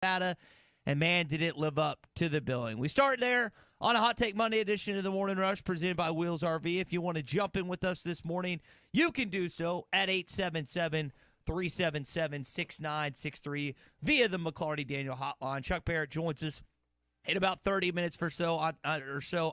Nevada, and man, did it live up to the billing. We start there on a Hot Take Monday edition of the Morning Rush presented by Wheels RV. If you want to jump in with us this morning, you can do so at 877-377-6963 via the McLarty Daniel hotline. Chuck Barrett joins us in about 30 minutes or so.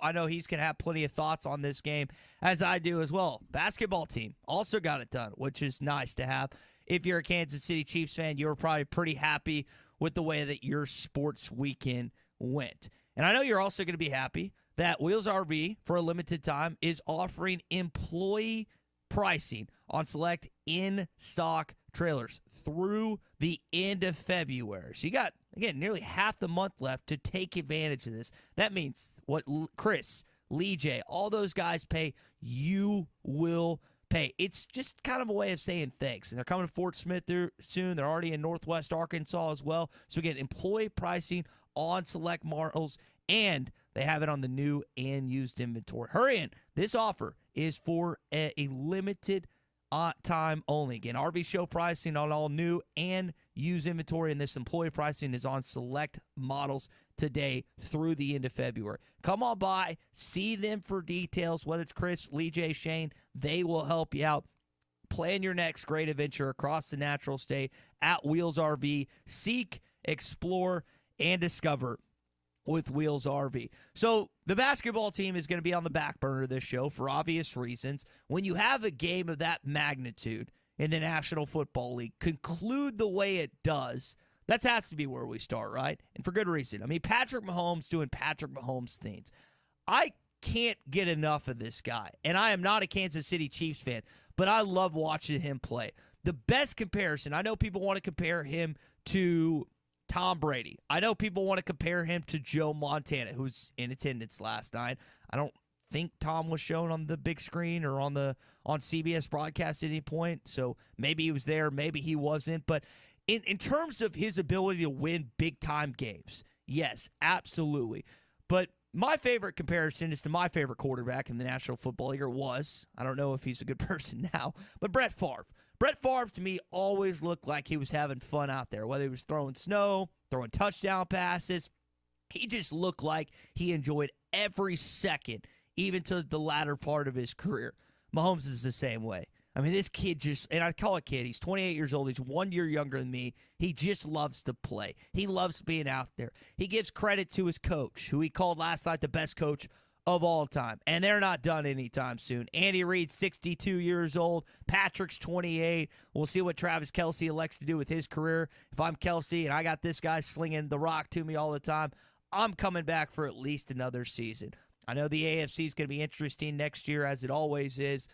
I know he's going to have plenty of thoughts on this game, as I do as well. Basketball team also got it done, which is nice to have. If you're a Kansas City Chiefs fan, you're probably pretty happy with the way that your sports weekend went. And I know you're also going to be happy that Wheels RV, for a limited time, is offering employee pricing on select in-stock trailers through the end of February. So you got, again, nearly half the month left to take advantage of this. That means what Chris, Lee J, all those guys pay, you will pay. It's just kind of a way of saying thanks. And they're coming to Fort Smith soon. They're already in Northwest Arkansas as well. So we get employee pricing on select models, and they have it on the new and used inventory. Hurry in. This offer is for a limited time only. Again, RV show pricing on all new and used inventory, and this employee pricing is on select models today through the end of February. Come on by, see them for details, whether it's Chris, Lee J, Shane, they will help you out. Plan your next great adventure across the natural state at Wheels RV. Seek, explore, and discover with Wheels RV. So the basketball team is going to be on the back burner of this show for obvious reasons. When you have a game of that magnitude in the National Football League conclude the way it does, that has to be where we start, right? And for good reason. I mean, Patrick Mahomes doing Patrick Mahomes things. I can't get enough of this guy. And I am not a Kansas City Chiefs fan, but I love watching him play. The best comparison, I know people want to compare him to Tom Brady. I know people want to compare him to Joe Montana, who's in attendance last night. I don't think Tom was shown on the big screen or on CBS broadcast at any point, so maybe he was there, maybe he wasn't. But in terms of his ability to win big-time games, yes, absolutely. But my favorite comparison is to my favorite quarterback in the National Football League, or was. I don't know if he's a good person now, but Brett Favre. Brett Favre, to me, always looked like he was having fun out there, whether he was throwing snow, throwing touchdown passes. He just looked like he enjoyed every second, even to the latter part of his career. Mahomes is the same way. I mean, this kid just, and I call it kid, he's 28 years old. He's 1 year younger than me. He just loves to play. He loves being out there. He gives credit to his coach, who he called last night the best coach of all time. And they're not done anytime soon. Andy Reid's 62 years old. Patrick's 28. We'll see what Travis Kelce elects to do with his career. If I'm Kelce and I got this guy slinging the rock to me all the time, I'm coming back for at least another season. I know the AFC is going to be interesting next year, as it always is.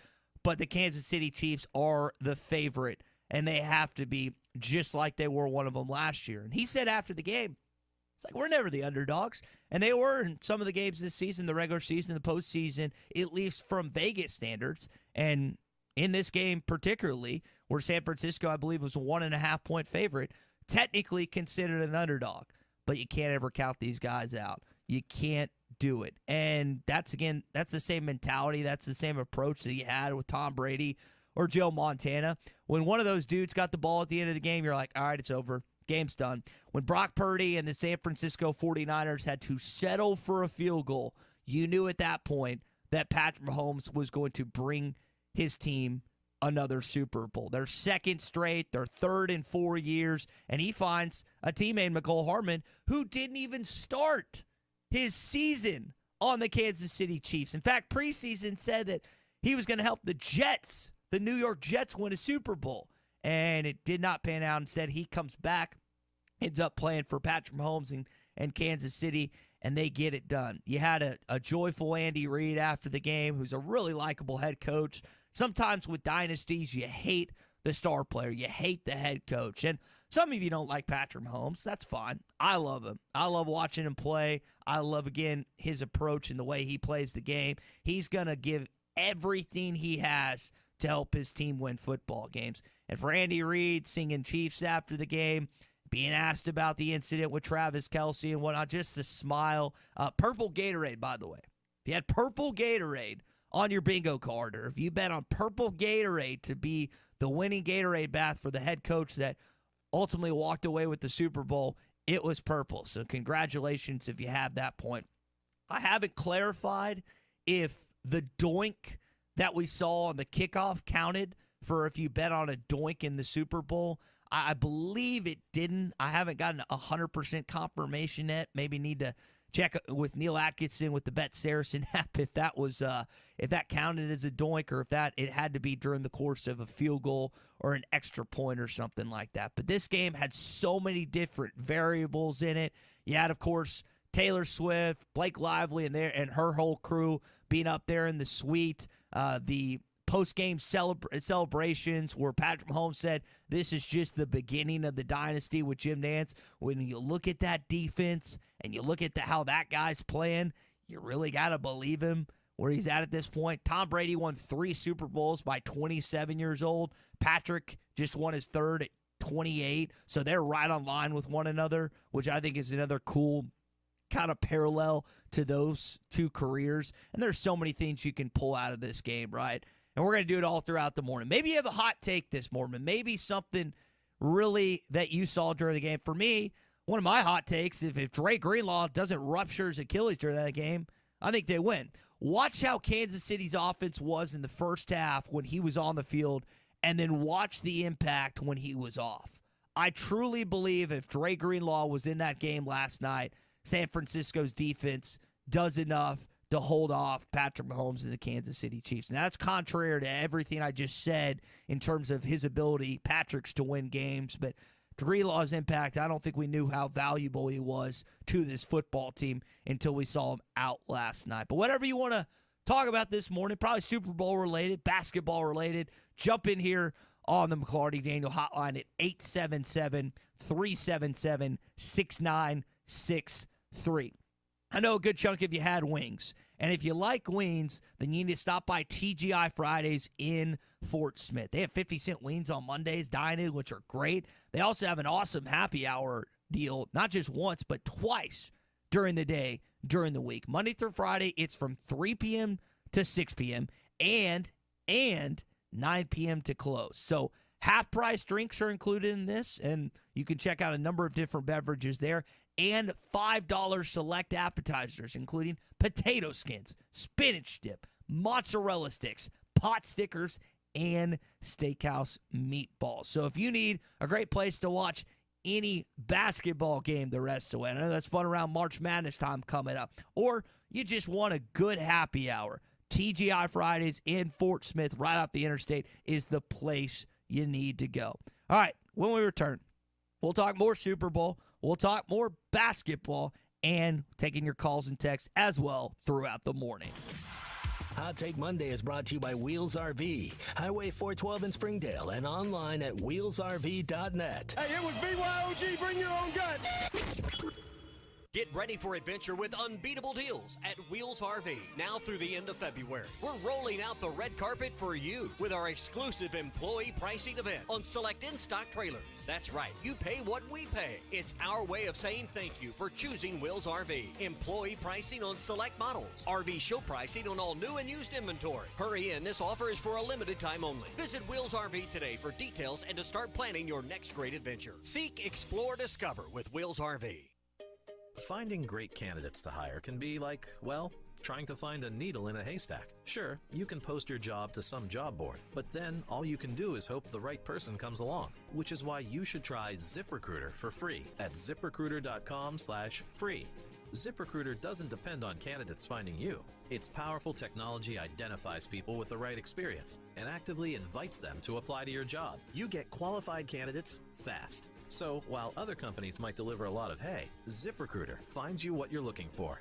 But the Kansas City Chiefs are the favorite, and they have to be, just like they were one of them last year. And he said after the game, it's like, we're never the underdogs. And they were in some of the games this season, the regular season, the postseason, at least from Vegas standards. And in this game particularly, where San Francisco, I believe, was a 1.5-point favorite, technically considered an underdog. But you can't ever count these guys out. You can't do it. And that's the same mentality. That's the same approach that you had with Tom Brady or Joe Montana. When one of those dudes got the ball at the end of the game, you're like, all right, it's over. Game's done. When Brock Purdy and the San Francisco 49ers had to settle for a field goal, you knew at that point that Patrick Mahomes was going to bring his team another Super Bowl. Their second straight, their third in 4 years, and he finds a teammate, Mecole Hardman, who didn't even start his season on the Kansas City Chiefs. In fact, preseason said that he was going to help the Jets, the New York Jets, win a Super Bowl. And it did not pan out. Instead, he comes back, ends up playing for Patrick Mahomes and Kansas City, and they get it done. You had a joyful Andy Reid after the game, who's a really likable head coach. Sometimes with dynasties, you hate the star player. You hate the head coach. And some of you don't like Patrick Mahomes. That's fine. I love him. I love watching him play. I love, again, his approach and the way he plays the game. He's going to give everything he has to help his team win football games. And for Andy Reid singing Chiefs after the game, being asked about the incident with Travis Kelce and whatnot, just a smile. Purple Gatorade, by the way. If you had purple Gatorade on your bingo card, or if you bet on purple Gatorade to be the winning Gatorade bath for the head coach that ultimately walked away with the Super Bowl, it was purple. So congratulations if you have that point. I haven't clarified if the doink that we saw on the kickoff counted for if you bet on a doink in the Super Bowl. I believe it didn't. I haven't gotten 100% confirmation yet. Maybe need to check with Neil Atkinson with the Bet Saracen app if that was if that counted as a doink, or if that it had to be during the course of a field goal or an extra point or something like that. But this game had so many different variables in it. You had, of course, Taylor Swift, Blake Lively, and her whole crew being up there in the suite. The post-game celebrations where Patrick Mahomes said this is just the beginning of the dynasty with Jim Nantz. When you look at that defense and you look at how that guy's playing, you really got to believe him where he's at this point. Tom Brady won 3 Super Bowls by 27 years old. Patrick just won his 3rd at 28. So they're right on line with one another, which I think is another cool kind of parallel to those 2 careers. And there's so many things you can pull out of this game, right? And we're going to do it all throughout the morning. Maybe you have a hot take this morning. Maybe something really that you saw during the game. For me, one of my hot takes, if Dre Greenlaw doesn't rupture his Achilles during that game, I think they win. Watch how Kansas City's offense was in the first half when he was on the field, and then watch the impact when he was off. I truly believe if Dre Greenlaw was in that game last night, San Francisco's defense does enough to hold off Patrick Mahomes and the Kansas City Chiefs. Now, that's contrary to everything I just said in terms of his ability, Patrick's, to win games. But Greenlaw's impact, I don't think we knew how valuable he was to this football team until we saw him out last night. But whatever you want to talk about this morning, probably Super Bowl related, basketball related, jump in here on the McLarty Daniel hotline at 877-377-6963. I know a good chunk of you had wings. And if you like wings, then you need to stop by TGI Fridays in Fort Smith. They have 50-cent wings on Mondays, dine-in, which are great. They also have an awesome happy hour deal, not just once, but twice during the day, during the week. Monday through Friday, it's from 3 p.m. to 6 p.m. and 9 p.m. to close. So half-price drinks are included in this, and you can check out a number of different beverages there. And $5 select appetizers, including potato skins, spinach dip, mozzarella sticks, pot stickers, and steakhouse meatballs. So if you need a great place to watch any basketball game the rest of the way, I know that's fun around March Madness time coming up, or you just want a good happy hour, TGI Fridays in Fort Smith right off the interstate is the place you need to go. All right, when we return, we'll talk more Super Bowl. We'll talk more basketball and taking your calls and texts as well throughout the morning. Hot Take Monday is brought to you by Wheels RV, Highway 412 in Springdale, and online at wheelsrv.net. Hey, it was BYOG, bring your own guts. Get ready for adventure with unbeatable deals at Wheels RV now through the end of February. We're rolling out the red carpet for you with our exclusive employee pricing event on select in-stock trailers. That's right, you pay what we pay. It's our way of saying thank you for choosing Wheels RV. Employee pricing on select models. RV show pricing on all new and used inventory. Hurry in, this offer is for a limited time only. Visit Wheels RV today for details and to start planning your next great adventure. Seek, explore, discover with Wheels RV. Finding great candidates to hire can be like, well, trying to find a needle in a haystack. Sure, you can post your job to some job board, but then all you can do is hope the right person comes along, which is why you should try ZipRecruiter for free at ziprecruiter.com/free. ZipRecruiter doesn't depend on candidates finding you. Its powerful technology identifies people with the right experience and actively invites them to apply to your job. You get qualified candidates fast. So, while other companies might deliver a lot of hay, ZipRecruiter finds you what you're looking for.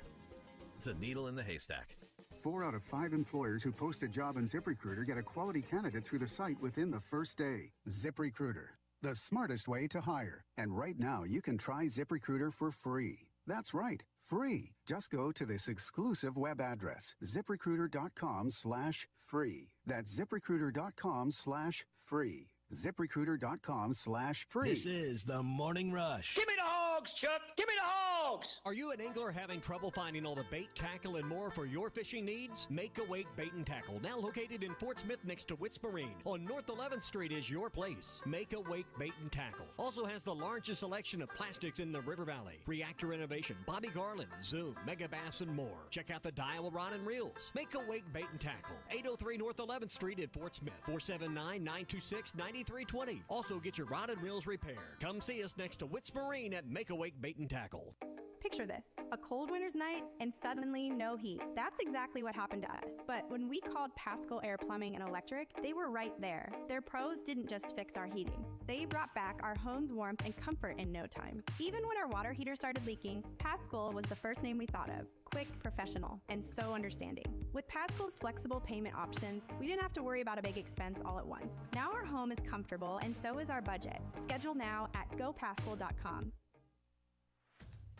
The needle in the haystack. 4 out of 5 employers who post a job on ZipRecruiter get a quality candidate through the site within the first day. ZipRecruiter, the smartest way to hire. And right now, you can try ZipRecruiter for free. That's right, free. Just go to this exclusive web address, ziprecruiter.com/free. That's ziprecruiter.com/free. ZipRecruiter.com/free. This is the Morning Rush. Give me the hogs, Chuck. Give me the hogs. dogs! Are you an angler having trouble finding all the bait, tackle, and more for your fishing needs? Make a Wake Bait and Tackle, now located in Fort Smith next to Witts Marine on North 11th Street, is your place. Make a Wake Bait and Tackle also has the largest selection of plastics in the River Valley. Reactor Innovation, Bobby Garland, Zoom, Mega Bass, and more. Check out the Dial Rod and Reels. Make a Wake Bait and Tackle, 803 North 11th Street in Fort Smith, 479-926-9320. Also get your rod and reels repaired. Come see us next to Witts Marine at Make a Wake Bait and Tackle. Picture this, a cold winter's night and suddenly no heat. That's exactly what happened to us. But when we called Pascal Air Plumbing and Electric, they were right there. Their pros didn't just fix our heating. They brought back our home's warmth and comfort in no time. Even when our water heater started leaking, Pascal was the first name we thought of. Quick, professional, and so understanding. With Pascal's flexible payment options, we didn't have to worry about a big expense all at once. Now our home is comfortable and so is our budget. Schedule now at gopascal.com.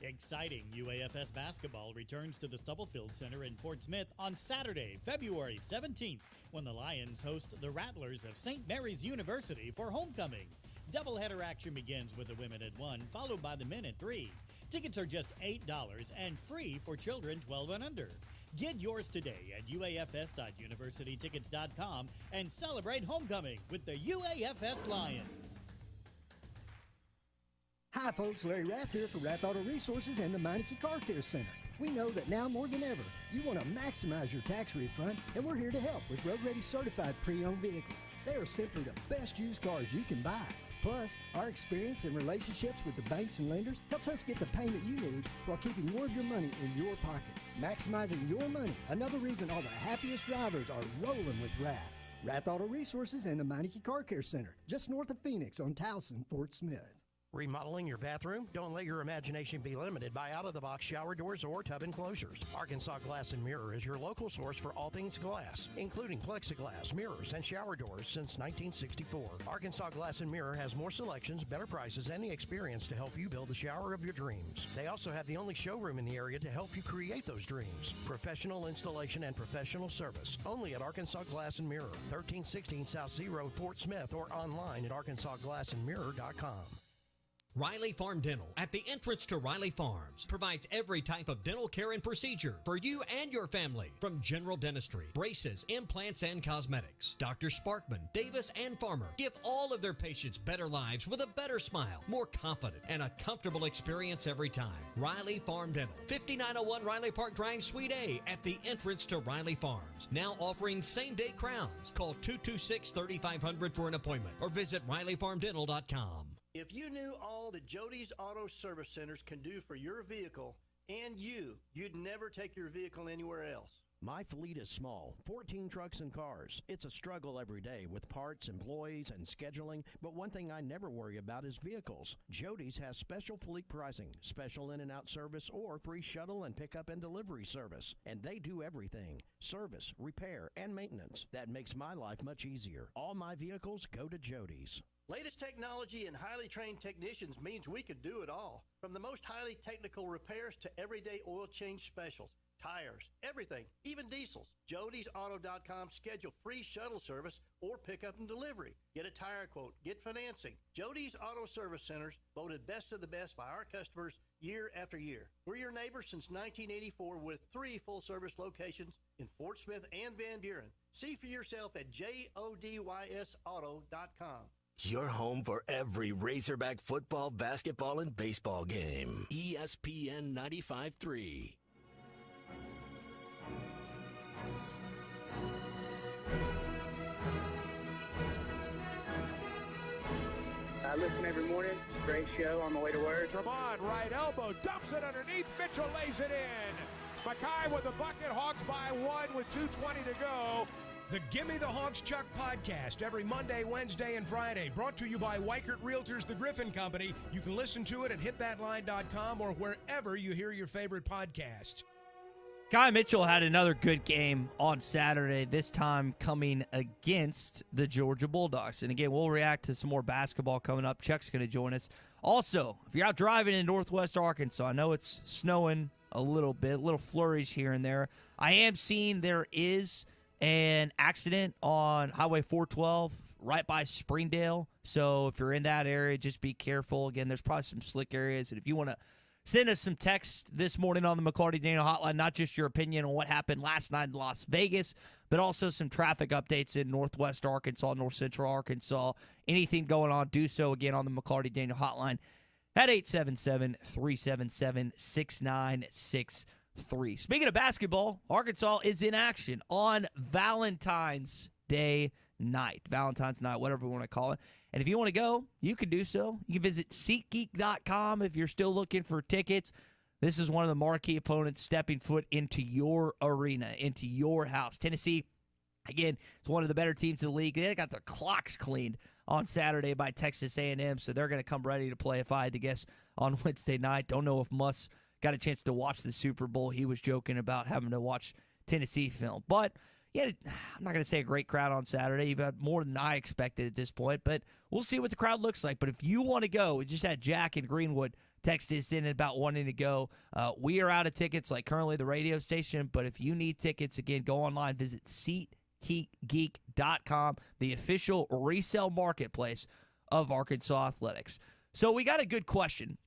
Exciting UAFS basketball returns to the Stubblefield Center in Fort Smith on Saturday, February 17th, when the Lions host the Rattlers of St. Mary's University for homecoming. Doubleheader action begins with the women at 1, followed by the men at 3. Tickets are just $8 and free for children 12 and under. Get yours today at uafs.universitytickets.com and celebrate homecoming with the UAFS Lions. Hi folks, Larry Rath here for Rath Auto Resources and the Meineke Car Care Center. We know that now more than ever, you want to maximize your tax refund, and we're here to help with road-ready certified pre-owned vehicles. They are simply the best used cars you can buy. Plus, our experience and relationships with the banks and lenders helps us get the payment you need while keeping more of your money in your pocket. Maximizing your money, another reason all the happiest drivers are rolling with Rath. Rath Auto Resources and the Meineke Car Care Center, just north of Phoenix on Towson, Fort Smith. Remodeling your bathroom? Don't let your imagination be limited by out-of-the-box shower doors or tub enclosures. Arkansas Glass and Mirror is your local source for all things glass, including plexiglass, mirrors, and shower doors since 1964. Arkansas Glass and Mirror has more selections, better prices, and the experience to help you build the shower of your dreams. They also have the only showroom in the area to help you create those dreams. Professional installation and professional service. Only at Arkansas Glass and Mirror, 1316 South Z Road, Fort Smith, or online at arkansasglassandmirror.com. Riley Farm Dental, at the entrance to Riley Farms, provides every type of dental care and procedure for you and your family, from general dentistry, braces, implants, and cosmetics. Dr. Sparkman, Davis, and Farmer give all of their patients better lives with a better smile, more confident, and a comfortable experience every time. Riley Farm Dental, 5901 Riley Park Drive, Suite A, at the entrance to Riley Farms. Now offering same-day crowns. Call 226-3500 for an appointment or visit RileyFarmDental.com. If you knew all that Jody's Auto Service Centers can do for your vehicle and you'd never take your vehicle anywhere else. My fleet is small, 14 trucks and cars. It's a struggle every day with parts, employees, and scheduling, but one thing I never worry about is vehicles. Jody's has special fleet pricing, special in and out service, or free shuttle and pickup and delivery service. And they do everything: service, repair, and maintenance. That makes my life much easier. All my vehicles go to Jody's. Latest technology and highly trained technicians means we could do it all. From the most highly technical repairs to everyday oil change specials, tires, everything, even diesels. Jody'sAuto.com schedule free shuttle service or pickup and delivery. Get a tire quote, get financing. Jody's Auto Service Centers, voted best of the best by our customers year after year. We're your neighbors since 1984 with 3 full-service locations in Fort Smith and Van Buren. See for yourself at JODYSauto.com. Your home for every Razorback football, basketball, and baseball game. ESPN 95.3. I listen every morning. Great show on the way to work. Tremont, right elbow, dumps it underneath. Mitchell lays it in. Mackay with the bucket. Hawks by 1 with 2:20 to go. The Gimme the Hawks Chuck podcast every Monday, Wednesday, and Friday. Brought to you by Weichert Realtors, the Griffin Company. You can listen to it at hitthatline.com or wherever you hear your favorite podcasts. Guy Mitchell had another good game on Saturday, this time coming against the Georgia Bulldogs. And again, we'll react to some more basketball coming up. Chuck's going to join us. Also, if you're out driving in northwest Arkansas, I know it's snowing a little bit, little flurries here and there. I am seeing there is an accident on Highway 412 right by Springdale. So if you're in that area, just be careful. Again, there's probably some slick areas. And if you want to Send us some text this morning on the McClarty Daniel Hotline, not just your opinion on what happened last night in Las Vegas, but also some traffic updates in Northwest Arkansas, North Central Arkansas. Anything going on, do so again on the McClarty Daniel Hotline at 877-377-6963. Speaking of basketball, Arkansas is in action on Valentine's Day night. Valentine's night, whatever we want to call it. And if you want to go, you can do so. You can visit SeatGeek.com if you're still looking for tickets. This is one of the marquee opponents stepping foot into your arena, into your house. Tennessee, again, is one of the better teams in the league. They got their clocks cleaned on Saturday by Texas A&M, so they're going to come ready to play, if I had to guess, on Wednesday night. Don't know if Muss got a chance to watch the Super Bowl. He was joking about having to watch Tennessee film. But yeah, I'm not going to say a great crowd on Saturday. You've had more than I expected at this point, but we'll see what the crowd looks like. But if you want to go, we just had Jack in Greenwood text us in about wanting to go. We are out of tickets, like currently the radio station, but if you need tickets, again, go online, visit SeatGeek.com, the official resale marketplace of Arkansas Athletics. So we got a good question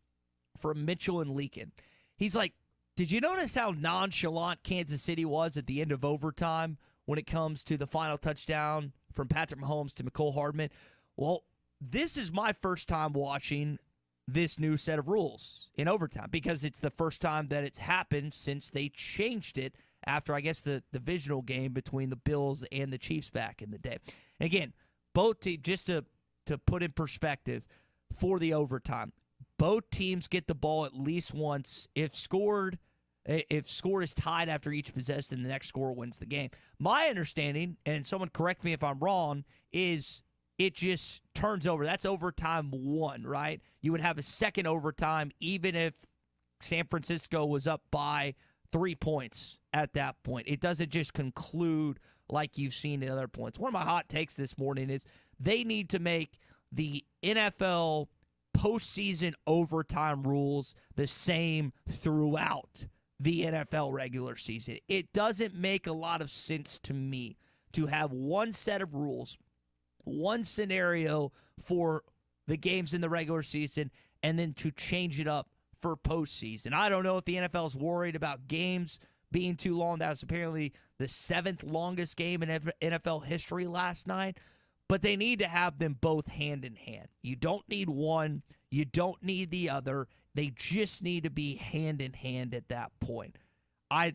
from Mitchell and Leakin. He's like, did you notice how nonchalant Kansas City was at the end of overtime when it comes to the final touchdown from Patrick Mahomes to Mecole Hardman? Well, this is my first time watching this new set of rules in overtime because it's the first time that it's happened since they changed it after, I guess, the divisional game between the Bills and the Chiefs back in the day. And again, both teams, just to put in perspective for the overtime, both teams get the ball at least once. If score is tied after each possession, the next score wins the game. My understanding, and someone correct me if I'm wrong, is it just turns over. That's overtime one, right? You would have a second overtime even if San Francisco was up by 3 points at that point. It doesn't just conclude like you've seen at other points. One of my hot takes this morning is they need to make the NFL postseason overtime rules the same throughout the NFL regular season. It doesn't make a lot of sense to me to have one set of rules, one scenario for the games in the regular season, and then to change it up for postseason. I don't know if the NFL is worried about games being too long. That was apparently the 7th longest game in NFL history last night. But they need to have them both hand in hand. You don't need one. You don't need the other. They just need to be hand in hand at that point. I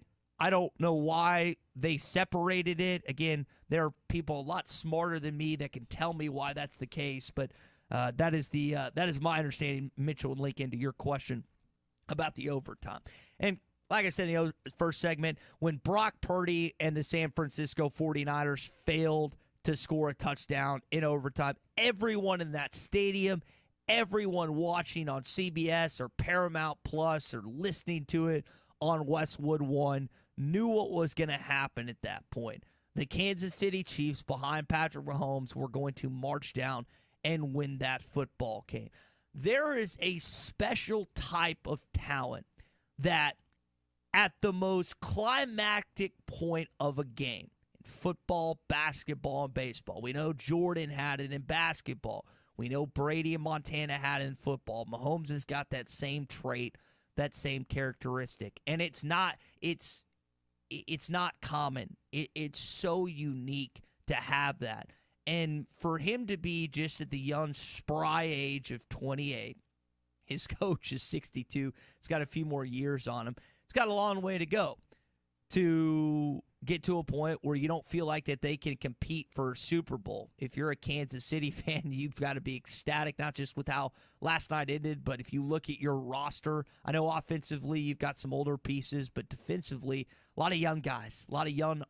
don't know why they separated it. Again, there are people a lot smarter than me that can tell me why that's the case. But that is my understanding, Mitchell and Lincoln, to your question about the overtime. And like I said in the first segment, when Brock Purdy and the San Francisco 49ers failed to score a touchdown in overtime, everyone in that stadium, everyone watching on CBS or Paramount Plus or listening to it on Westwood One knew what was going to happen at that point. The Kansas City Chiefs behind Patrick Mahomes were going to march down and win that football game. There is a special type of talent that at the most climactic point of a game, football, basketball, and baseball. We know Jordan had it in basketball. We know Brady and Montana had it in football. Mahomes has got that same trait, that same characteristic. And it's not common. It's so unique to have that. And for him to be just at the young, spry age of 28, his coach is 62. He's got a few more years on him. It's got a long way to go to get to a point where you don't feel like that they can compete for a Super Bowl. If you're a Kansas City fan, you've got to be ecstatic, not just with how last night ended, but if you look at your roster, I know offensively you've got some older pieces, but defensively, a lot of young guys, a lot of young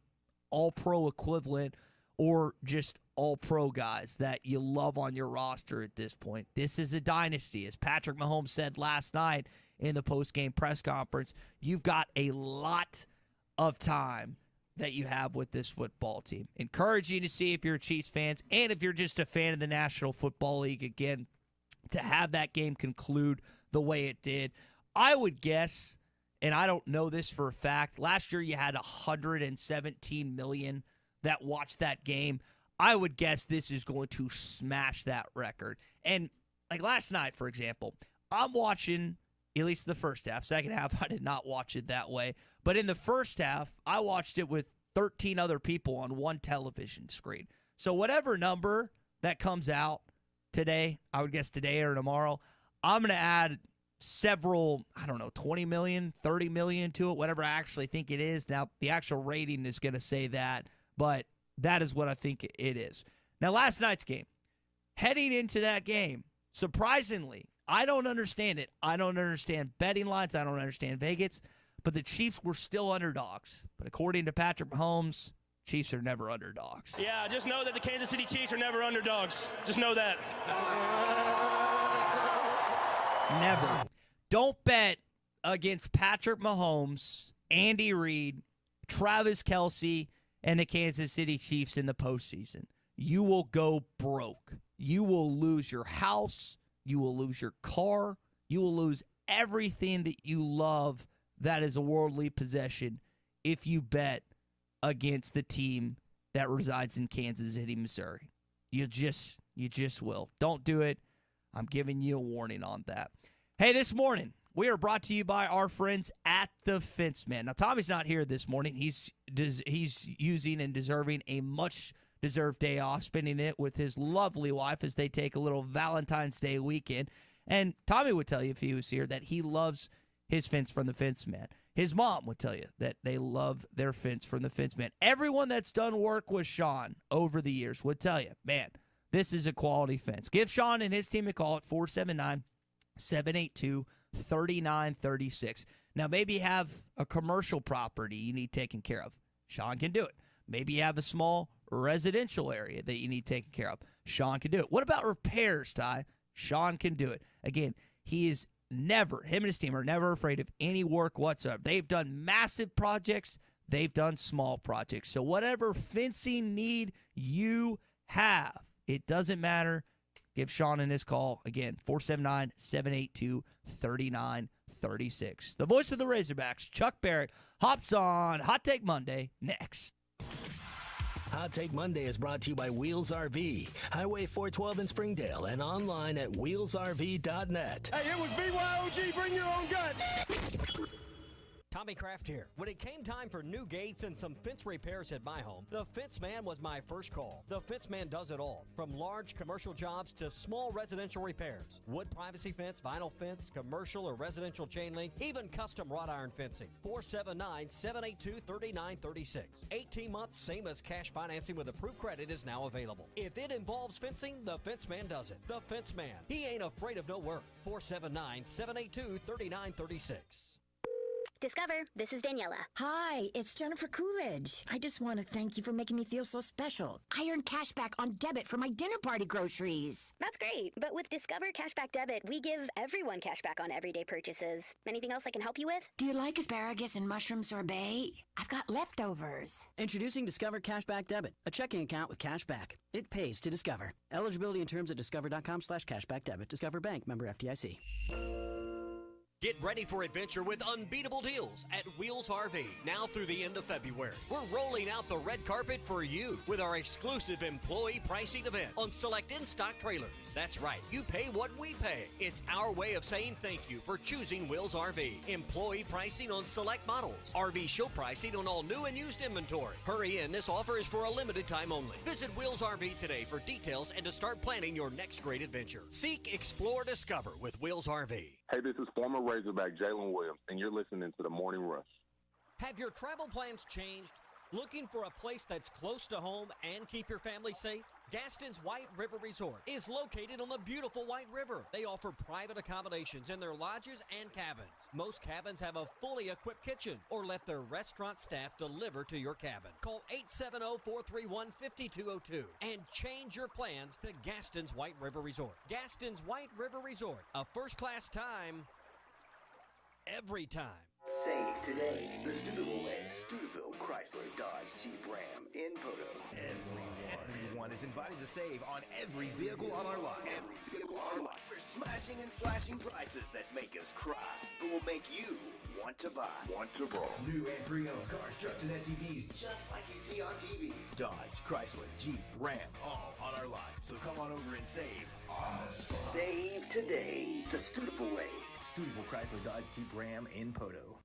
all-pro equivalent or just all-pro guys that you love on your roster at this point. This is a dynasty. As Patrick Mahomes said last night in the post-game press conference, you've got a lot of time that you have with this football team. Encourage you to see if you're a Chiefs fans and if you're just a fan of the National Football League, again, to have that game conclude the way it did. I would guess, and I don't know this for a fact, last year you had 117 million that watched that game. I would guess this is going to smash that record. And like last night, for example, I'm watching at least the first half. Second half, I did not watch it that way. But in the first half, I watched it with 13 other people on one television screen. So whatever number that comes out today, I would guess today or tomorrow, I'm going to add several, 20 million, 30 million to it, whatever I actually think it is. Now, the actual rating is going to say that, but that is what I think it is. Now, last night's game, heading into that game, surprisingly, I don't understand it. I don't understand betting lines. I don't understand Vegas, but the Chiefs were still underdogs. But according to Patrick Mahomes, Chiefs are never underdogs. Yeah, just know that the Kansas City Chiefs are never underdogs. Just know that. Never. Don't bet against Patrick Mahomes, Andy Reid, Travis Kelce, and the Kansas City Chiefs in the postseason. You will go broke. You will lose your house. You will lose your car. You will lose everything that you love that is a worldly possession if you bet against the team that resides in Kansas City, Missouri. You just will. Don't do it. I'm giving you a warning on that. Hey, this morning, we are brought to you by our friends at the Fenceman. Now, Tommy's not here this morning. He's using and deserving a much-deserved day off, spending it with his lovely wife as they take a little Valentine's Day weekend. And Tommy would tell you if he was here that he loves his fence from the Fenceman. His mom would tell you that they love their fence from the Fenceman. Everyone that's done work with Sean over the years would tell you, man, this is a quality fence. Give Sean and his team a call at 479-782-3936. Now, maybe you have a commercial property you need taken care of. Sean can do it. Maybe you have a small residential area that you need taken care of. Sean can do it. What about repairs, Ty? Sean can do it. Again, him and his team are never afraid of any work whatsoever. They've done massive projects. They've done small projects. So whatever fencing need you have, it doesn't matter. Give Sean and his call. Again, 479-782-3936. The voice of the Razorbacks, Chuck Barrett, hops on Hot Take Monday next. Hot Take Monday is brought to you by Wheels RV, Highway 412 in Springdale, and online at wheelsrv.net. Hey, it was BYOG, bring your own guts. Tommy Kraft here. When it came time for new gates and some fence repairs at my home, the Fence Man was my first call. The Fence Man does it all, from large commercial jobs to small residential repairs. Wood privacy fence, vinyl fence, commercial or residential chain link, even custom wrought iron fencing. 479-782-3936. 18 months, same as cash financing with approved credit is now available. If it involves fencing, the Fence Man does it. The Fence Man. He ain't afraid of no work. 479-782-3936. Discover, this is Daniela. Hi, it's Jennifer Coolidge. I just want to thank you for making me feel so special. I earned cash back on debit for my dinner party groceries. That's great, but with Discover Cashback Debit, we give everyone cash back on everyday purchases. Anything else I can help you with? Do you like asparagus and mushroom sorbet? I've got leftovers. Introducing Discover Cashback Debit, a checking account with cash back. It pays to Discover. Eligibility and terms at discover.com/cashback debit. Discover Bank, member FDIC. Get ready for adventure with unbeatable deals at Wheels RV now through the end of February. We're rolling out the red carpet for you with our exclusive employee pricing event on select in-stock trailers. That's right, you pay what we pay. It's our way of saying thank you for choosing Wheels RV. Employee pricing on select models. RV show pricing on all new and used inventory. Hurry in, this offer is for a limited time only. Visit Wheels RV today for details and to start planning your next great adventure. Seek, explore, discover with Wheels RV. Hey, this is former Razorback Jalen Williams, and you're listening to The Morning Rush. Have your travel plans changed? Looking for a place that's close to home and keep your family safe? Gaston's White River Resort is located on the beautiful White River. They offer private accommodations in their lodges and cabins. Most cabins have a fully equipped kitchen or let their restaurant staff deliver to your cabin. Call 870-431-5202 and change your plans to Gaston's White River Resort. Gaston's White River Resort, a first-class time, every time. Save today. The Steubenville way. Steubenville, Chrysler, Dodge, Jeep, Ram, in Poto. Everyone is invited to save on every vehicle on our lot. Every vehicle on our lot. We're smashing and slashing prices that make us cry, but will make you want to buy. New and pre-owned cars, trucks, and SUVs, just like you see on TV. Dodge, Chrysler, Jeep, Ram, all on our lot. So come on over and save on the spot. Save today. The Steubenville way. Suitable Chrysler Dodge Jeep Ram in Poto.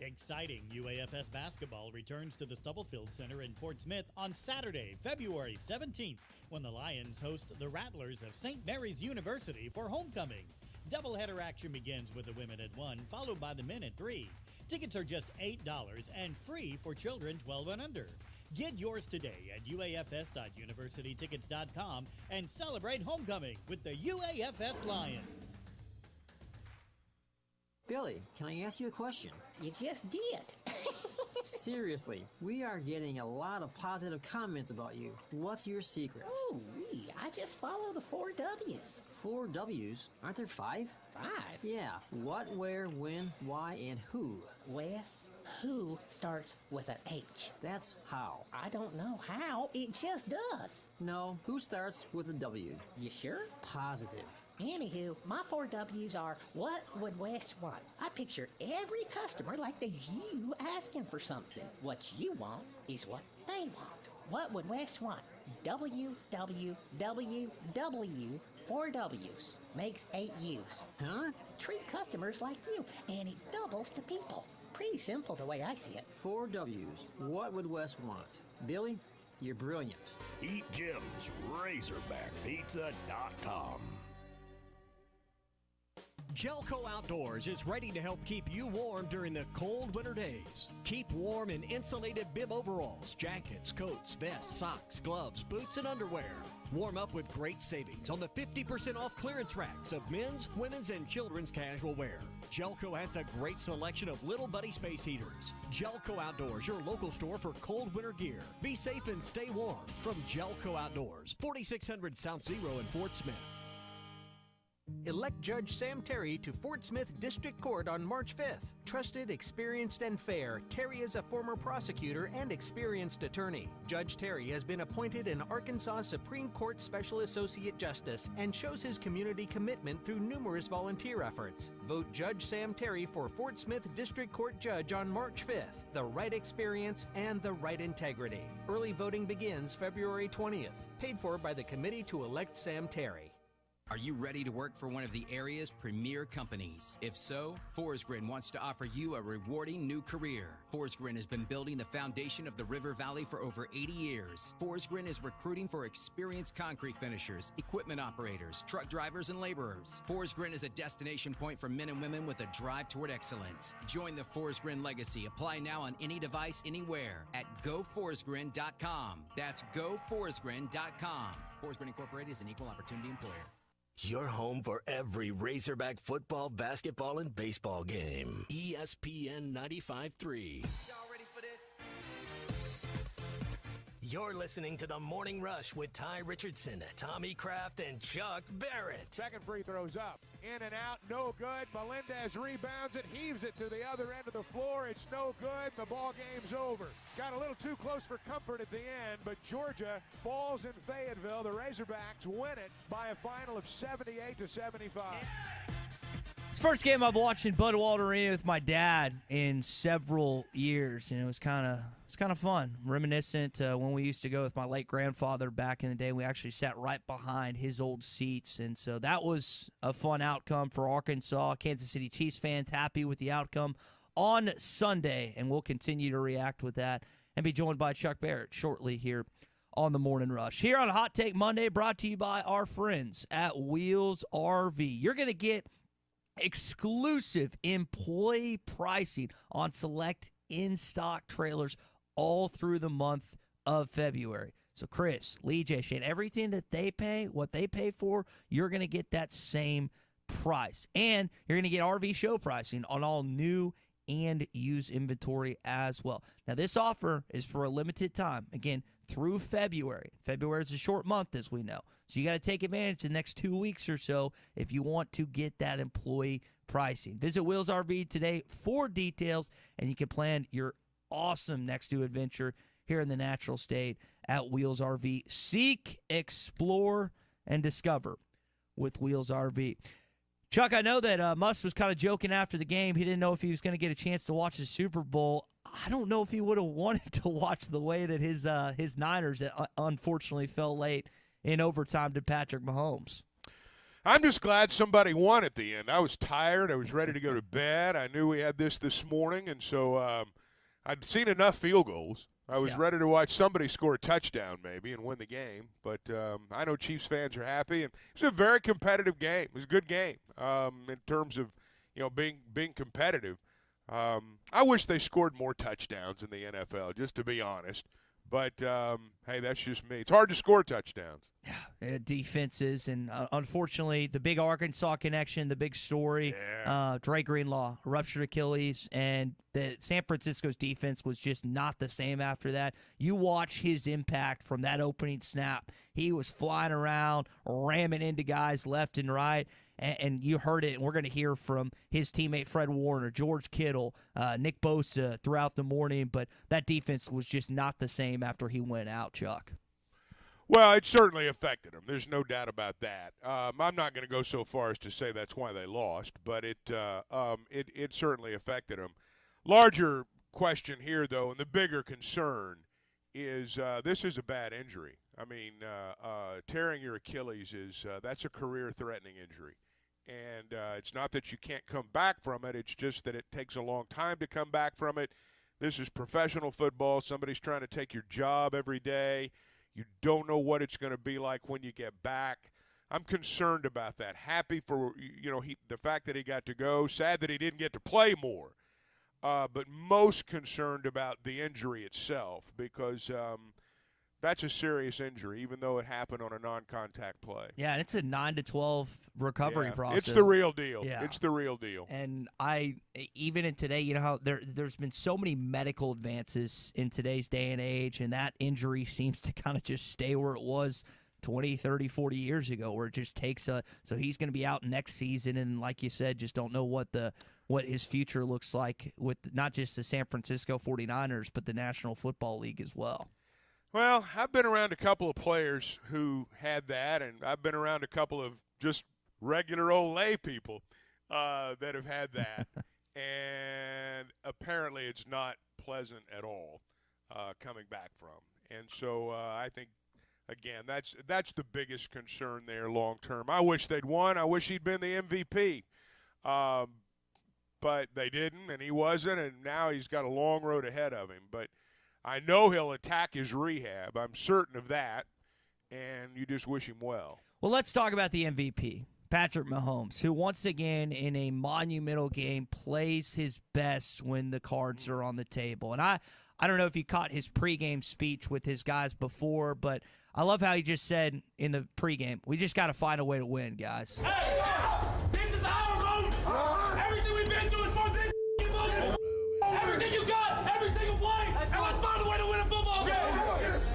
Exciting UAFS basketball returns to the Stubblefield Center in Fort Smith on Saturday, February 17th, when the Lions host the Rattlers of St. Mary's University for homecoming. Doubleheader action begins with the women at 1, followed by the men at 3. Tickets are just $8 and free for children 12 and under. Get yours today at uafs.universitytickets.com and celebrate homecoming with the UAFS Lions. Billy, can I ask you a question? You just did. Seriously, we are getting a lot of positive comments about you. What's your secret? Oh, I just follow the 4 W's. 4 W's? Aren't there 5? 5? Yeah. What, where, when, why, and who? Wes, who starts with an H? That's how. I don't know how. It just does. No, who starts with a W? You sure? Positive. Anywho, my 4 W's are, what would Wes want? I picture every customer like there's you asking for something. What you want is what they want. What would Wes want? WWWW, 4 W's. Makes 8 U's. Huh? Treat customers like you, and it doubles the people. Pretty simple the way I see it. 4 W's. What would Wes want? Billy, you're brilliant. Eat Jim's RazorbackPizza.com. Gelco Outdoors is ready to help keep you warm during the cold winter days. Keep warm in insulated bib overalls, jackets, coats, vests, socks, gloves, boots, and underwear. Warm up with great savings on the 50% off clearance racks of men's, women's, and children's casual wear. Gelco has a great selection of Little Buddy space heaters. Gelco Outdoors, your local store for cold winter gear. Be safe and stay warm from Gelco Outdoors, 4600 South Zero in Fort Smith. Elect Judge Sam Terry to Fort Smith District Court on March 5th. Trusted, experienced, and fair, Terry is a former prosecutor and experienced attorney. Judge Terry has been appointed an Arkansas Supreme Court Special Associate Justice and shows his community commitment through numerous volunteer efforts. Vote Judge Sam Terry for Fort Smith District Court Judge on March 5th. The right experience and the right integrity. Early voting begins February 20th. Paid for by the Committee to Elect Sam Terry. Are you ready to work for one of the area's premier companies? If so, Forsgren wants to offer you a rewarding new career. Forsgren has been building the foundation of the River Valley for over 80 years. Forsgren is recruiting for experienced concrete finishers, equipment operators, truck drivers, and laborers. Forsgren is a destination point for men and women with a drive toward excellence. Join the Forsgren legacy. Apply now on any device, anywhere at GoForsgren.com. That's GoForsgren.com. Forsgren Incorporated is an equal opportunity employer. Your home for every Razorback football, basketball, and baseball game. ESPN 95.3. Y'all ready for this? You're listening to The Morning Rush with Ty Richardson, Tommy Kraft, and Chuck Barrett. Second free throw's up. In and out, no good. Melendez rebounds it, heaves it to the other end of the floor. It's no good. The ball game's over. Got a little too close for comfort at the end, but Georgia falls in Fayetteville. The Razorbacks win it by a final of 78-75. It's the first game I've watched in Bud Walter Arena with my dad in several years, and it was kind of fun, reminiscent when we used to go with my late grandfather back in the day. We actually sat right behind his old seats, and so that was a fun outcome for Arkansas. Kansas City Chiefs fans happy with the outcome on Sunday, and we'll continue to react with that and be joined by Chuck Barrett shortly here on the Morning Rush. Here on Hot Take Monday, brought to you by our friends at Wheels RV. You're going to get exclusive employee pricing on select in-stock trailers all through the month of February. So Chris, Lee, J. Shane, everything that they pay, what they pay for, you're going to get that same price. And you're going to get RV show pricing on all new and used inventory as well. Now, this offer is for a limited time. Again, through February. February is a short month, as we know. So you got to take advantage the next 2 weeks or so if you want to get that employee pricing. Visit Wheels RV today for details, and you can plan your awesome next new adventure here in the natural state at Wheels RV. Seek, explore, and discover with Wheels RV. Chuck, I know that Musk was kind of joking after the game. He didn't know if he was going to get a chance to watch the Super Bowl. I don't know if he would have wanted to watch the way that his Niners unfortunately fell late in overtime to Patrick Mahomes. I'm just glad somebody won at the end. I was tired. I was ready to go to bed. I knew we had this morning, and so I'd seen enough field goals. I was ready to watch somebody score a touchdown maybe and win the game. But I know Chiefs fans are happy. And it was a very competitive game. It was a good game in terms of being competitive. I wish they scored more touchdowns in the NFL, just to be honest. But, hey, that's just me. It's hard to score touchdowns. Yeah, defenses, and unfortunately, the big Arkansas connection, the big story, Dre Greenlaw, ruptured Achilles, and the San Francisco's defense was just not the same after that. You watch his impact from that opening snap. He was flying around, ramming into guys left and right, and you heard it, and we're going to hear from his teammate Fred Warner, George Kittle, Nick Bosa throughout the morning, but that defense was just not the same after he went out, Chuck. Well, it certainly affected them. There's no doubt about that. I'm not going to go so far as to say that's why they lost, but it certainly affected them. Larger question here, though, and the bigger concern is this is a bad injury. I mean, tearing your Achilles that's a career-threatening injury. And it's not that you can't come back from it. It's just that it takes a long time to come back from it. This is professional football. Somebody's trying to take your job every day. You don't know what it's going to be like when you get back. I'm concerned about that. Happy for the fact that he got to go. Sad that he didn't get to play more. But most concerned about the injury itself because that's a serious injury, even though it happened on a non-contact play. Yeah, and it's a 9 to 12 recovery process. It's the real deal. Yeah. It's the real deal. And even in today, you know how there's been so many medical advances in today's day and age, and that injury seems to kind of just stay where it was 20, 30, 40 years ago, where it just takes so he's going to be out next season, and like you said, just don't know what his future looks like with not just the San Francisco 49ers, but the National Football League as well. Well, I've been around a couple of players who had that, and I've been around a couple of just regular old lay people that have had that. And apparently it's not pleasant at all coming back from. And so I think, again, that's the biggest concern there long term. I wish they'd won. I wish he'd been the MVP. But they didn't, and he wasn't, and now he's got a long road ahead of him. But I know he'll attack his rehab. I'm certain of that, and you just wish him well. Well, let's talk about the MVP, Patrick Mahomes, who once again in a monumental game plays his best when the cards are on the table. And I don't know if you caught his pregame speech with his guys before, but I love how he just said in the pregame, we just got to find a way to win, guys. Hey, this is our road. Everything we've been through is for this moment. Everything you got, every single play, and let's find a way to win a football game.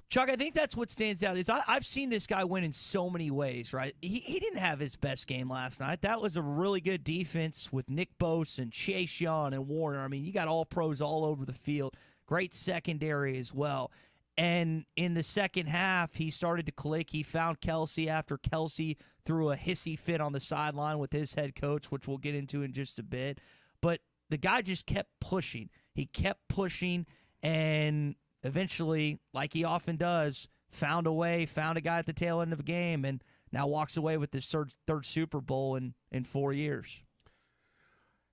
Chuck, I think that's what stands out. Is I've seen this guy win in so many ways, right? He didn't have his best game last night. That was a really good defense with Nick Bosa and Chase Young and Warner. I mean, you got all pros all over the field. Great secondary as well. And in the second half, he started to click. He found Kelsey after Kelsey threw a hissy fit on the sideline with his head coach, which we'll get into in just a bit. But the guy just kept pushing. He kept pushing, and eventually, like he often does, found a way, found a guy at the tail end of the game, and now walks away with his third Super Bowl in 4 years.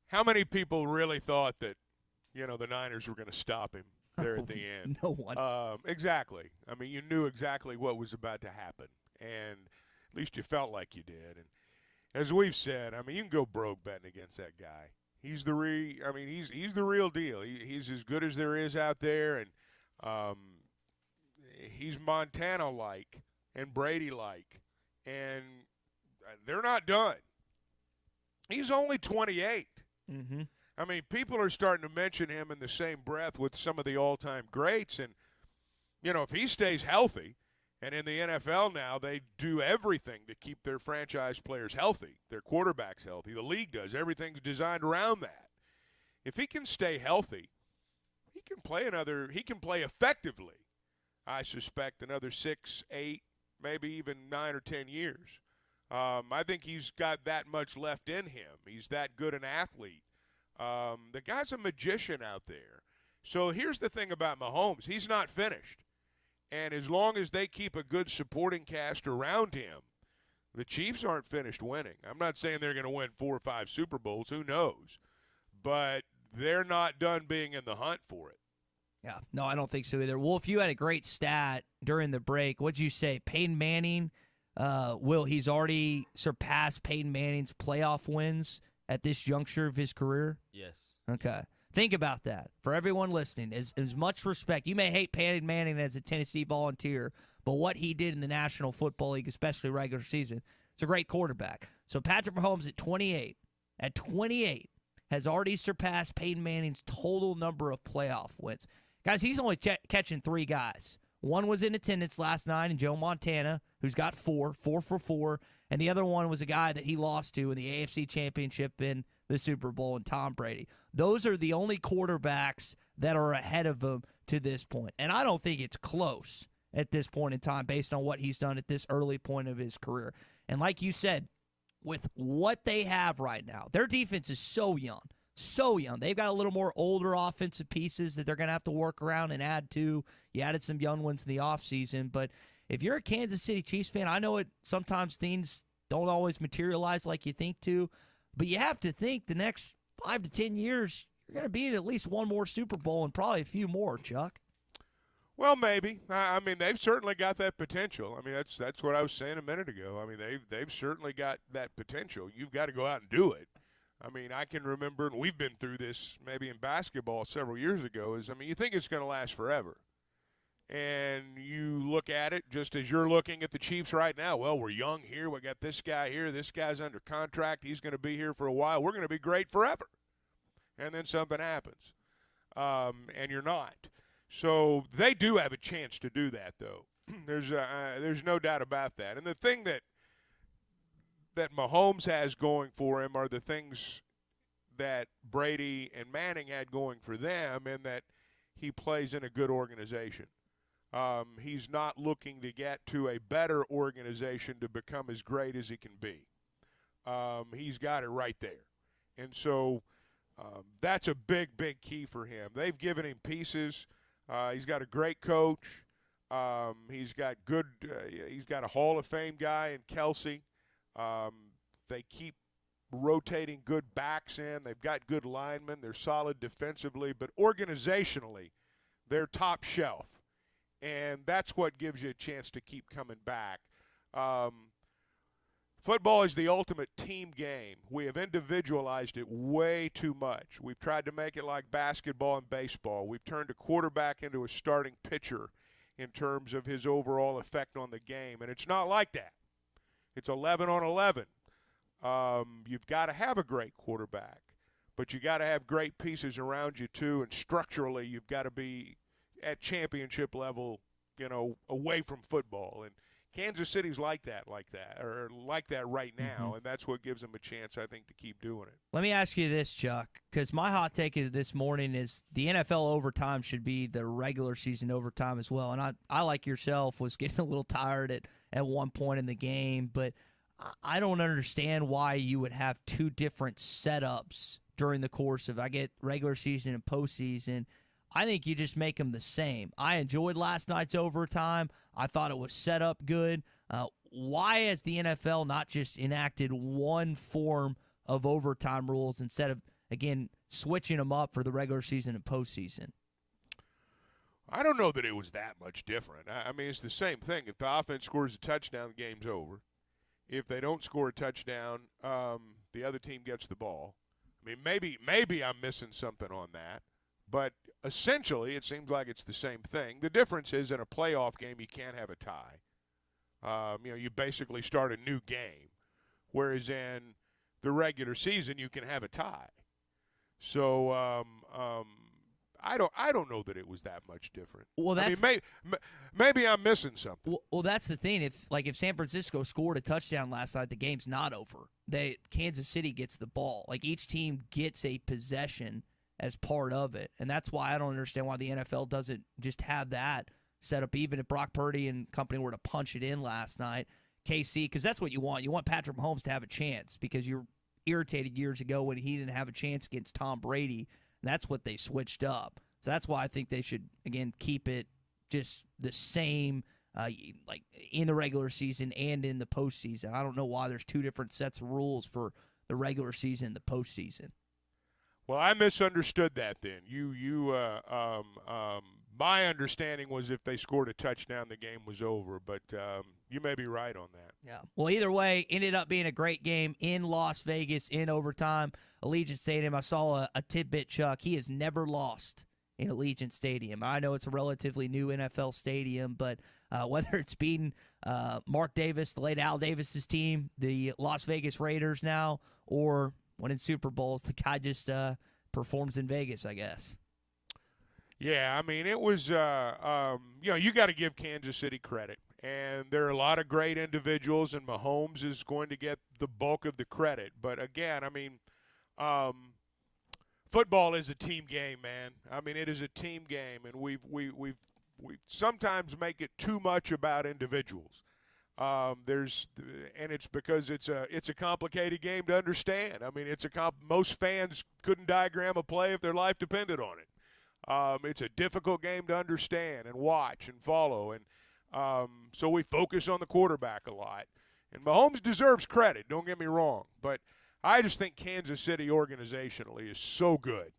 How many people really thought that, the Niners were going to stop him there at the end? No one. Exactly. I mean, you knew exactly what was about to happen, and at least you felt like you did. And as we've said, I mean, you can go broke betting against that guy. He's the he's the real deal. He's as good as there is out there, and he's Montana-like and Brady-like, and they're not done. He's only 28. Mm-hmm. I mean, people are starting to mention him in the same breath with some of the all-time greats, and, if he stays healthy, and in the NFL now they do everything to keep their franchise players healthy, their quarterbacks healthy. The league does. Everything's designed around that. If he can stay healthy, he can play effectively, I suspect, another 6, 8, maybe even 9 or 10 years. I think he's got that much left in him. He's that good an athlete. The guy's a magician out there. So here's the thing about Mahomes. He's not finished. And as long as they keep a good supporting cast around him, The Chiefs aren't finished winning. I'm not saying they're going to win 4 or 5 Super Bowls. Who knows? But they're not done being in the hunt for it. Yeah, no, I don't think so either. Wolf, you had a great stat during the break. What'd you say? Peyton Manning, he's already surpassed Peyton Manning's playoff wins at this juncture of his career? Yes. Okay. Think about that. For everyone listening, as much respect, you may hate Peyton Manning as a Tennessee Volunteer, but what he did in the National Football League, especially regular season, it's a great quarterback. So Patrick Mahomes at 28, has already surpassed Peyton Manning's total number of playoff wins. Guys, he's only catching 3 guys. One was in attendance last night in Joe Montana, who's got 4 for 4, and the other one was a guy that he lost to in the AFC Championship in the Super Bowl, and Tom Brady. Those are the only quarterbacks that are ahead of him to this point, and I don't think it's close at this point in time based on what he's done at this early point of his career. And like you said, with what they have right now, their defense is so young. So young. They've got a little more older offensive pieces that they're going to have to work around and add to. You added some young ones in the offseason. But if you're a Kansas City Chiefs fan, I know sometimes things don't always materialize like you think to, but you have to think the next 5 to 10 years, you're going to be in at least one more Super Bowl and probably a few more, Chuck. Well, maybe. I mean, they've certainly got that potential. I mean, that's what I was saying a minute ago. I mean, they've certainly got that potential. You've got to go out and do it. I mean, I can remember, and we've been through this maybe in basketball several years ago, you think it's going to last forever. And you look at it just as you're looking at the Chiefs right now. Well, we're young here. We got this guy here. This guy's under contract. He's going to be here for a while. We're going to be great forever. And then something happens, and you're not. So they do have a chance to do that, though. There's no doubt about that. And the thing that Mahomes has going for him are the things that Brady and Manning had going for them, in that he plays in a good organization. He's not looking to get to a better organization to become as great as he can be. He's got it right there. And so that's a big, big key for him. They've given him pieces. He's got a great coach. He's got a Hall of Fame guy in Kelsey. They keep rotating good backs in. They've got good linemen. They're solid defensively, but organizationally, they're top shelf. And that's what gives you a chance to keep coming back. Football is the ultimate team game. We have individualized it way too much. We've tried to make it like basketball and baseball. We've turned a quarterback into a starting pitcher in terms of his overall effect on the game, and it's not like that. It's 11 on 11. You've got to have a great quarterback, but you got to have great pieces around you too, and structurally you've got to be at championship level, away from football. And Kansas City's like that right now, and that's what gives them a chance, I think, to keep doing it. Let me ask you this, Chuck, because my hot take this morning is the NFL overtime should be the regular season overtime as well. And I like yourself, was getting a little tired at one point in the game, but I don't understand why you would have 2 different setups during the course of, I get regular season and postseason. I think you just make them the same. I enjoyed last night's overtime. I thought it was set up good. Why has the NFL not just enacted one form of overtime rules instead of, again, switching them up for the regular season and postseason? I don't know that it was that much different. I mean, it's the same thing. If the offense scores a touchdown, the game's over. If they don't score a touchdown, the other team gets the ball. I mean, maybe I'm missing something on that. But essentially, it seems like it's the same thing. The difference is in a playoff game, you can't have a tie. You basically start a new game, whereas in the regular season, you can have a tie. So I don't know that it was that much different. Well, that's maybe I'm missing something. Well, that's the thing. If San Francisco scored a touchdown last night, the game's not over. Kansas City gets the ball. Like, each team gets a possession as part of it. And that's why I don't understand why the NFL doesn't just have that set up, even if Brock Purdy and company were to punch it in last night. KC, because that's what you want. You want Patrick Mahomes to have a chance, because you're irritated years ago when he didn't have a chance against Tom Brady. And that's what they switched up. So that's why I think they should, again, keep it just the same like in the regular season and in the postseason. I don't know why there's two different sets of rules for the regular season and the postseason. Well, I misunderstood that then. My understanding was if they scored a touchdown, the game was over. But you may be right on that. Yeah. Well, either way, ended up being a great game in Las Vegas in overtime. Allegiant Stadium, I saw a tidbit, Chuck. He has never lost in Allegiant Stadium. I know it's a relatively new NFL stadium, but whether it's beating Mark Davis, the late Al Davis's team, the Las Vegas Raiders now, or winning Super Bowls, the guy just performs in Vegas, I guess. Yeah, I mean, it was, you got to give Kansas City credit. And there are a lot of great individuals, and Mahomes is going to get the bulk of the credit. But, again, I mean, football is a team game, man. I mean, it is a team game, and we sometimes make it too much about individuals. And it's because it's a complicated game to understand. I mean, most fans couldn't diagram a play if their life depended on it. It's a difficult game to understand and watch and follow, and so we focus on the quarterback a lot. And Mahomes deserves credit, don't get me wrong, but I just think Kansas City organizationally is so good,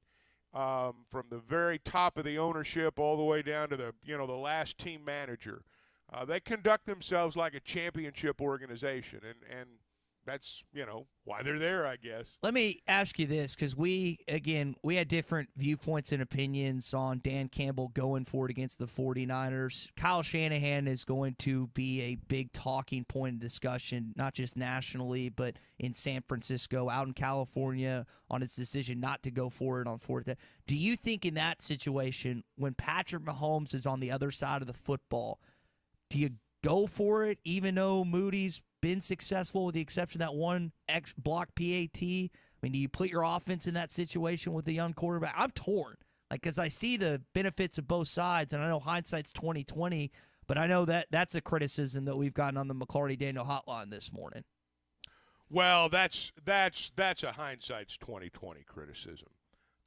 from the very top of the ownership all the way down to the last team manager. They conduct themselves like a championship organization, and that's, why they're there, I guess. Let me ask you this, because we had different viewpoints and opinions on Dan Campbell going for it against the 49ers. Kyle Shanahan is going to be a big talking point of discussion, not just nationally, but in San Francisco, out in California, on his decision not to go for it on fourth down. Do you think in that situation, when Patrick Mahomes is on the other side of the football, do you go for it, even though Moody's been successful with the exception of that one block PAT? I mean, do you put your offense in that situation with a young quarterback? I'm torn, because I see the benefits of both sides, and I know hindsight's 20/20, but I know that's a criticism that we've gotten on the McClarty Daniel hotline this morning. Well, that's a hindsight's 20/20 criticism.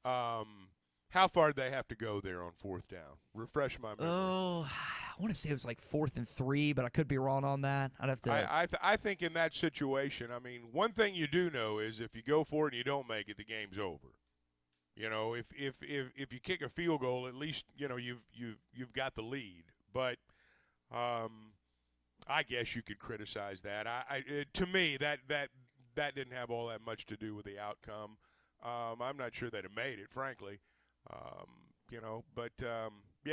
How far did they have to go there on fourth down? Refresh my memory. Oh, I want to say it was like 4th and 3, but I could be wrong on that. I'd have to. I think in that situation, I mean, one thing you do know is if you go for it and you don't make it, the game's over. If you kick a field goal, at least you've got the lead. But I guess you could criticize that. To me, that didn't have all that much to do with the outcome. I'm not sure that it made it, frankly.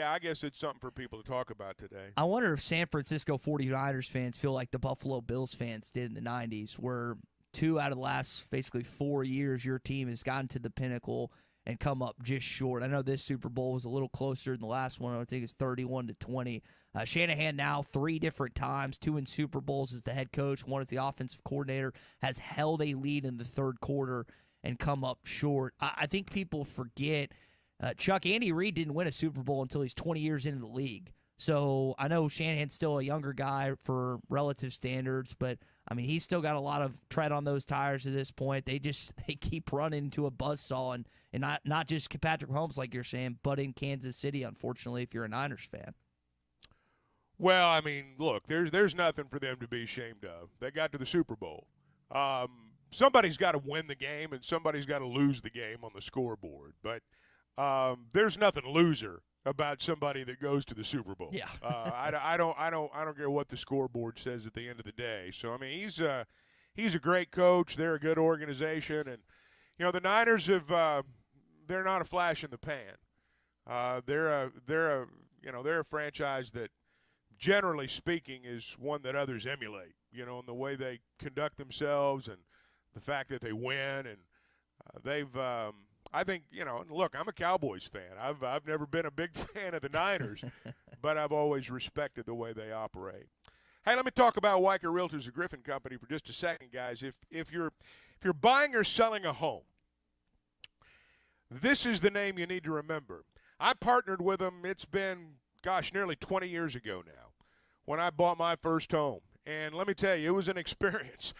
I guess it's something for people to talk about today. I wonder if San Francisco 49ers fans feel like the Buffalo Bills fans did in the 90s, where 2 out of the last basically 4 years your team has gotten to the pinnacle and come up just short. I know this Super Bowl was a little closer than the last one. I think it's 31-20. Shanahan now 3 different times, 2 in Super Bowls as the head coach, 1 as the offensive coordinator, has held a lead in the third quarter and come up short. I think people forget – Chuck, Andy Reid didn't win a Super Bowl until he's 20 years into the league. So I know Shanahan's still a younger guy for relative standards, but, I mean, he's still got a lot of tread on those tires at this point. They keep running to a buzzsaw, and not just Patrick Mahomes, like you're saying, but in Kansas City, unfortunately, if you're a Niners fan. Well, I mean, look, there's nothing for them to be ashamed of. They got to the Super Bowl. Somebody's got to win the game, and somebody's got to lose the game on the scoreboard. But there's nothing loser about somebody that goes to the Super Bowl. Yeah. I don't care what the scoreboard says at the end of the day. So I mean, he's a great coach. They're a good organization, and the Niners they're not a flash in the pan. They're a franchise that, generally speaking, is one that others emulate. In the way they conduct themselves and the fact that they win, and they've. I think, look, I'm a Cowboys fan. I've never been a big fan of the Niners, but I've always respected the way they operate. Hey, let me talk about Weicker Realtors of Griffin Company for just a second, guys. If you're buying or selling a home, this is the name you need to remember. I partnered with them. It's been, nearly 20 years ago now when I bought my first home. And let me tell you, it was an experience.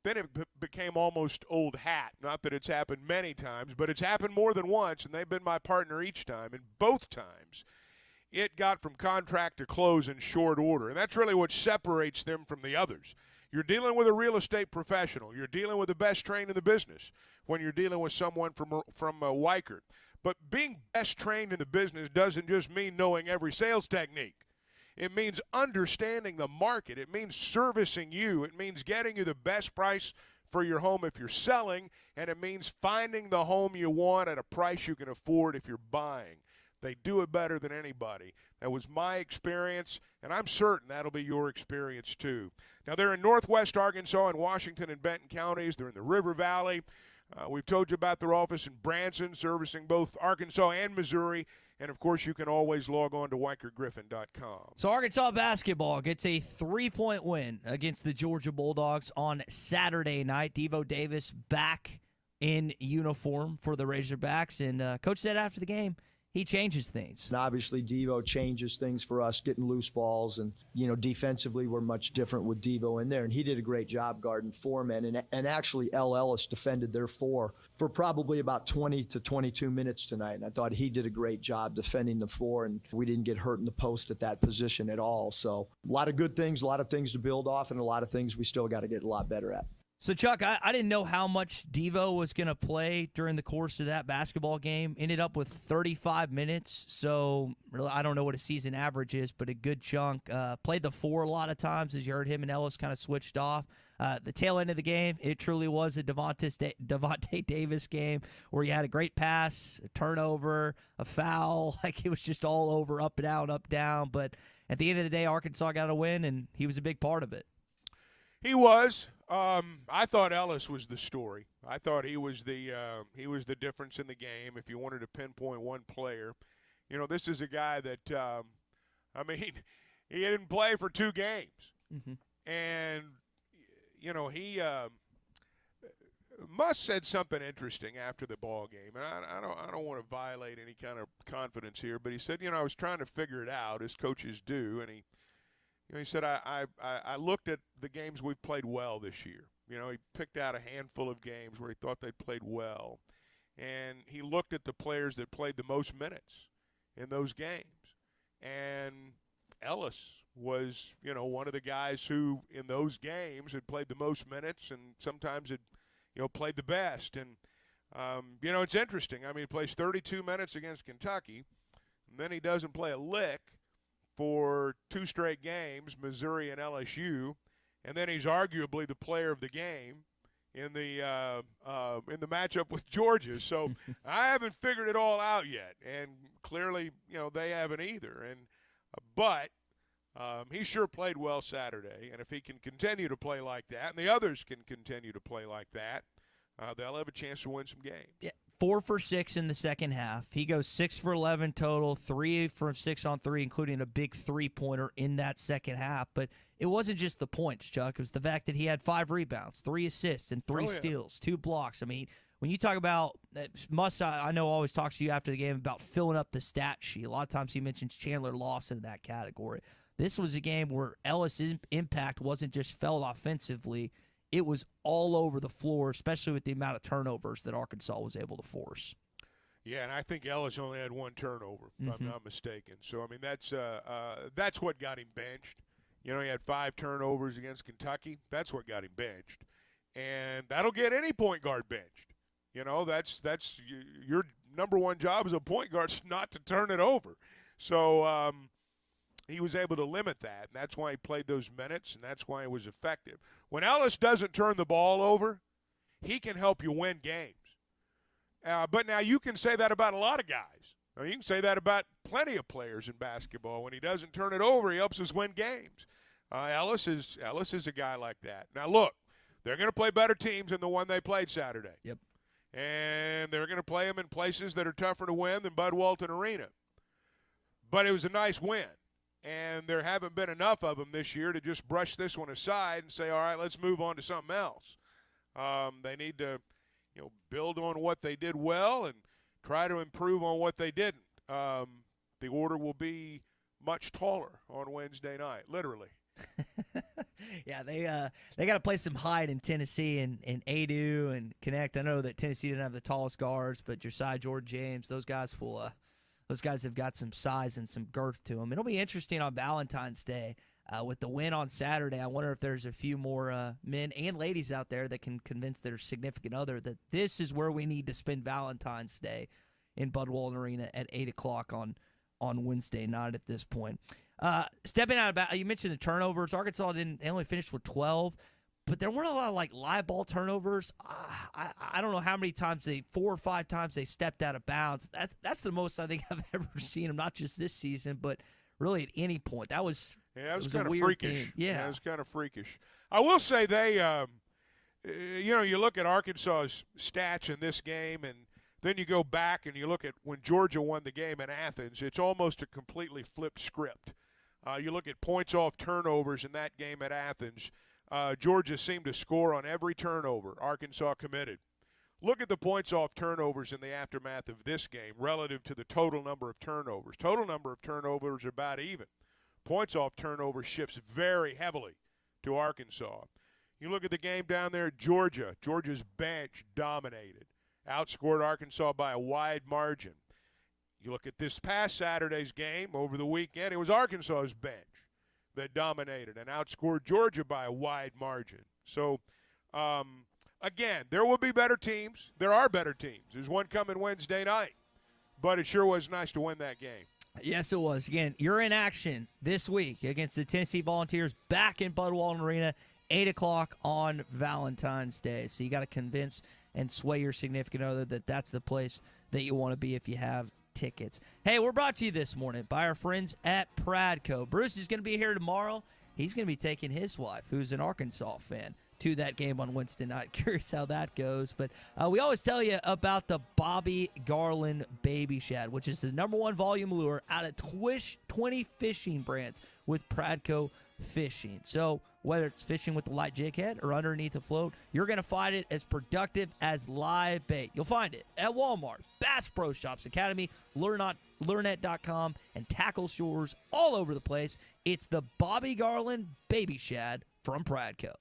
Then it became almost old hat. Not that it's happened many times, but it's happened more than once, and they've been my partner each time. And both times, it got from contract to close in short order. And that's really what separates them from the others. You're dealing with a real estate professional. You're dealing with the best trained in the business when you're dealing with someone from Weichert. But being best trained in the business doesn't just mean knowing every sales technique. It means understanding the market. It means servicing you. It means getting you the best price for your home if you're selling, and it means finding the home you want at a price you can afford if you're buying. They do it better than anybody. That was my experience, and I'm certain that'll be your experience too. Now, they're in northwest Arkansas and Washington and Benton counties. They're in the River Valley. We've told you about their office in Branson, servicing both Arkansas and Missouri. And, of course, you can always log on to WeichertGriffin.com. So Arkansas basketball gets a 3-point win against the Georgia Bulldogs on Saturday night. Devo Davis back in uniform for the Razorbacks. And Coach said after the game, he changes things. And obviously, Devo changes things for us, getting loose balls. And, defensively, we're much different with Devo in there. And he did a great job guarding four men. And actually, L. Ellis defended their four for probably about 20 to 22 minutes tonight. And I thought he did a great job defending the four. And we didn't get hurt in the post at that position at all. So a lot of good things, a lot of things to build off, and a lot of things we still got to get a lot better at. So, Chuck, I didn't know how much Devo was going to play during the course of that basketball game. Ended up with 35 minutes, so really, I don't know what a season average is, but a good chunk. Played the four a lot of times, as you heard him and Ellis kind of switched off. The tail end of the game, it truly was a Devontae Davis game where you had a great pass, a turnover, a foul. Like, it was just all over, up and down, up, down. But at the end of the day, Arkansas got a win, and he was a big part of it. He was. I thought Ellis was the story. I thought he was the difference in the game. If you wanted to pinpoint one player, this is a guy that, he didn't play for 2 games, and he Muss said something interesting after the ball game, and I don't want to violate any kind of confidence here, but he said, I was trying to figure it out as coaches do, and he said, I looked at the games we've played well this year. He picked out a handful of games where he thought they played well. And he looked at the players that played the most minutes in those games. And Ellis was, one of the guys who in those games had played the most minutes and sometimes had, played the best. And, it's interesting. He plays 32 minutes against Kentucky, and then he doesn't play a lick for 2 straight games, Missouri and LSU, and then he's arguably the player of the game in the matchup with Georgia. So I haven't figured it all out yet, and clearly, they haven't either. And but he sure played well Saturday, and if he can continue to play like that, and the others can continue to play like that, they'll have a chance to win some games. Yeah. 4 for 6 in the second half. He goes 6 for 11 total, 3 for 6 on 3, including a big 3-pointer in that second half. But it wasn't just the points, Chuck. It was the fact that he had 5 rebounds, 3 assists, and 3 steals, 2 blocks. When you talk about Muss, I know always talks to you after the game about filling up the stat sheet. A lot of times he mentions Chandler Lawson in that category. This was a game where Ellis' impact wasn't just felt offensively. It was all over the floor, especially with the amount of turnovers that Arkansas was able to force. Yeah, and I think Ellis only had 1 turnover, if I'm not mistaken. So, that's what got him benched. He had 5 turnovers against Kentucky. That's what got him benched. And that'll get any point guard benched. That's your number one job as a point guard is not to turn it over. So, he was able to limit that, and that's why he played those minutes, and that's why he was effective. When Ellis doesn't turn the ball over, he can help you win games. But now you can say that about a lot of guys. You can say that about plenty of players in basketball. When he doesn't turn it over, he helps us win games. Ellis is a guy like that. Now, look, they're going to play better teams than the one they played Saturday. Yep. And they're going to play them in places that are tougher to win than Bud Walton Arena. But it was a nice win. And there haven't been enough of them this year to just brush this one aside and say, all right, let's move on to something else. They need to, build on what they did well and try to improve on what they didn't. The order will be much taller on Wednesday night, literally. Yeah, they got to play some height in Tennessee and Adu and Connect. I know that Tennessee didn't have the tallest guards, but Josiah Jordan James, those guys will Those guys have got some size and some girth to them. It'll be interesting on Valentine's Day. With the win on Saturday, I wonder if there's a few more men and ladies out there that can convince their significant other that this is where we need to spend Valentine's Day in Bud Walton Arena at 8 o'clock on Wednesday night at this point. Stepping out about, you mentioned the turnovers. Arkansas they only finished with 12, but there weren't a lot of live ball turnovers. I don't know how many times 4 or 5 times they stepped out of bounds. That's the most I think I've ever seen them, not just this season, but really at any point. That was kind of freakish. Thing. Yeah, it was kind of freakish. I will say they, you look at Arkansas's stats in this game, and then you go back and you look at when Georgia won the game in Athens. It's almost a completely flipped script. You look at points off turnovers in that game at Athens. Georgia seemed to score on every turnover. Arkansas committed. Look at the points off turnovers in the aftermath of this game relative to the total number of turnovers. Total number of turnovers are about even. Points off turnovers shifts very heavily to Arkansas. You look at the game down there at Georgia. Georgia's bench dominated. Outscored Arkansas by a wide margin. You look at this past Saturday's game over the weekend, it was Arkansas's bench that dominated and outscored Georgia by a wide margin. So, again, there will be better teams. There are better teams. There's one coming Wednesday night. But it sure was nice to win that game. Yes, it was. Again, you're in action this week against the Tennessee Volunteers back in Bud Walton Arena, 8 o'clock on Valentine's Day. So you got to convince and sway your significant other that that's the place that you want to be if you have tickets. Hey, we're brought to you this morning by our friends at Pradco. Bruce is going to be here tomorrow. He's going to be taking his wife, who's an Arkansas fan, to that game on Wednesday night. Curious how that goes. But we always tell you about the Bobby Garland Baby Shad, which is the #1 volume lure out of 20 fishing brands with Pradco Fishing. So whether it's fishing with the light jig head or underneath a float, you're going to find it as productive as live bait. You'll find it at Walmart, Bass Pro Shops, Academy, Lurenet.com, and tackle stores all over the place. It's the Bobby Garland Baby Shad from Pradco.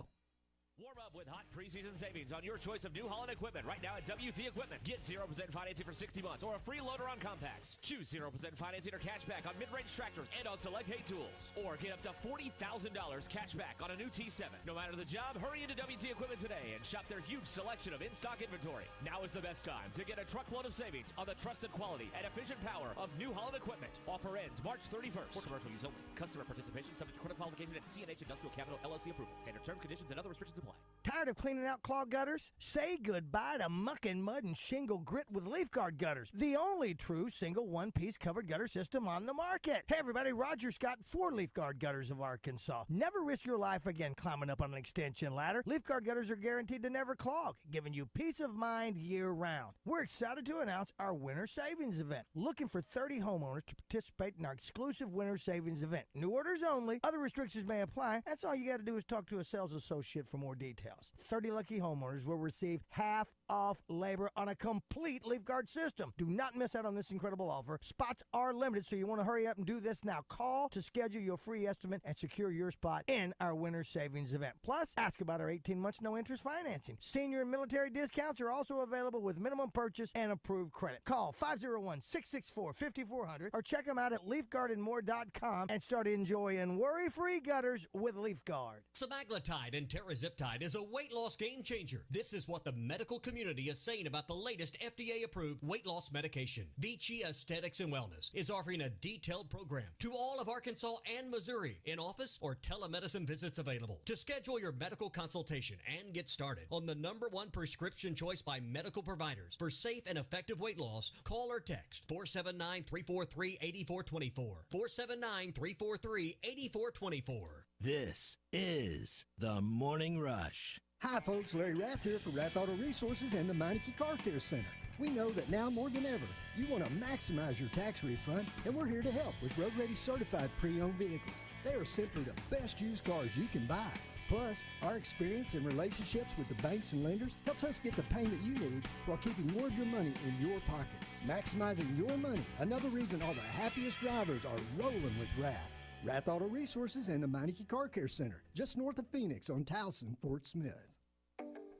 With hot preseason savings on your choice of New Holland equipment right now at WT Equipment. Get 0% financing for 60 months or a free loader on compacts. Choose 0% financing or cash back on mid-range tractors and on select hay tools. Or get up to $40,000 cash back on a new T7. No matter the job, hurry into WT Equipment today and shop their huge selection of in-stock inventory. Now is the best time to get a truckload of savings on the trusted quality and efficient power of New Holland Equipment. Offer ends March 31st. For commercial use only. Customer participation subject to credit qualification at CNH Industrial Capital LLC approval. Standard terms, conditions, and other restrictions apply. Tired of cleaning out clogged gutters? Say goodbye to muck and mud and shingle grit with Leaf Guard gutters, the only true single one-piece covered gutter system on the market. Hey everybody, Roger Scott for Leaf Guard Gutters of Arkansas. Never risk your life again climbing up on an extension ladder. Leaf Guard gutters are guaranteed to never clog, giving you peace of mind year-round. We're excited to announce our Winter Savings Event. Looking for 30 homeowners to participate in our exclusive Winter Savings Event. New orders only. Other restrictions may apply. That's all you got to do is talk to a sales associate for more details. 30 lucky homeowners will receive half off labor on a complete Leaf Guard system. Do not miss out on this incredible offer. Spots are limited, so you want to hurry up and do this now. Call to schedule your free estimate and secure your spot in our Winter Savings Event. Plus, ask about our 18 months no interest financing. Senior and military discounts are also available with minimum purchase and approved credit. Call 501-664-5400 or check them out at leafguardandmore.com and start enjoying worry-free gutters with Leaf Guard. Semaglutide and Teraziptide is a weight loss game changer. This is what the medical community is saying about the latest FDA-approved weight loss medication. Vici Aesthetics and Wellness is offering a detailed program to all of Arkansas and Missouri, in office or telemedicine visits available. To schedule your medical consultation and get started on the #1 prescription choice by medical providers for safe and effective weight loss, call or text 479-343-8424. 479-343-8424. This is The Morning Rush. Hi folks, Larry Rath here for Rath Auto Resources and the Meineke Car Care Center. We know that now more than ever, you want to maximize your tax refund, and we're here to help with road-ready certified pre-owned vehicles. They are simply the best used cars you can buy. Plus, our experience and relationships with the banks and lenders helps us get the payment you need while keeping more of your money in your pocket. Maximizing your money, another reason all the happiest drivers are rolling with Rath. Rath Auto Resources and the Meineke Car Care Center, just north of Phoenix on Towson, Fort Smith.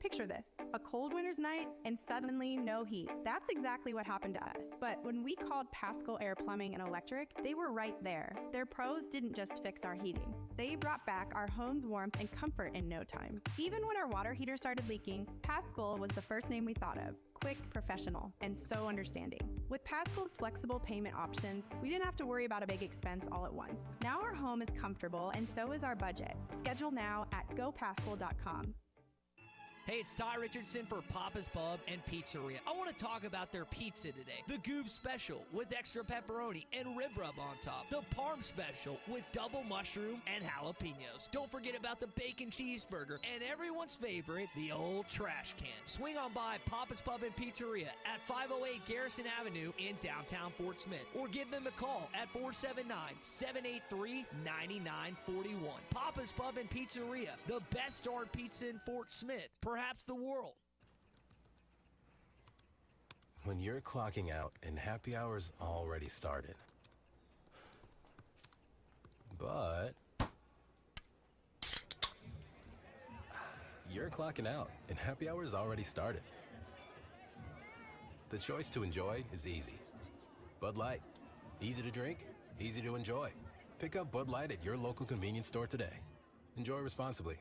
Picture this. A cold winter's night and suddenly no heat. That's exactly what happened to us. But when we called Pascal Air Plumbing and Electric, they were right there. Their pros didn't just fix our heating. They brought back our home's warmth and comfort in no time. Even when our water heater started leaking, Pascal was the first name we thought of. Quick, professional, and so understanding. With Pascal's flexible payment options, we didn't have to worry about a big expense all at once. Now our home is comfortable and so is our budget. Schedule now at gopascal.com. Hey, it's Ty Richardson for Papa's Pub and Pizzeria. I want to talk about their pizza today. The Goob Special with extra pepperoni and rib rub on top. The Parm Special with double mushroom and jalapenos. Don't forget about the bacon cheeseburger and everyone's favorite, the old trash can. Swing on by Papa's Pub and Pizzeria at 508 Garrison Avenue in downtown Fort Smith. Or give them a call at 479-783-9941. Papa's Pub and Pizzeria, the best darn pizza in Fort Smith. Perhaps the world. When you're clocking out and happy hour's already started. But you're clocking out and happy hour's already started. The choice to enjoy is easy. Bud Light. Easy to drink, easy to enjoy. Pick up Bud Light at your local convenience store today. Enjoy responsibly.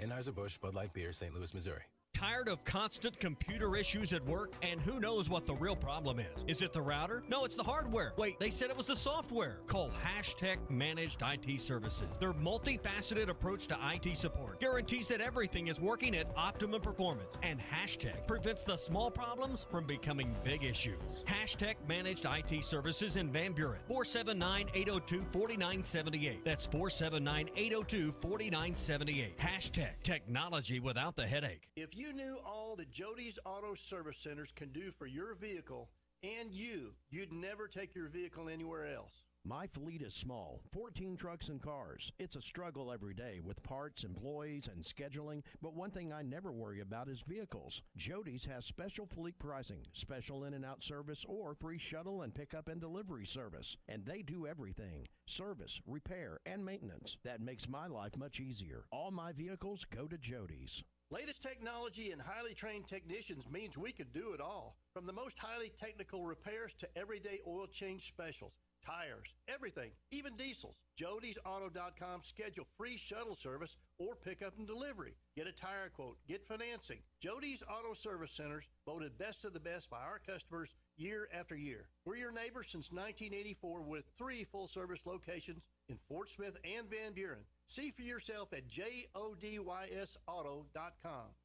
Anheuser-Busch Bud Light Beer, St. Louis, Missouri. Tired of constant computer issues at work? And who knows what the real problem is? Is it the router? No, it's the hardware. Wait, they said it was the software. Call Hashtag Managed IT Services. Their multifaceted approach to IT support guarantees that everything is working at optimum performance. And Hashtag prevents the small problems from becoming big issues. Hashtag Managed IT Services in Van Buren. 479-802-4978. That's 479-802-4978. Hashtag Technology without the headache. If you knew all that Jody's Auto Service Centers can do for your vehicle and you'd never take your vehicle anywhere else. My fleet is small, 14 trucks and cars. It's a struggle every day with parts, employees, and scheduling, but one thing I never worry about is vehicles. Jody's has special fleet pricing, special in and out service, or free shuttle and pickup and delivery service. And they do everything, service, repair, and maintenance. That makes my life much easier. All my vehicles go to Jody's. Latest technology and highly trained technicians means we could do it all. From the most highly technical repairs to everyday oil change specials. Tires, everything, even diesels. Jody'sAuto.com. Schedule free shuttle service or pickup and delivery. Get a tire quote, get financing. Jody's Auto Service Centers, voted best of the best by our customers year after year. We're your neighbors since 1984 with 3 full-service locations in Fort Smith and Van Buren. See for yourself at JODYSauto.com.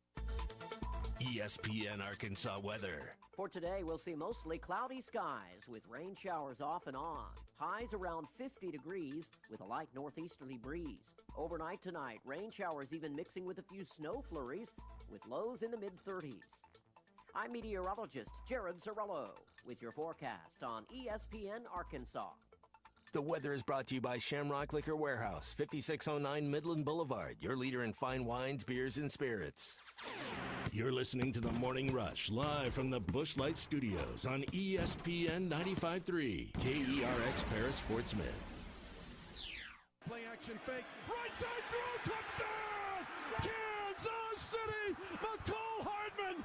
ESPN Arkansas weather. For today, we'll see mostly cloudy skies with rain showers off and on. Highs around 50 degrees with a light northeasterly breeze. Overnight tonight, rain showers even mixing with a few snow flurries with lows in the mid-30s. I'm meteorologist Jared Sorello with your forecast on ESPN Arkansas. The weather is brought to you by Shamrock Liquor Warehouse, 5609 Midland Boulevard, your leader in fine wines, beers, and spirits. You're listening to The Morning Rush, live from the Busch Light Studios on ESPN 95.3, KERX Paris, Fort Smith. Play action fake, right side throw, touchdown! Kansas City! McCole Hardman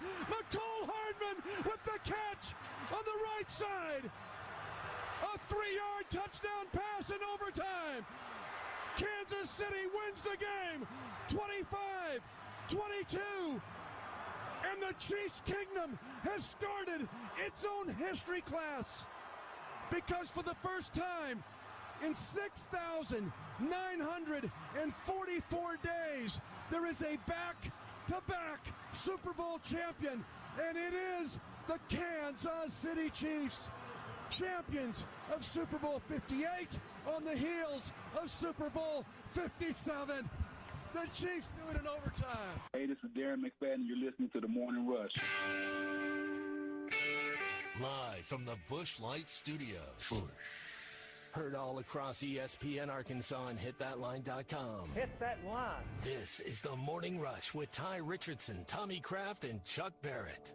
with the catch on the right side. A 3-yard touchdown pass in overtime. Kansas City wins the game, 25-22. And the Chiefs Kingdom has started its own history class, because for the first time in 6,944 days, there is a back-to-back Super Bowl champion, and it is the Kansas City Chiefs, champions of Super Bowl 58 on the heels of Super Bowl 57. The Chiefs do it in overtime. Hey, this is Darren McFadden. You're listening to The Morning Rush. Live from the Busch Light Studios. Heard all across ESPN Arkansas and hitthatline.com. Hit that line. This is The Morning Rush with Ty Richardson, Tommy Kraft, and Chuck Barrett.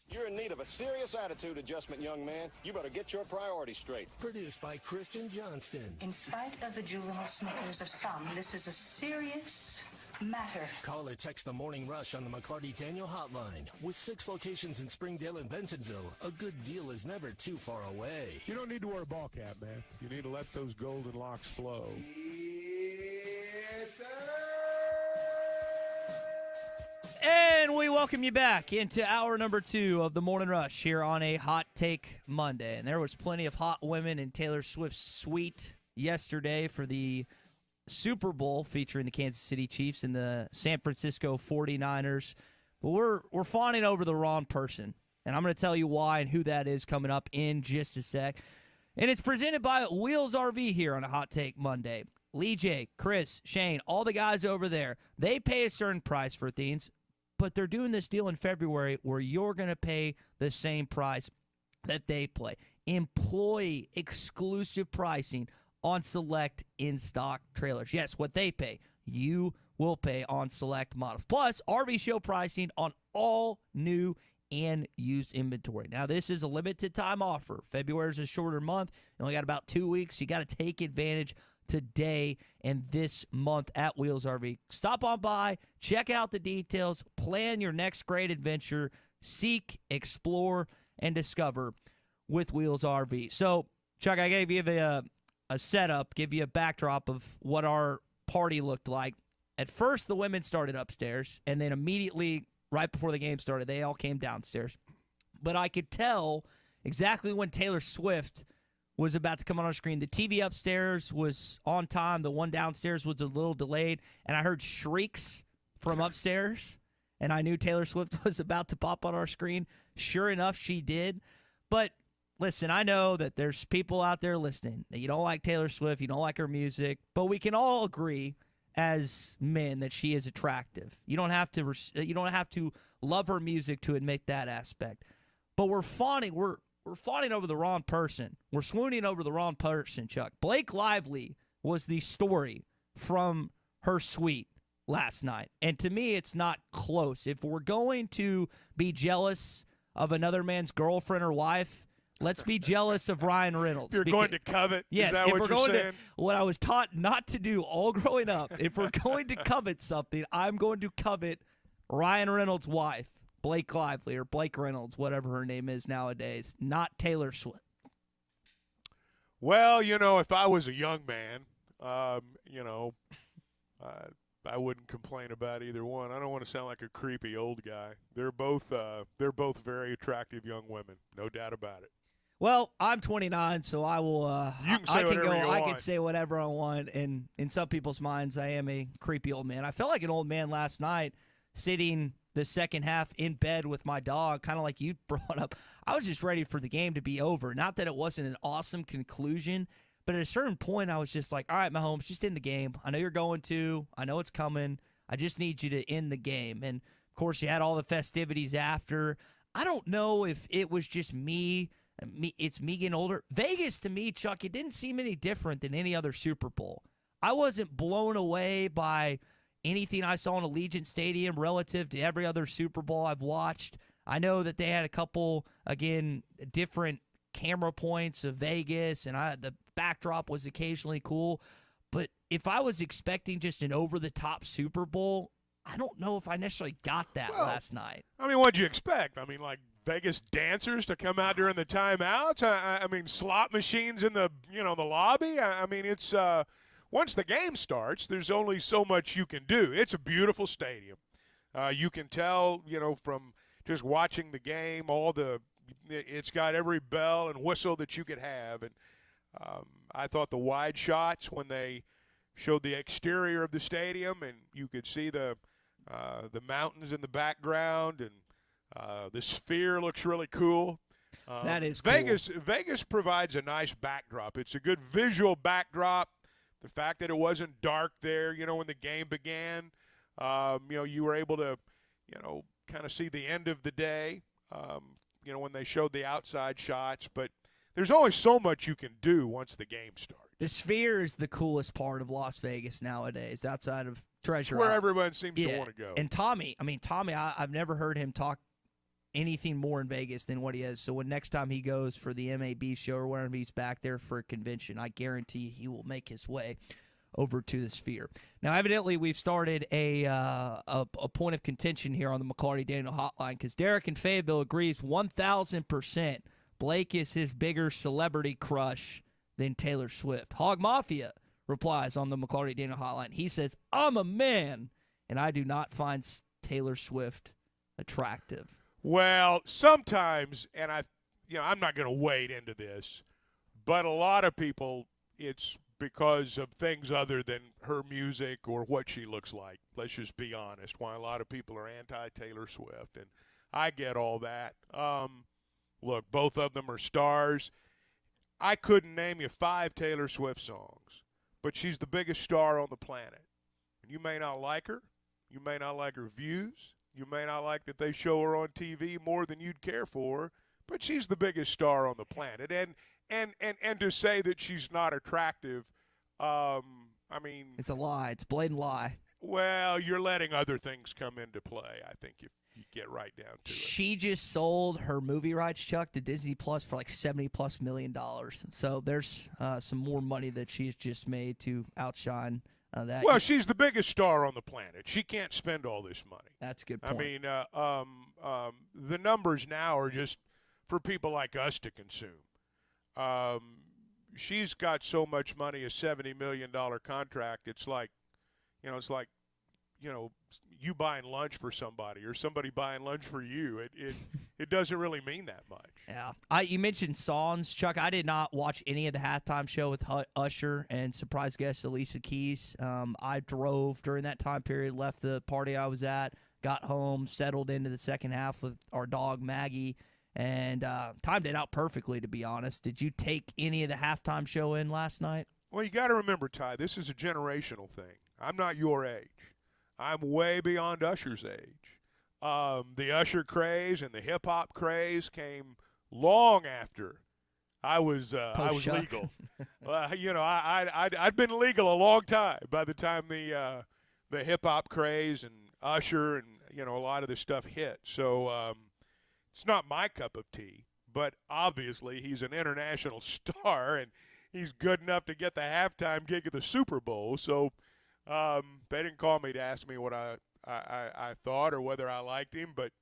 You're in need of a serious attitude adjustment, young man. You better get your priorities straight. Produced by Christian Johnston. In spite of the juvenile snickers of some, this is a serious matter. Call or text the Morning Rush on the McClarty Daniel hotline. With 6 locations in Springdale and Bentonville, a good deal is never too far away. You don't need to wear a ball cap, man. You need to let those golden locks flow. Yes, sir. And we welcome you back into hour number 2 of the Morning Rush here on a Hot Take Monday. And there was plenty of hot women in Taylor Swift's suite yesterday for the Super Bowl featuring the Kansas City Chiefs and the San Francisco 49ers. But we're fawning over the wrong person. And I'm going to tell you why and who that is coming up in just a sec. And it's presented by Wheels RV here on a Hot Take Monday. Lee J, Chris, Shane, all the guys over there, they pay a certain price for things, but they're doing this deal in February where you're going to pay the same price that they play. Employee exclusive pricing on select in-stock trailers. Yes, what they pay, you will pay on select models. Plus, RV show pricing on all new and used inventory. Now, this is a limited time offer. February is a shorter month. You only got about 2 weeks. You got to take advantage today and this month at Wheels RV. Stop on by, check out the details, plan your next great adventure, seek, explore, and discover with Wheels RV. So, Chuck, I gave you a setup, give you a backdrop of what our party looked like. At first, the women started upstairs, and then immediately, right before the game started, they all came downstairs. But I could tell exactly when Taylor Swift was about to come on our screen. The TV upstairs was on time. The one downstairs was a little delayed, and I heard shrieks from upstairs, and I knew Taylor Swift was about to pop on our screen. Sure enough, she did. But listen, I know that there's people out there listening that you don't like Taylor Swift, you don't like her music, but we can all agree as men that she is attractive. You don't have to love her music to admit that aspect. But we're fawning over the wrong person. We're swooning over the wrong person, Chuck. Blake Lively was the story from her suite last night. And to me, it's not close. If we're going to be jealous of another man's girlfriend or wife, let's be jealous of Ryan Reynolds. You're going to covet? Yes, is that if what we're you're going saying? to, what I was taught not to do all growing up, if we're going to covet something, I'm going to covet Ryan Reynolds' wife, Blake Lively, or Blake Reynolds, whatever her name is nowadays, not Taylor Swift. Well, if I was a young man, I wouldn't complain about either one. I don't want to sound like a creepy old guy. They're both very attractive young women, no doubt about it. Well, I'm 29, so I will. You can say whatever you I want. can say whatever I want, and in some people's minds, I am a creepy old man. I felt like an old man last night, sitting the second half in bed with my dog, kind of like you brought up. I was just ready for the game to be over. Not that it wasn't an awesome conclusion, but at a certain point, I was just like, all right, Mahomes, just end the game. I know you're going to. I know it's coming. I just need you to end the game. And, of course, you had all the festivities after. I don't know if it was just me. It's me getting older. Vegas, to me, Chuck, it didn't seem any different than any other Super Bowl. I wasn't blown away by anything I saw in Allegiant Stadium relative to every other Super Bowl I've watched. I know that they had a couple, again, different camera points of Vegas, and the backdrop was occasionally cool. But if I was expecting just an over-the-top Super Bowl, I don't know if I necessarily got that last night. I mean, what'd you expect? I mean, like Vegas dancers to come out during the timeouts? I mean, slot machines in the lobby? I mean, it's once the game starts, there's only so much you can do. It's a beautiful stadium. You can tell, from just watching the game, it's got every bell and whistle that you could have. And I thought the wide shots when they showed the exterior of the stadium and you could see the mountains in the background, and the sphere looks really cool. That is cool. Vegas provides a nice backdrop. It's a good visual backdrop. The fact that it wasn't dark there, when the game began, you were able to, kind of see the end of the day, when they showed the outside shots. But there's only so much you can do once the game starts. The sphere is the coolest part of Las Vegas nowadays, outside of Treasure Where Island. everyone seems to want to go. And Tommy, I've never heard him talk anything more in Vegas than what he has. So when next time he goes for the MAB show or wherever he's back there for a convention, I guarantee he will make his way over to the Sphere. Now, evidently, we've started a point of contention here on the McClarty Daniel Hotline because Derek in Fayetteville agrees 1,000% Blake is his bigger celebrity crush than Taylor Swift. Hog Mafia replies on the McClarty Daniel Hotline. He says, I'm a man, and I do not find Taylor Swift attractive. Well, sometimes, and I'm not going to wade into this, but a lot of people, it's because of things other than her music or what she looks like. Let's just be honest. Why a lot of people are anti-Taylor Swift, and I get all that. Look, both of them are stars. I couldn't name you 5 Taylor Swift songs, but she's the biggest star on the planet. And you may not like her. You may not like her views. You may not like that they show her on TV more than you'd care for her, but she's the biggest star on the planet. And to say that she's not attractive, I mean, it's a lie. It's a blatant lie. Well, you're letting other things come into play, I think, if you get right down to it. She just sold her movie rights, Chuck, to Disney Plus for like $70+ million. So there's some more money that she's just made to outshine that. Well, she's the biggest star on the planet. She can't spend all this money. That's a good point. I mean, the numbers now are just for people like us to consume. She's got so much money, a $70 million contract. It's like, you buying lunch for somebody or somebody buying lunch for you. It doesn't really mean that much. Yeah. You mentioned songs, Chuck. I did not watch any of the halftime show with Usher and surprise guest Alicia Keys. I drove during that time period, left the party I was at, got home, settled into the second half with our dog Maggie, and timed it out perfectly, to be honest. Did you take any of the halftime show in last night? Well, you got to remember, Ty, this is a generational thing. I'm not your age. I'm way beyond Usher's age. The Usher craze and the hip-hop craze came long after I was legal. I'd been legal a long time by the time the hip-hop craze and Usher and, a lot of this stuff hit. So it's not my cup of tea, but obviously he's an international star, and he's good enough to get the halftime gig at the Super Bowl. So they didn't call me to ask me what I thought or whether I liked him. But,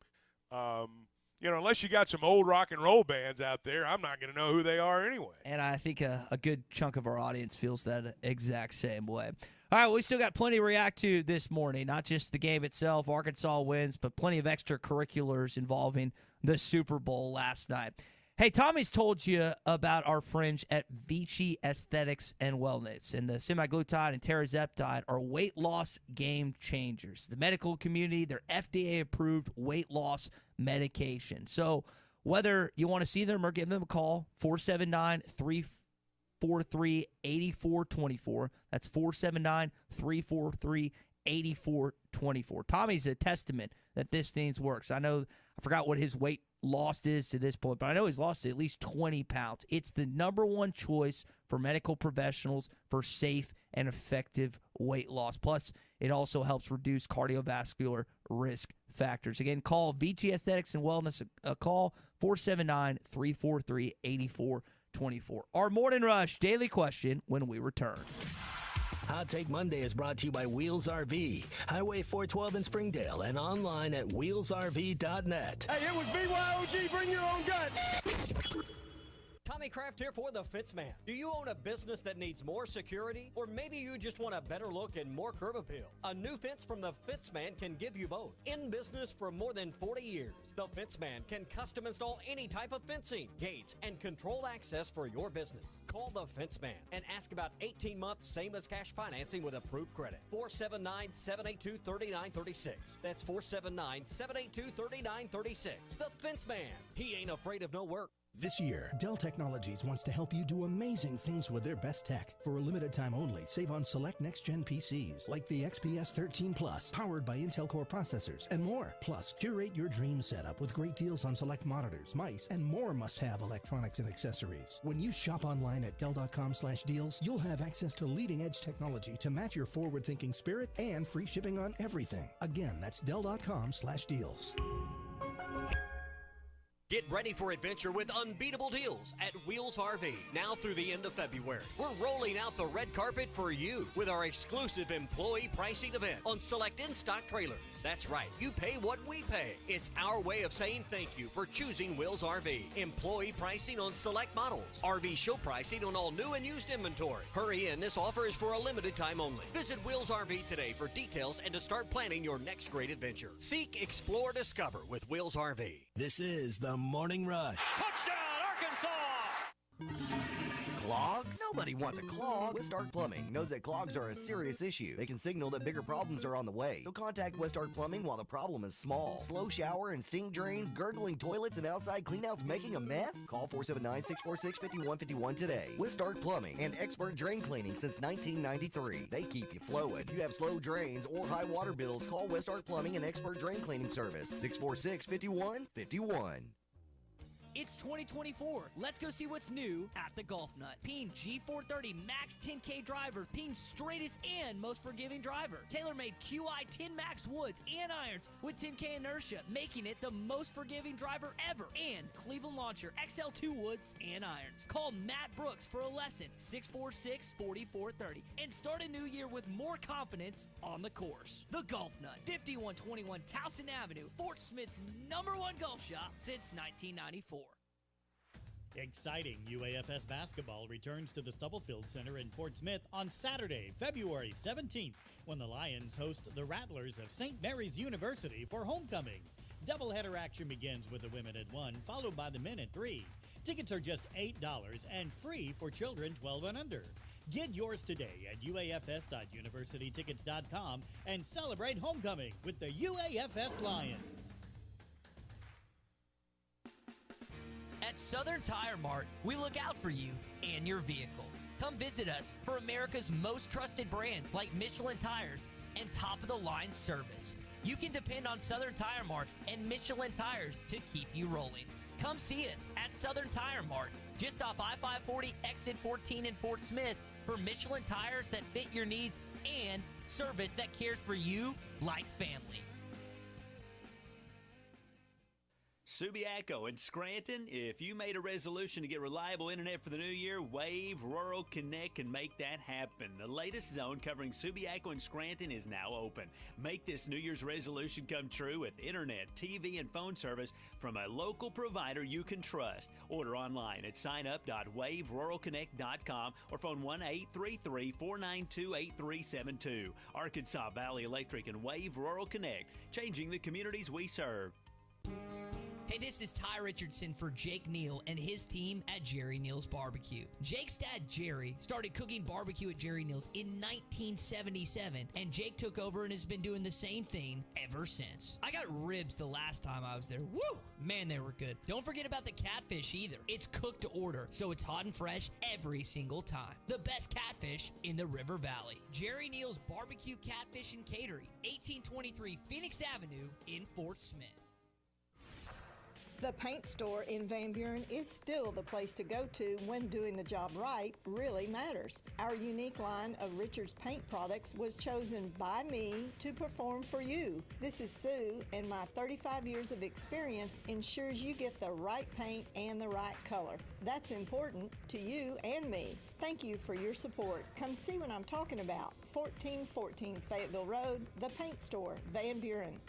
unless you got some old rock and roll bands out there, I'm not going to know who they are anyway. And I think a good chunk of our audience feels that exact same way. All right, well, we still got plenty to react to this morning, not just the game itself, Arkansas wins, but plenty of extracurriculars involving the Super Bowl last night. Hey, Tommy's told you about our friends at Vici Aesthetics and Wellness, and the semaglutide and terazeptide are weight loss game changers. The medical community, they're FDA-approved weight loss medication. So whether you want to see them or give them a call, 479-343-8424. That's 479-343-8424. Tommy's a testament that this thing works. I forgot what his weight lost is to this point, but I know he's lost at least 20 pounds. It's the number one choice for medical professionals for safe and effective weight loss. Plus, it also helps reduce cardiovascular risk factors. Again, call Vici Aesthetics and Wellness a call, 479-343-8424. Our Morning Rush daily question when we return. Hot Take Monday is brought to you by Wheels RV, Highway 412 in Springdale, and online at wheelsrv.net. Hey, it was BYOG, bring your own guts. Tommy Kraft here for The Fence Man. Do you own a business that needs more security? Or maybe you just want a better look and more curb appeal? A new fence from The Fence Man can give you both. In business for more than 40 years, The Fence Man can custom install any type of fencing, gates, and controlled access for your business. Call The Fence Man and ask about 18 months same as cash financing with approved credit. 479-782-3936. That's 479-782-3936. The Fence Man. He ain't afraid of no work. This year, Dell Technologies wants to help you do amazing things with their best tech. For a limited time only, save on select next-gen PCs like the XPS 13 Plus, powered by Intel Core processors, and more. Plus, curate your dream setup with great deals on select monitors, mice, and more must-have electronics and accessories. When you shop online at Dell.com/deals, you'll have access to leading-edge technology to match your forward-thinking spirit and free shipping on everything. Again, that's Dell.com/deals. Get ready for adventure with unbeatable deals at Wheels RV. Now through the end of February, we're rolling out the red carpet for you with our exclusive employee pricing event on select in-stock trailers. That's right, you pay what we pay. It's our way of saying thank you for choosing Wheels RV. Employee pricing on select models. RV show pricing on all new and used inventory. Hurry in, this offer is for a limited time only. Visit Wheels RV today for details and to start planning your next great adventure. Seek, explore, discover with Wheels RV. This is the Morning Rush. Touchdown, Arkansas! Clogs? Nobody wants a clog. West Ark Plumbing knows that clogs are a serious issue. They can signal that bigger problems are on the way. So contact West Ark Plumbing while the problem is small. Slow shower and sink drains, gurgling toilets, and outside cleanouts making a mess? Call 479-646-5151 today. West Ark Plumbing and expert drain cleaning since 1993. They keep you flowing. If you have slow drains or high water bills, call West Ark Plumbing and expert drain cleaning service. 646-5151. It's 2024. Let's go see what's new at the Golf Nut. Peen G430 Max 10K driver. Peen's straightest and most forgiving driver. TaylorMade QI 10 Max woods and irons with 10K inertia, making it the most forgiving driver ever. And Cleveland Launcher XL2 woods and irons. Call Matt Brooks for a lesson, 646-4430. And start a new year with more confidence on the course. The Golf Nut, 5121 Towson Avenue, Fort Smith's #1 golf shop since 1994. Exciting UAFS basketball returns to the Stubblefield Center in Fort Smith on Saturday, February 17th, when the Lions host the Rattlers of St. Mary's University for homecoming. Doubleheader action begins with the women at 1, followed by the men at 3. Tickets are just $8 and free for children 12 and under. Get yours today at uafs.universitytickets.com and celebrate homecoming with the UAFS Lions. At Southern Tire Mart, we look out for you and your vehicle. Come visit us for America's most trusted brands like Michelin Tires and top-of-the-line service. You can depend on Southern Tire Mart and Michelin Tires to keep you rolling. Come see us at Southern Tire Mart, just off I-540 exit 14 in Fort Smith, for Michelin tires that fit your needs and service that cares for you like family. Subiaco in Scranton, if you made a resolution to get reliable internet for the new year, Wave Rural Connect can make that happen. The latest zone covering Subiaco in Scranton is now open. Make this New Year's resolution come true with internet, TV, and phone service from a local provider you can trust. Order online at signup.waveruralconnect.com or phone 1-833-492-8372. Arkansas Valley Electric and Wave Rural Connect, changing the communities we serve. Hey, this is Ty Richardson for Jake Neal and his team at Jerry Neal's Barbecue. Jake's dad, Jerry, started cooking barbecue at Jerry Neal's in 1977, and Jake took over and has been doing the same thing ever since. I got ribs the last time I was there. Woo! Man, they were good. Don't forget about the catfish either. It's cooked to order, so it's hot and fresh every single time. The best catfish in the River Valley. Jerry Neal's Barbecue, Catfish, and Catering, 1823 Phoenix Avenue in Fort Smith. The paint store in Van Buren is still the place to go to when doing the job right really matters. Our unique line of Richards paint products was chosen by me to perform for you. This is Sue, and my 35 years of experience ensures you get the right paint and the right color. That's important to you and me. Thank you for your support. Come see what I'm talking about. 1414 Fayetteville Road, the paint store, Van Buren.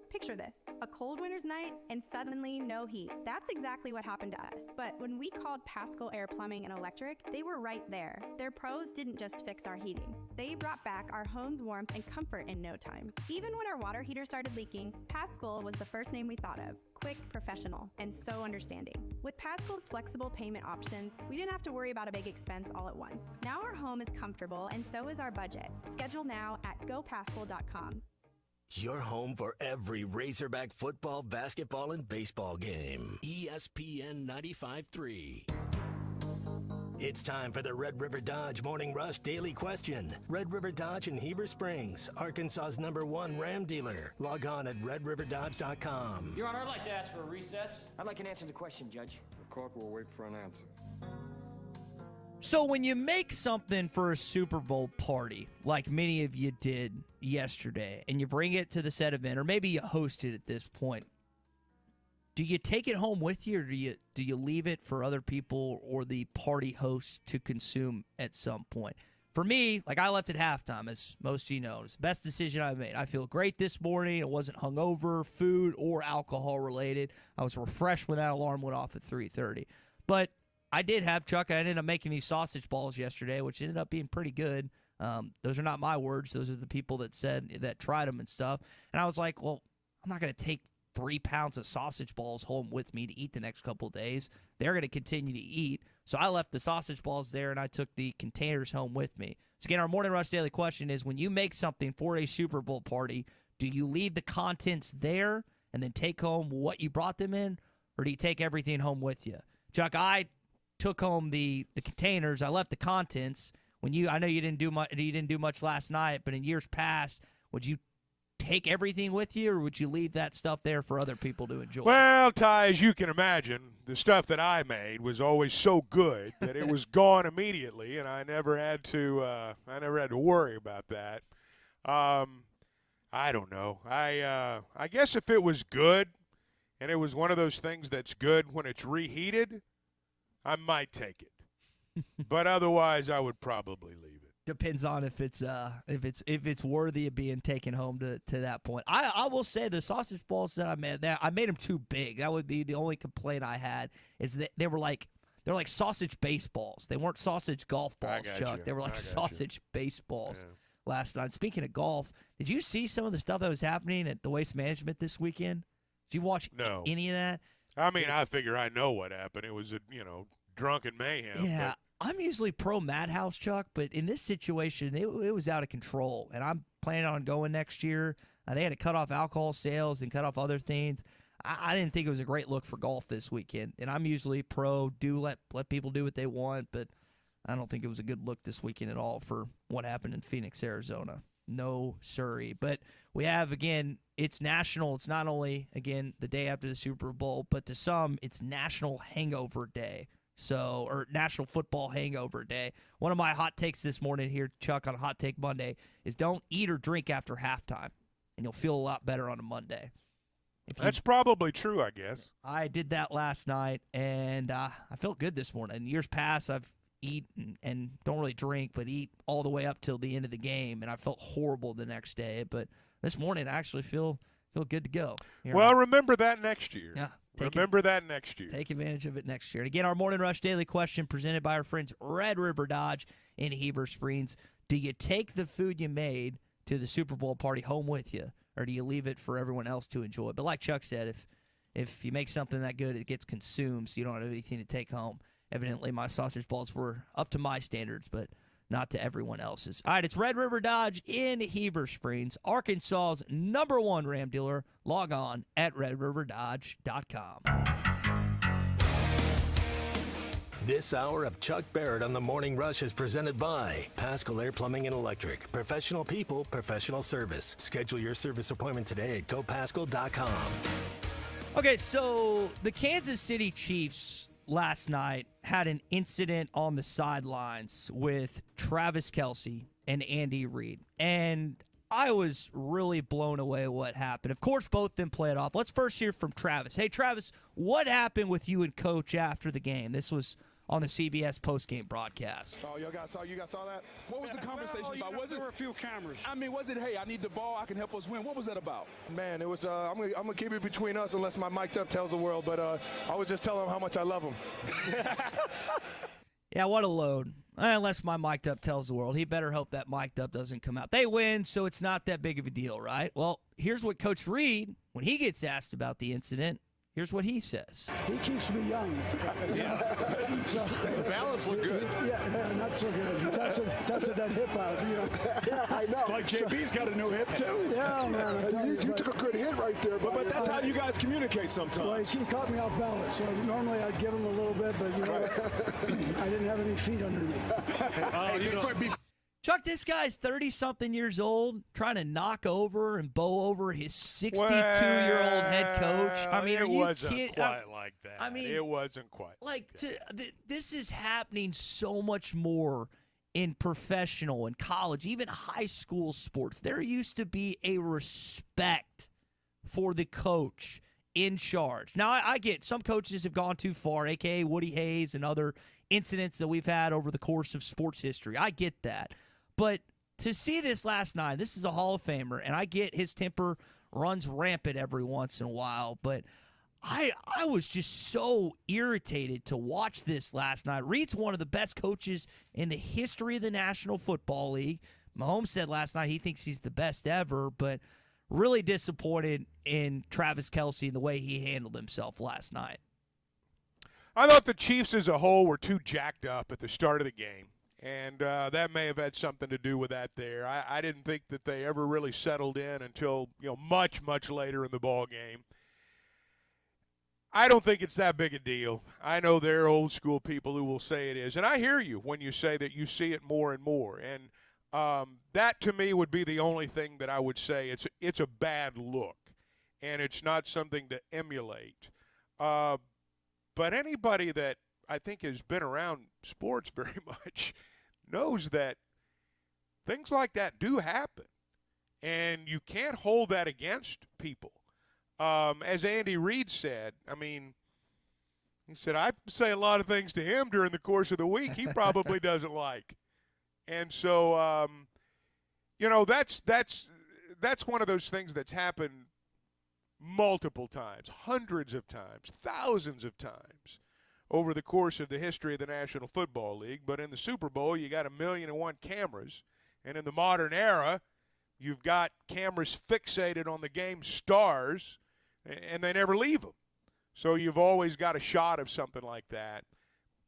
Picture this, a cold winter's night and suddenly no heat. That's exactly what happened to us. But when we called Pascal Air Plumbing and Electric, they were right there. Their pros didn't just fix our heating. They brought back our home's warmth and comfort in no time. Even when our water heater started leaking, Pascal was the first name we thought of. Quick, professional, and so understanding. With Pascal's flexible payment options, we didn't have to worry about a big expense all at once. Now our home is comfortable and so is our budget. Schedule now at gopascal.com. Your home for every Razorback football, basketball, and baseball game. ESPN 95.3. It's time for the Red River Dodge Morning Rush Daily Question. Red River Dodge in Heber Springs, Arkansas's #1 Ram dealer. Log on at redriverdodge.com. Your Honor, I'd like to ask for a recess. I'd like an answer to the question, Judge. The court will wait for an answer. So when you make something for a Super Bowl party, like many of you did yesterday, and you bring it to the set event, or maybe you host it at this point, do you take it home with you, or do you leave it for other people or the party host to consume at some point? For me, like, I left at halftime, as most of you know. It's the best decision I've made. I feel great this morning. It wasn't hungover, food, or alcohol related. I was refreshed when that alarm went off at 3:30. But I did have, Chuck, I ended up making these sausage balls yesterday, which ended up being pretty good. Those are not my words. Those are the people that tried them and stuff. And I was like, well, I'm not going to take 3 pounds of sausage balls home with me to eat the next couple of days. They're going to continue to eat. So I left the sausage balls there, and I took the containers home with me. So again, our Morning Rush Daily question is, when you make something for a Super Bowl party, do you leave the contents there and then take home what you brought them in, or do you take everything home with you? Chuck, I took home the containers. I left the contents. I know you didn't do much last night, but in years past, would you take everything with you, or would you leave that stuff there for other people to enjoy? Well, Ty, as you can imagine, the stuff that I made was always so good that it was gone immediately, and I never had to worry about that. I don't know. I guess if it was good, and it was one of those things that's good when it's reheated, I might take it. But otherwise, I would probably leave it. Depends on if it's worthy of being taken home to that point. I will say the sausage balls that I made them too big. That would be the only complaint I had, is that they're like sausage baseballs. They weren't sausage golf balls, Chuck. They were like sausage baseballs last night. Speaking of golf, did you see some of the stuff that was happening at the Waste Management this weekend? Did you watch any of that? I mean, I figure I know what happened. It was drunken mayhem. Yeah. I'm usually pro madhouse, Chuck, but in this situation, it was out of control, and I'm planning on going next year. They had to cut off alcohol sales and cut off other things. I didn't think it was a great look for golf this weekend, and I'm usually pro, let people do what they want, but I don't think it was a good look this weekend at all for what happened in Phoenix, Arizona. No, sorry. But we have, again, it's national. It's not only, again, the day after the Super Bowl, but to some, it's National Hangover Day. Or National Football Hangover Day. One of my hot takes this morning here, Chuck, on Hot Take Monday is don't eat or drink after halftime, and you'll feel a lot better on a Monday. That's probably true, I guess. I did that last night, and I felt good this morning. In years past, I've eaten and don't really drink, but eat all the way up till the end of the game, and I felt horrible the next day. But this morning, I actually feel good to go. Remember that next year. Yeah. Remember that next year. Take advantage of it next year. And again, our Morning Rush Daily question presented by our friends Red River Dodge in Heber Springs. Do you take the food you made to the Super Bowl party home with you, or do you leave it for everyone else to enjoy? But like Chuck said, if you make something that good, it gets consumed, so you don't have anything to take home. Evidently, my sausage balls were up to my standards, but not to everyone else's. All right, it's Red River Dodge in Heber Springs, Arkansas's #1 Ram dealer. Log on at redriverdodge.com. This hour of Chuck Barrett on the Morning Rush is presented by Pascal Air Plumbing and Electric. Professional people, professional service. Schedule your service appointment today at gopascal.com. Okay, so the Kansas City Chiefs last night had an incident on the sidelines with Travis Kelce and Andy Reid, and I was really blown away what happened. Of course, both of them play it off. Let's first hear from Travis. Hey, Travis, what happened with you and Coach after the game? This was on the CBS postgame broadcast. Oh, you guys saw that? What was the conversation about? There were a few cameras. I mean, was it, hey, I need the ball, I can help us win? What was that about? Man, it was, I'm gonna keep it between us unless my mic'd up tells the world, but I was just telling them how much I love them. Yeah, what a load. Unless my mic'd up tells the world. He better hope that mic'd up doesn't come out. They win, so it's not that big of a deal, right? Well, here's what Coach Reid, when he gets asked about the incident, here's what he says. He keeps me young. So, the balance looked good. Yeah, not so good. He tested that hip out. Yeah, I know. Like JB's got a new hip, too. Yeah, man. You took a good hit right there. But that's how you guys communicate sometimes. Well, he caught me off balance. So normally I'd give him a little bit, but, I didn't have any feet under me. Chuck, this guy's 30-something years old, trying to knock over and bow over his 62-year-old head coach. I mean, it wasn't quite like that. I mean, it wasn't quite like this is happening so much more in professional and college, even high school sports. There used to be a respect for the coach in charge. Now, I get some coaches have gone too far, a.k.a. Woody Hayes and other incidents that we've had over the course of sports history. I get that. But to see this last night, this is a Hall of Famer, and I get his temper runs rampant every once in a while, but I was just so irritated to watch this last night. Reed's one of the best coaches in the history of the National Football League. Mahomes said last night he thinks he's the best ever, but really disappointed in Travis Kelce and the way he handled himself last night. I thought the Chiefs as a whole were too jacked up at the start of the game, and that may have had something to do with that there. I didn't think that they ever really settled in until much, much later in the ball game. I don't think it's that big a deal. I know there are old school people who will say it is, and I hear you when you say that you see it more and more. And that to me would be the only thing that I would say it's a bad look, and it's not something to emulate. But anybody that I think has been around sports very much knows that things like that do happen, and you can't hold that against people. As Andy Reid said, he said, I say a lot of things to him during the course of the week he probably doesn't like. And so, that's one of those things that's happened multiple times, hundreds of times, thousands of times over the course of the history of the National Football League. But in the Super Bowl, you got 1,000,001 cameras. And in the modern era, you've got cameras fixated on the game's stars, and they never leave them. So you've always got a shot of something like that.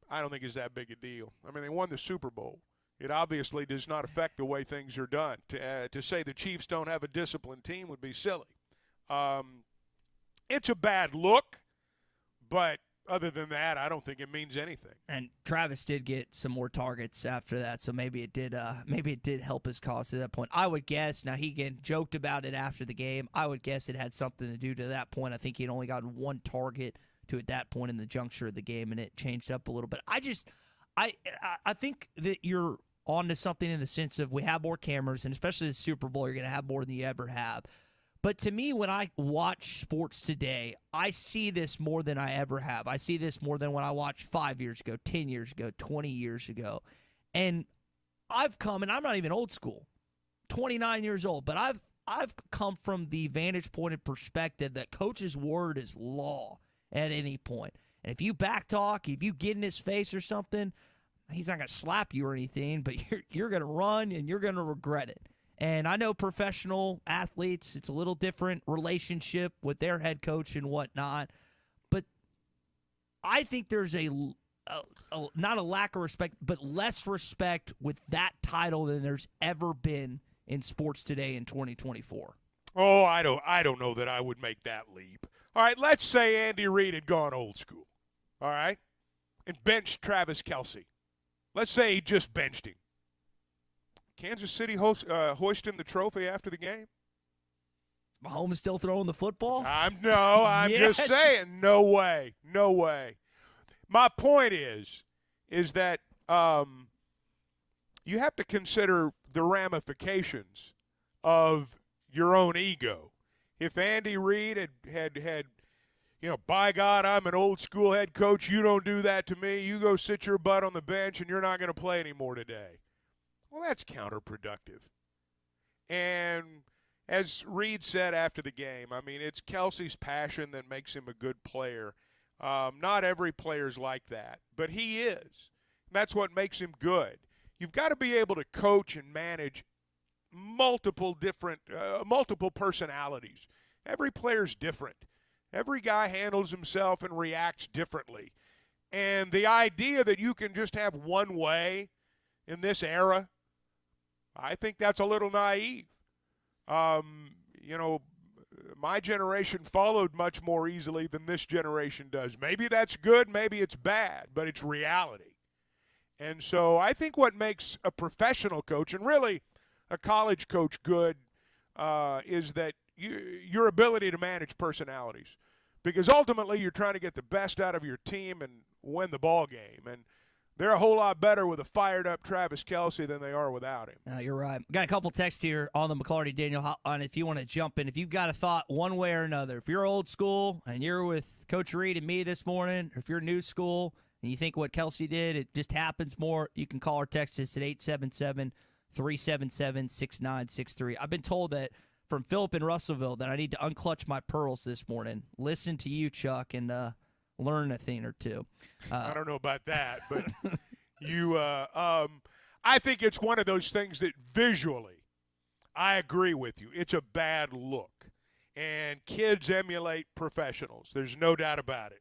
I don't think it's that big a deal. They won the Super Bowl. It obviously does not affect the way things are done. To say the Chiefs don't have a disciplined team would be silly. It's a bad look, but other than that, I don't think it means anything. And Travis did get some more targets after that, so maybe it did help his cause at that point. I would guess. Now, he again joked about it after the game. I would guess it had something to do to that point. I think he'd only gotten one target to at that point in the juncture of the game, and it changed up a little bit. I think that you're onto something in the sense of we have more cameras, and especially the Super Bowl, you're going to have more than you ever have. But to me, when I watch sports today, I see this more than I ever have. I see this more than when I watched 5 years ago, 10 years ago, 20 years ago. And I've come, and I'm not even old school, 29 years old, but I've come from the vantage point and perspective that coach's word is law at any point. And if you backtalk, if you get in his face or something, he's not going to slap you or anything, but you're going to run and you're going to regret it. And I know professional athletes, it's a little different relationship with their head coach and whatnot. But I think there's not a lack of respect, but less respect with that title than there's ever been in sports today in 2024. Oh, I don't know that I would make that leap. All right, let's say Andy Reid had gone old school, all right, and benched Travis Kelce. Let's say he just benched him. Kansas City hoisting the trophy after the game? Mahomes still throwing the football? I'm just saying, no way. My point is that you have to consider the ramifications of your own ego. If Andy Reid had by God, I'm an old school head coach, you don't do that to me, you go sit your butt on the bench and you're not going to play anymore today. Well, that's counterproductive. And as Reid said after the game, it's Kelce's passion that makes him a good player. Not every player's like that, but he is. That's what makes him good. You've got to be able to coach and manage multiple personalities. Every player's different. Every guy handles himself and reacts differently. And the idea that you can just have one way in this era, I think that's a little naive. My generation followed much more easily than this generation does. Maybe that's good, maybe it's bad, but it's reality. And so I think what makes a professional coach, and really a college coach, good is that your ability to manage personalities. Because ultimately you're trying to get the best out of your team and win the ball game. And They're a whole lot better with a fired-up Travis Kelce than they are without him. You're right. Got a couple texts here on the McClarty Daniel hotline if you want to jump in. If you've got a thought one way or another, if you're old school and you're with Coach Reed and me this morning, or if you're new school and you think what Kelce did, it just happens more, you can call or text us at 877-377-6963. I've been told that from Philip in Russellville that I need to unclutch my pearls this morning. Listen to you, Chuck, and learn a thing or two. I don't know about that, but I think it's one of those things that visually, I agree with you. It's a bad look. And kids emulate professionals. There's no doubt about it.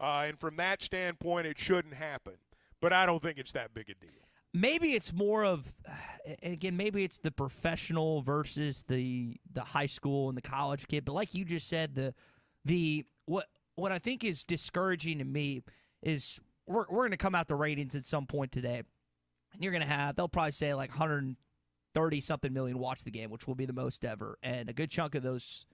And from that standpoint, it shouldn't happen. But I don't think it's that big a deal. Maybe it's more of, and again, maybe it's the professional versus the high school and the college kid. But like you just said, what I think is discouraging to me is we're going to come out the ratings at some point today. And you're going to have, they'll probably say like 130-something million watch the game, which will be the most ever. And a good chunk of those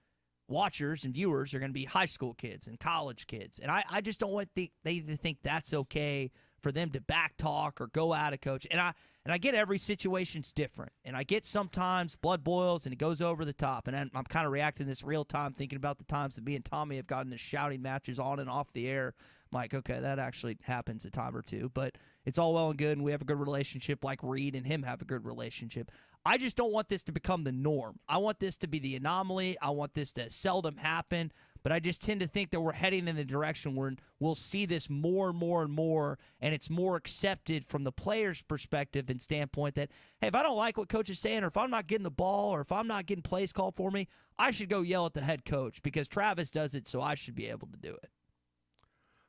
watchers and viewers are going to be high school kids and college kids. And I just don't want they to think that's okay for them to back talk or go out of coach. And I get every situation's different. And I get sometimes blood boils and it goes over the top. And I'm kind of reacting this real time, thinking about the times that me and Tommy have gotten into shouting matches on and off the air. I'm like, okay, that actually happens a time or two. But it's all well and good, and we have a good relationship like Reed and him have a good relationship. I just don't want this to become the norm. I want this to be the anomaly. I want this to seldom happen. But I just tend to think that we're heading in the direction where we'll see this more and more and more, and it's more accepted from the player's perspective and standpoint that, hey, if I don't like what coach is saying, or if I'm not getting the ball, or if I'm not getting plays called for me, I should go yell at the head coach because Travis does it, so I should be able to do it.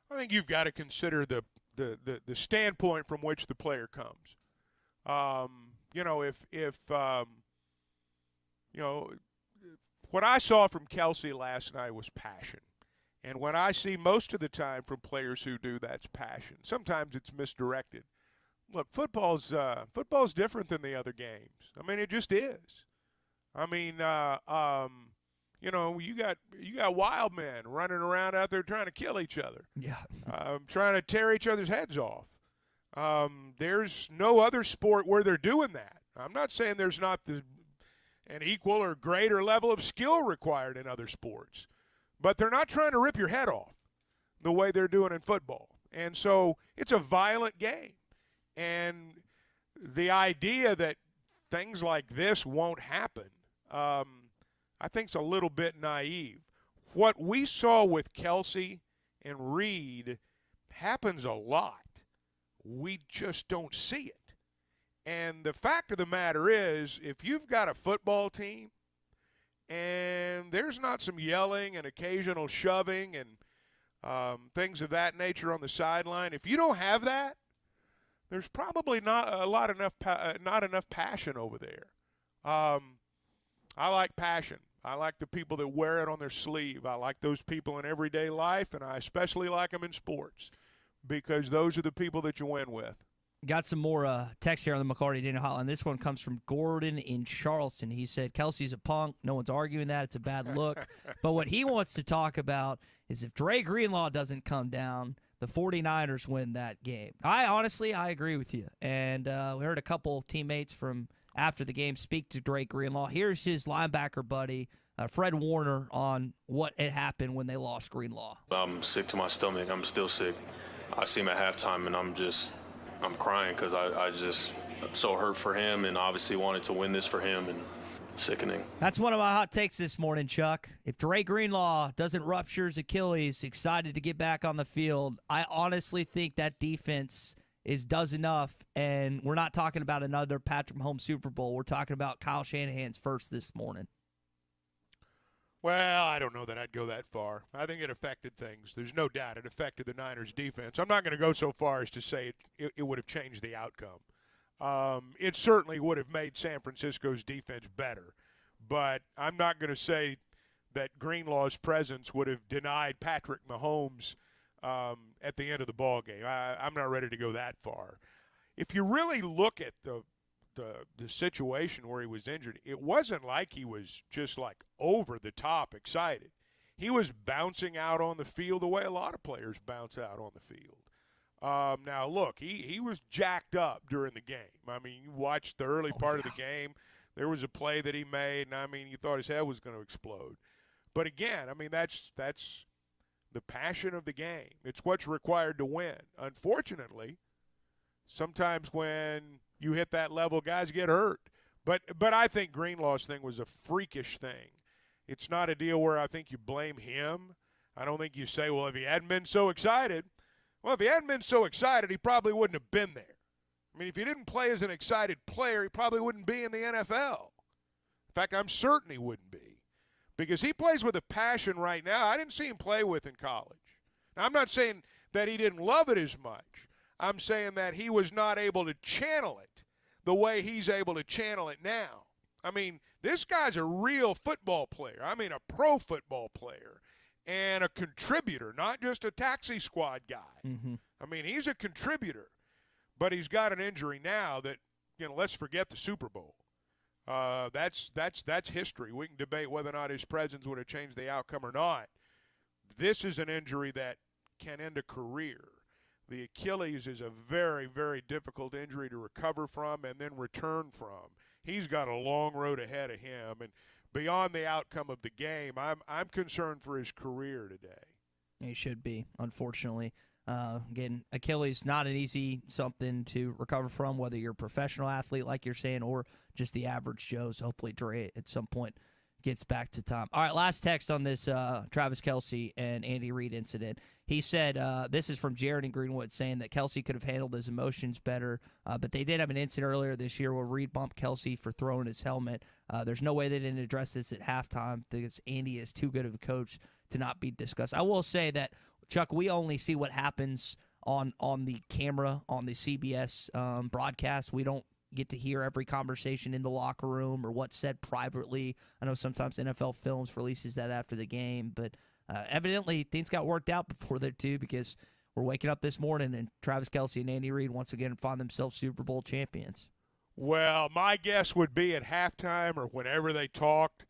I think you've got to consider the standpoint from which the player comes. What I saw from Kelce last night was passion. And what I see most of the time from players who do, that's passion. Sometimes it's misdirected. Look, football's different than the other games. I mean, it just is. I mean, you got wild men running around out there trying to kill each other. Yeah. Trying to tear each other's heads off. There's no other sport where they're doing that. I'm not saying there's not an equal or greater level of skill required in other sports, but they're not trying to rip your head off the way they're doing in football. And so it's a violent game. And the idea that things like this won't happen, I think is a little bit naive. What we saw with Kelce and Reed happens a lot. We just don't see it. And the fact of the matter is, if you've got a football team and there's not some yelling and occasional shoving and things of that nature on the sideline, if you don't have that, there's probably not enough passion over there. I like passion. I like the people that wear it on their sleeve. I like those people in everyday life, and I especially like them in sports because those are the people that you win with. Got some more text here on the McCarty Daniel Hotline. This one comes from Gordon in Charleston. He said, Kelce's a punk. No one's arguing that. It's a bad look. But what he wants to talk about is if Dre Greenlaw doesn't come down, the 49ers win that game. I agree with you. And we heard a couple teammates from after the game speak to Dre Greenlaw. Here's his linebacker buddy, Fred Warner, on what had happened when they lost Greenlaw. I'm sick to my stomach. I'm still sick. I see him at halftime, and I'm crying because I'm so hurt for him and obviously wanted to win this for him, and sickening. That's one of my hot takes this morning, Chuck. If Dre Greenlaw doesn't rupture his Achilles, excited to get back on the field, I honestly think that defense does enough, and we're not talking about another Patrick Mahomes Super Bowl. We're talking about Kyle Shanahan's first this morning. Well, I don't know that I'd go that far. I think it affected things. There's no doubt it affected the Niners' defense. I'm not going to go so far as to say it would have changed the outcome. It certainly would have made San Francisco's defense better. But I'm not going to say that Greenlaw's presence would have denied Patrick Mahomes at the end of the ball game. I'm not ready to go that far. If you really look at the situation where he was injured, it wasn't like he was just like over the top excited. He was bouncing out on the field the way a lot of players bounce out on the field. Now, look, he was jacked up during the game. I mean, you watched the early part of the game. There was a play that he made, and, I mean, you thought his head was going to explode. But, again, I mean, that's the passion of the game. It's what's required to win. Unfortunately, sometimes when you hit that level, guys get hurt. But I think Greenlaw's thing was a freakish thing. It's not a deal where I think you blame him. I don't think you say, well, if he hadn't been so excited. Well, if he hadn't been so excited, he probably wouldn't have been there. I mean, if he didn't play as an excited player, he probably wouldn't be in the NFL. In fact, I'm certain he wouldn't be. Because he plays with a passion right now I didn't see him play with in college. Now, I'm not saying that he didn't love it as much. I'm saying that he was not able to channel it the way he's able to channel it now. I mean, this guy's a real football player. I mean, a pro football player and a contributor, not just a taxi squad guy. Mm-hmm. I mean, he's a contributor. But he's got an injury now that, let's forget the Super Bowl. That's history. We can debate whether or not his presence would have changed the outcome or not. This is an injury that can end a career. The Achilles is a very, very difficult injury to recover from and then return from. He's got a long road ahead of him, and beyond the outcome of the game, I'm concerned for his career today. He should be, unfortunately. Again, Achilles, not an easy something to recover from, whether you're a professional athlete, like you're saying, or just the average Joe. So hopefully Dre at some point gets back to time. All right, last text on this Travis Kelce and Andy Reid incident. He said, this is from Jared in Greenwood, saying that Kelce could have handled his emotions better, but they did have an incident earlier this year where Reid bumped Kelce for throwing his helmet. There's no way they didn't address this at halftime because Andy is too good of a coach to not be discussed. I will say that, Chuck, we only see what happens on the camera, on the CBS broadcast. We don't get to hear every conversation in the locker room or what's said privately. I know sometimes NFL Films releases that after the game, but evidently things got worked out before that too, because we're waking up this morning and Travis Kelce and Andy Reid once again find themselves Super Bowl champions. Well, my guess would be at halftime or whenever they talked,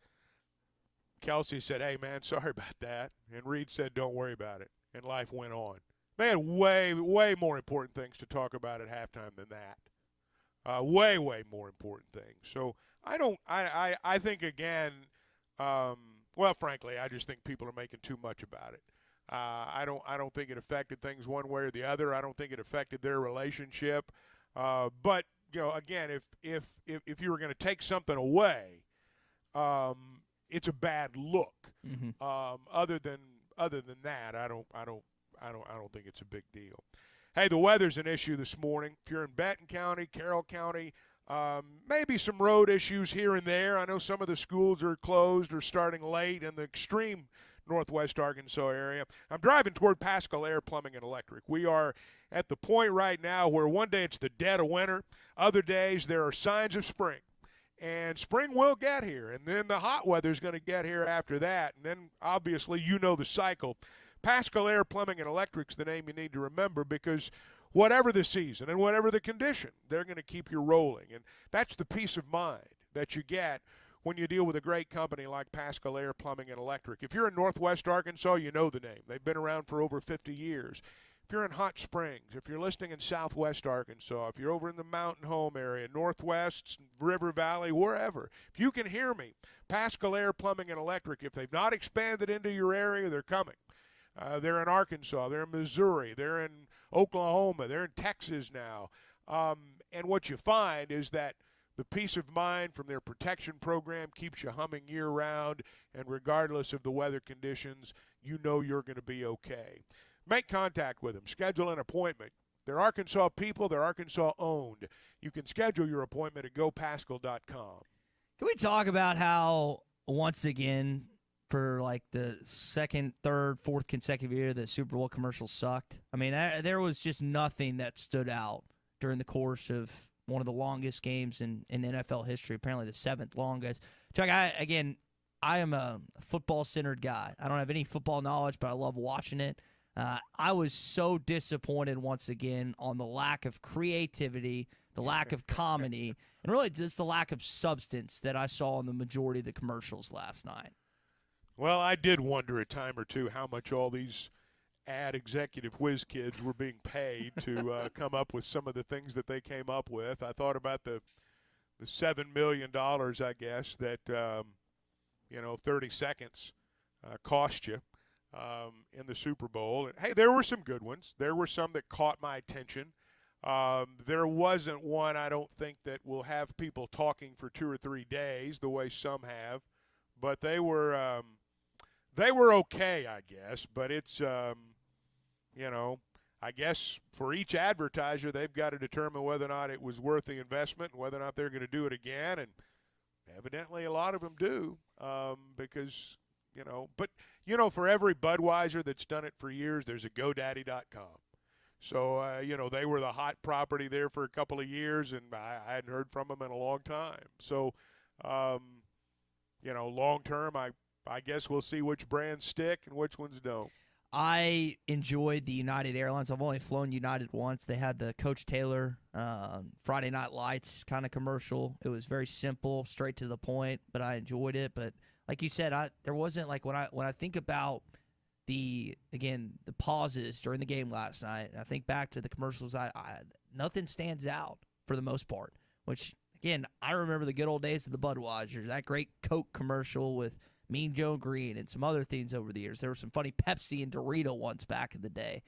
Kelce said, "Hey, man, sorry about that." And Reid said, "Don't worry about it." And life went on. They had way, way more important things to talk about at halftime than that. Way, way more important things. So I think, again, well, frankly, I just think people are making too much about it. I don't think it affected things one way or the other. I don't think it affected their relationship. But, again, if you were going to take something away, it's a bad look. Mm-hmm. Other than that, I don't think it's a big deal. Hey, the weather's an issue this morning. If you're in Benton County, Carroll County, maybe some road issues here and there. I know some of the schools are closed or starting late in the extreme northwest Arkansas area. I'm driving toward Pascal Air Plumbing and Electric. We are at the point right now where one day it's the dead of winter. Other days there are signs of spring. And spring will get here, and then the hot weather's going to get here after that. And then, obviously, the cycle. Pascal Air Plumbing and Electric's the name you need to remember, because whatever the season and whatever the condition, they're going to keep you rolling. And that's the peace of mind that you get when you deal with a great company like Pascal Air Plumbing and Electric. If you're in northwest Arkansas, you know the name. They've been around for over 50 years. If you're in Hot Springs, if you're listening in southwest Arkansas, if you're over in the Mountain Home area, northwest, River Valley, wherever, if you can hear me, Pascal Air Plumbing and Electric, if they've not expanded into your area, they're coming. They're in Arkansas, they're in Missouri, they're in Oklahoma, they're in Texas now. And what you find is that the peace of mind from their protection program keeps you humming year-round, and regardless of the weather conditions, you know you're going to be okay. Make contact with them. Schedule an appointment. They're Arkansas people. They're Arkansas-owned. You can schedule your appointment at gopascal.com. Can we talk about how, once again, for like the second, third, fourth consecutive year, the Super Bowl commercials sucked? I mean, there was just nothing that stood out during the course of one of the longest games in NFL history, apparently the seventh longest. Chuck, I am a football-centered guy. I don't have any football knowledge, but I love watching it. I was so disappointed once again on the lack of creativity, the lack of comedy, and really just the lack of substance that I saw in the majority of the commercials last night. Well, I did wonder a time or two how much all these ad executive whiz kids were being paid to come up with some of the things that they came up with. I thought about the $7 million, I guess, that 30 seconds cost you in the Super Bowl. And, hey, there were some good ones. There were some that caught my attention. There wasn't one, I don't think, that will have people talking for 2 or 3 days the way some have, but they were okay, I guess. But it's I guess for each advertiser, they've got to determine whether or not it was worth the investment and whether or not they're going to do it again. And evidently a lot of them do because, but, for every Budweiser that's done it for years, there's a GoDaddy.com. So, they were the hot property there for a couple of years, and I hadn't heard from them in a long time. So, long term, I guess we'll see which brands stick and which ones don't. I enjoyed the United Airlines. I've only flown United once. They had the Coach Taylor Friday Night Lights kind of commercial. It was very simple, straight to the point, but I enjoyed it. But like you said, there wasn't like when I think about the pauses during the game last night, and I think back to the commercials, nothing stands out for the most part. Which again, I remember the good old days of the Budweisers, that great Coke commercial with Mean Joe Green and some other things over the years. There were some funny Pepsi and Dorito ones back in the day.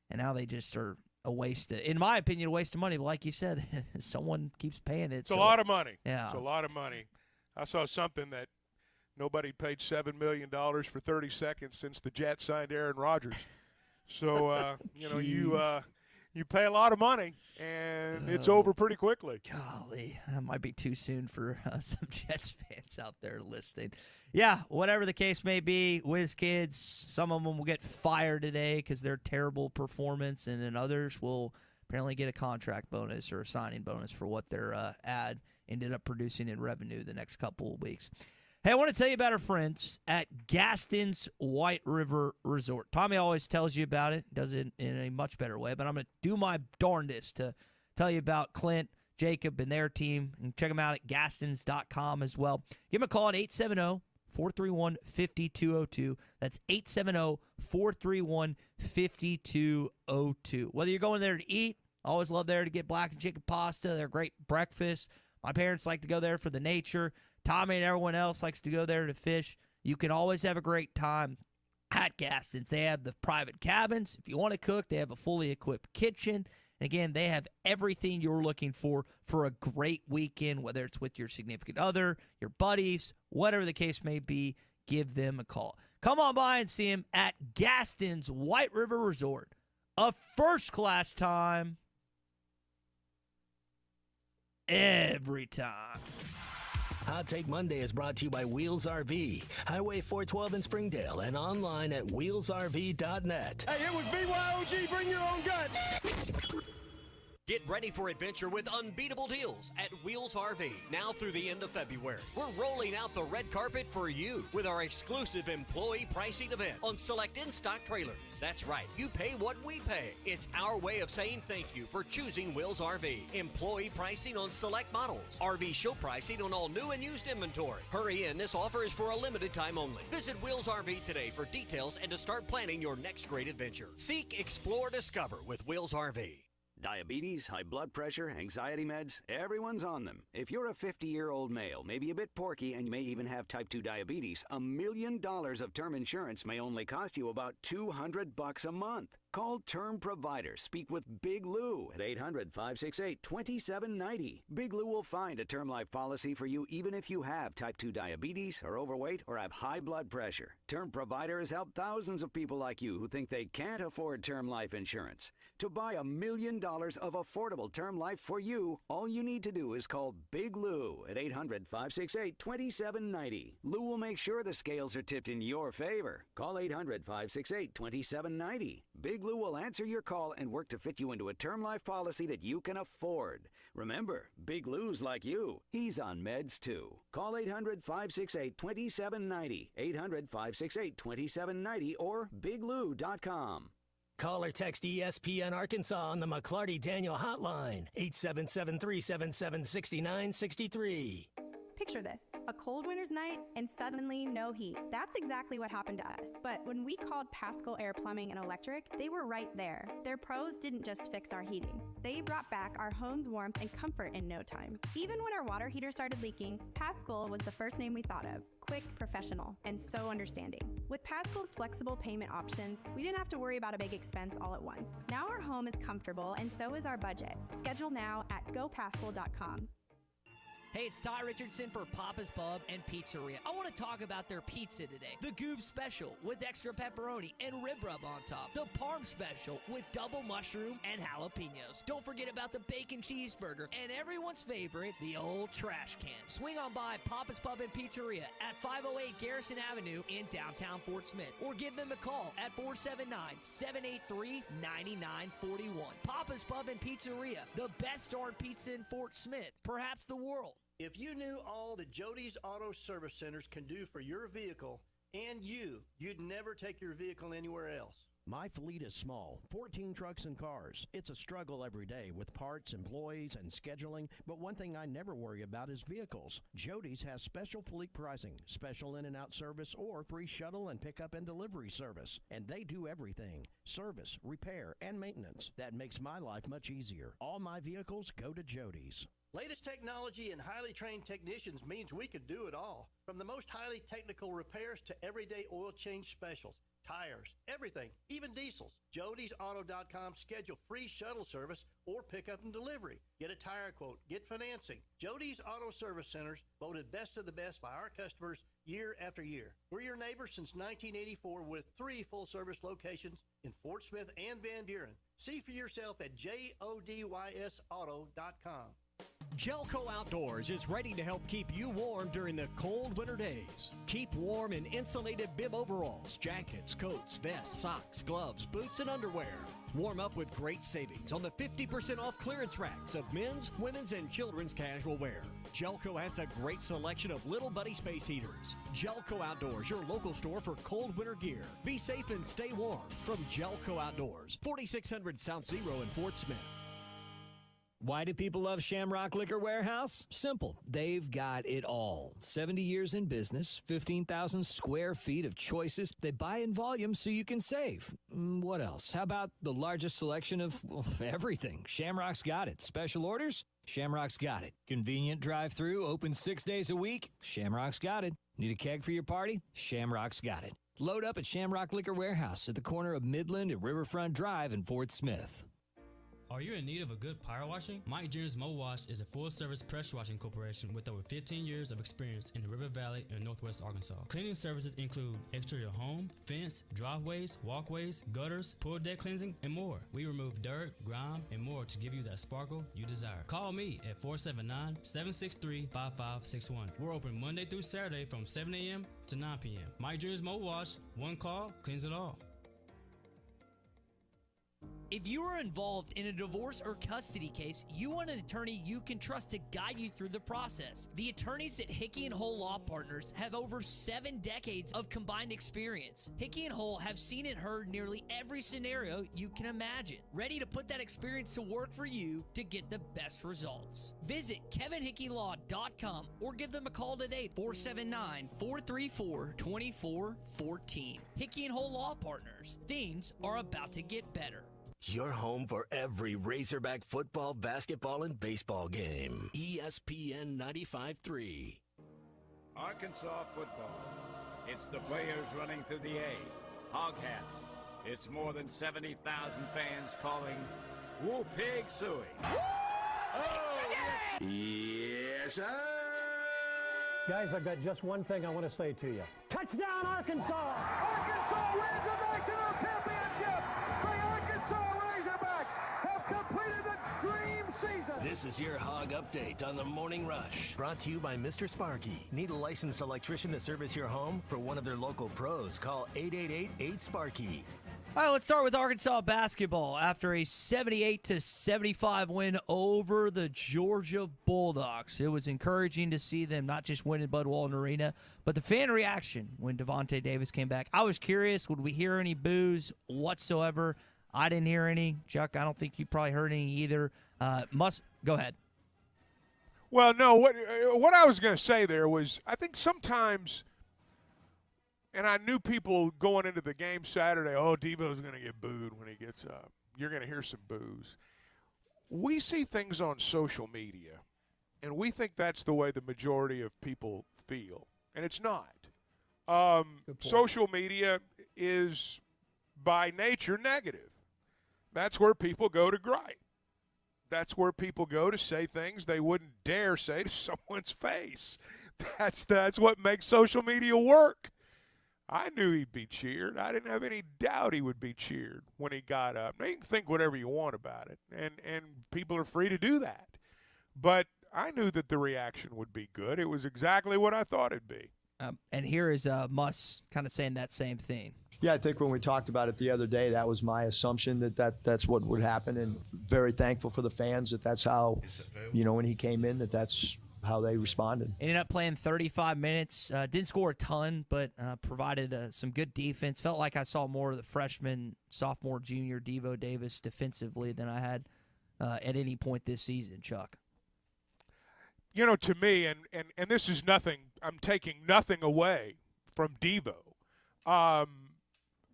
And now they just are a waste, in my opinion, a waste of money. But like you said, someone keeps paying it. It's a lot of money. Yeah. It's a lot of money. I saw something that nobody paid $7 million for 30 seconds since the Jets signed Aaron Rodgers. So, you pay a lot of money, and it's over pretty quickly. Golly, that might be too soon for some Jets fans out there listening. Yeah, whatever the case may be, Whiz Kids, some of them will get fired today because they're terrible performance, and then others will apparently get a contract bonus or a signing bonus for what their ad ended up producing in revenue the next couple of weeks. Hey, I want to tell you about our friends at Gaston's White River Resort. Tommy always tells you about it, does it in a much better way, but I'm going to do my darndest to tell you about Clint, Jacob, and their team. And check them out at gastons.com as well. Give them a call at 870-431-5202. That's 870-431-5202. Whether you're going there to eat, I always love there to get black and chicken pasta. They're great breakfast. My parents like to go there for the nature. Tommy and everyone else likes to go there to fish. You can always have a great time at Gaston's. They have the private cabins. If you want to cook, they have a fully equipped kitchen. And again, they have everything you're looking for a great weekend, whether it's with your significant other, your buddies, whatever the case may be, give them a call. Come on by and see them at Gaston's White River Resort. A first-class time every time. Hot Take Monday is brought to you by Wheels RV, Highway 412 in Springdale, and online at wheelsrv.net. Hey, it was BYOG, bring your own guts. Get ready for adventure with unbeatable deals at Wheels RV, now through the end of February. We're rolling out the red carpet for you with our exclusive employee pricing event on select in-stock trailers. That's right, you pay what we pay. It's our way of saying thank you for choosing Wheels RV. Employee pricing on select models. RV show pricing on all new and used inventory. Hurry in, this offer is for a limited time only. Visit Wheels RV today for details and to start planning your next great adventure. Seek, explore, discover with Wheels RV. Diabetes, high blood pressure, anxiety meds, everyone's on them. If you're a 50-year-old male, maybe a bit porky, and you may even have type 2 diabetes, $1 million of term insurance may only cost you about $200 a month. Call Term Provider. Speak with Big Lou at 800-568-2790. Big Lou will find a term life policy for you even if you have type 2 diabetes, are overweight, or have high blood pressure. Term Provider has helped thousands of people like you who think they can't afford term life insurance. To buy $1 million of affordable term life for you, all you need to do is call Big Lou at 800-568-2790. Lou will make sure the scales are tipped in your favor. Call 800-568-2790. Big Lou will answer your call and work to fit you into a term life policy that you can afford. Remember, Big Lou's like you. He's on meds too. Call 800-568-2790, 800-568-2790, or biglou.com. Call or text ESPN Arkansas on the McClarty Daniel hotline, 877-377-6963. Picture this. A cold winter's night and suddenly no heat. That's exactly what happened to us. But when we called Pascal Air Plumbing and Electric, they were right there. Their pros didn't just fix our heating. They brought back our home's warmth and comfort in no time. Even when our water heater started leaking, Pascal was the first name we thought of. Quick, professional, and so understanding. With Pascal's flexible payment options, we didn't have to worry about a big expense all at once. Now our home is comfortable and so is our budget. Schedule now at gopascal.com. Hey, it's Ty Richardson for Papa's Pub and Pizzeria. I want to talk about their pizza today. The Goob Special with extra pepperoni and rib rub on top. The Parm Special with double mushroom and jalapenos. Don't forget about the bacon cheeseburger and everyone's favorite, the old trash can. Swing on by Papa's Pub and Pizzeria at 508 Garrison Avenue in downtown Fort Smith. Or give them a call at 479-783-9941. Papa's Pub and Pizzeria, the best darn pizza in Fort Smith, perhaps the world. If you knew all that Jody's Auto Service Centers can do for your vehicle and you'd never take your vehicle anywhere else. My fleet is small, 14 trucks and cars. It's a struggle every day with parts, employees, and scheduling, but one thing I never worry about is vehicles. Jody's has special fleet pricing, special in and out service, or free shuttle and pickup and delivery service. And they do everything, service, repair, and maintenance. That makes my life much easier. All my vehicles go to Jody's. Latest technology and highly trained technicians means we could do it all. From the most highly technical repairs to everyday oil change specials, tires, everything, even diesels. Jody'sAuto.com schedule free shuttle service or pickup and delivery. Get a tire quote, get financing. Jody's Auto Service Centers, voted best of the best by our customers year after year. We're your neighbor since 1984 with 3 full-service locations in Fort Smith and Van Buren. See for yourself at JODYSauto.com. Gelco Outdoors is ready to help keep you warm during the cold winter days. Keep warm in insulated bib overalls, jackets, coats, vests, socks, gloves, boots, and underwear. Warm up with great savings on the 50% off clearance racks of men's, women's, and children's casual wear. Gelco has a great selection of Little Buddy space heaters. Gelco Outdoors, your local store for cold winter gear. Be safe and stay warm from Gelco Outdoors, 4600 South Zero in Fort Smith. Why do people love Shamrock Liquor Warehouse? Simple. They've got it all. 70 years in business, 15,000 square feet of choices. They buy in volume so you can save. What else? How about the largest selection of everything? Shamrock's got it. Special orders? Shamrock's got it. Convenient drive-through, open 6 days a week? Shamrock's got it. Need a keg for your party? Shamrock's got it. Load up at Shamrock Liquor Warehouse at the corner of Midland and Riverfront Drive in Fort Smith. Are you in need of a good power washing? Mike Jr.'s Mo Wash is a full-service pressure washing corporation with over 15 years of experience in the River Valley and Northwest Arkansas. Cleaning services include exterior home, fence, driveways, walkways, gutters, pool deck cleansing, and more. We remove dirt, grime, and more to give you that sparkle you desire. Call me at 479-763-5561. We're open Monday through Saturday from 7 a.m. to 9 p.m. Mike Jr.'s Mo Wash, one call, cleans it all. If you are involved in a divorce or custody case, you want an attorney you can trust to guide you through the process. The attorneys at Hickey & Hole Law Partners have over 7 decades of combined experience. Hickey & Hole have seen and heard nearly every scenario you can imagine, ready to put that experience to work for you to get the best results. Visit kevinhickeylaw.com or give them a call today, 479-434-2414. Hickey & Hole Law Partners. Things are about to get better. Your home for every Razorback football, basketball, and baseball game. ESPN 95.3. Arkansas football. It's the players running through the A. Hog hats. It's more than 70,000 fans calling Woo Pig Suey. Yes, sir. Guys, I've got just one thing I want to say to you. Touchdown, Arkansas! Arkansas wins the national championship! The Arkansas Razorbacks have completed the dream season! This is your Hog Update on the Morning Rush. Brought to you by Mr. Sparky. Need a licensed electrician to service your home? For one of their local pros, call 888-8-SPARKY. All right, let's start with Arkansas basketball. After a 78-75 win over the Georgia Bulldogs, it was encouraging to see them not just win in Bud Walton Arena, but the fan reaction when Devontae Davis came back. I was curious, would we hear any boos whatsoever? I didn't hear any. Chuck, I don't think you probably heard any either. Go ahead. Well, no, what I was going to say there was I think sometimes, and I knew people going into the game Saturday, Devo's going to get booed when he gets up. You're going to hear some boos. We see things on social media, and we think that's the way the majority of people feel, and it's not. Social media is by nature negative. That's where people go to gripe. That's where people go to say things they wouldn't dare say to someone's face. That's what makes social media work. I knew he'd be cheered. I didn't have any doubt he would be cheered when he got up. Now, you can think whatever you want about it, and people are free to do that. But I knew that the reaction would be good. It was exactly what I thought it'd be. And here is Muss kind of saying that same thing. Yeah, I think when we talked about it the other day, that was my assumption that's what would happen, and very thankful for the fans that's how, when he came in, that's how they responded. Ended up playing 35 minutes. Didn't score a ton, but provided some good defense. Felt like I saw more of the freshman, sophomore, junior Devo Davis defensively than I had at any point this season, Chuck. To me, and this is nothing, I'm taking nothing away from Devo.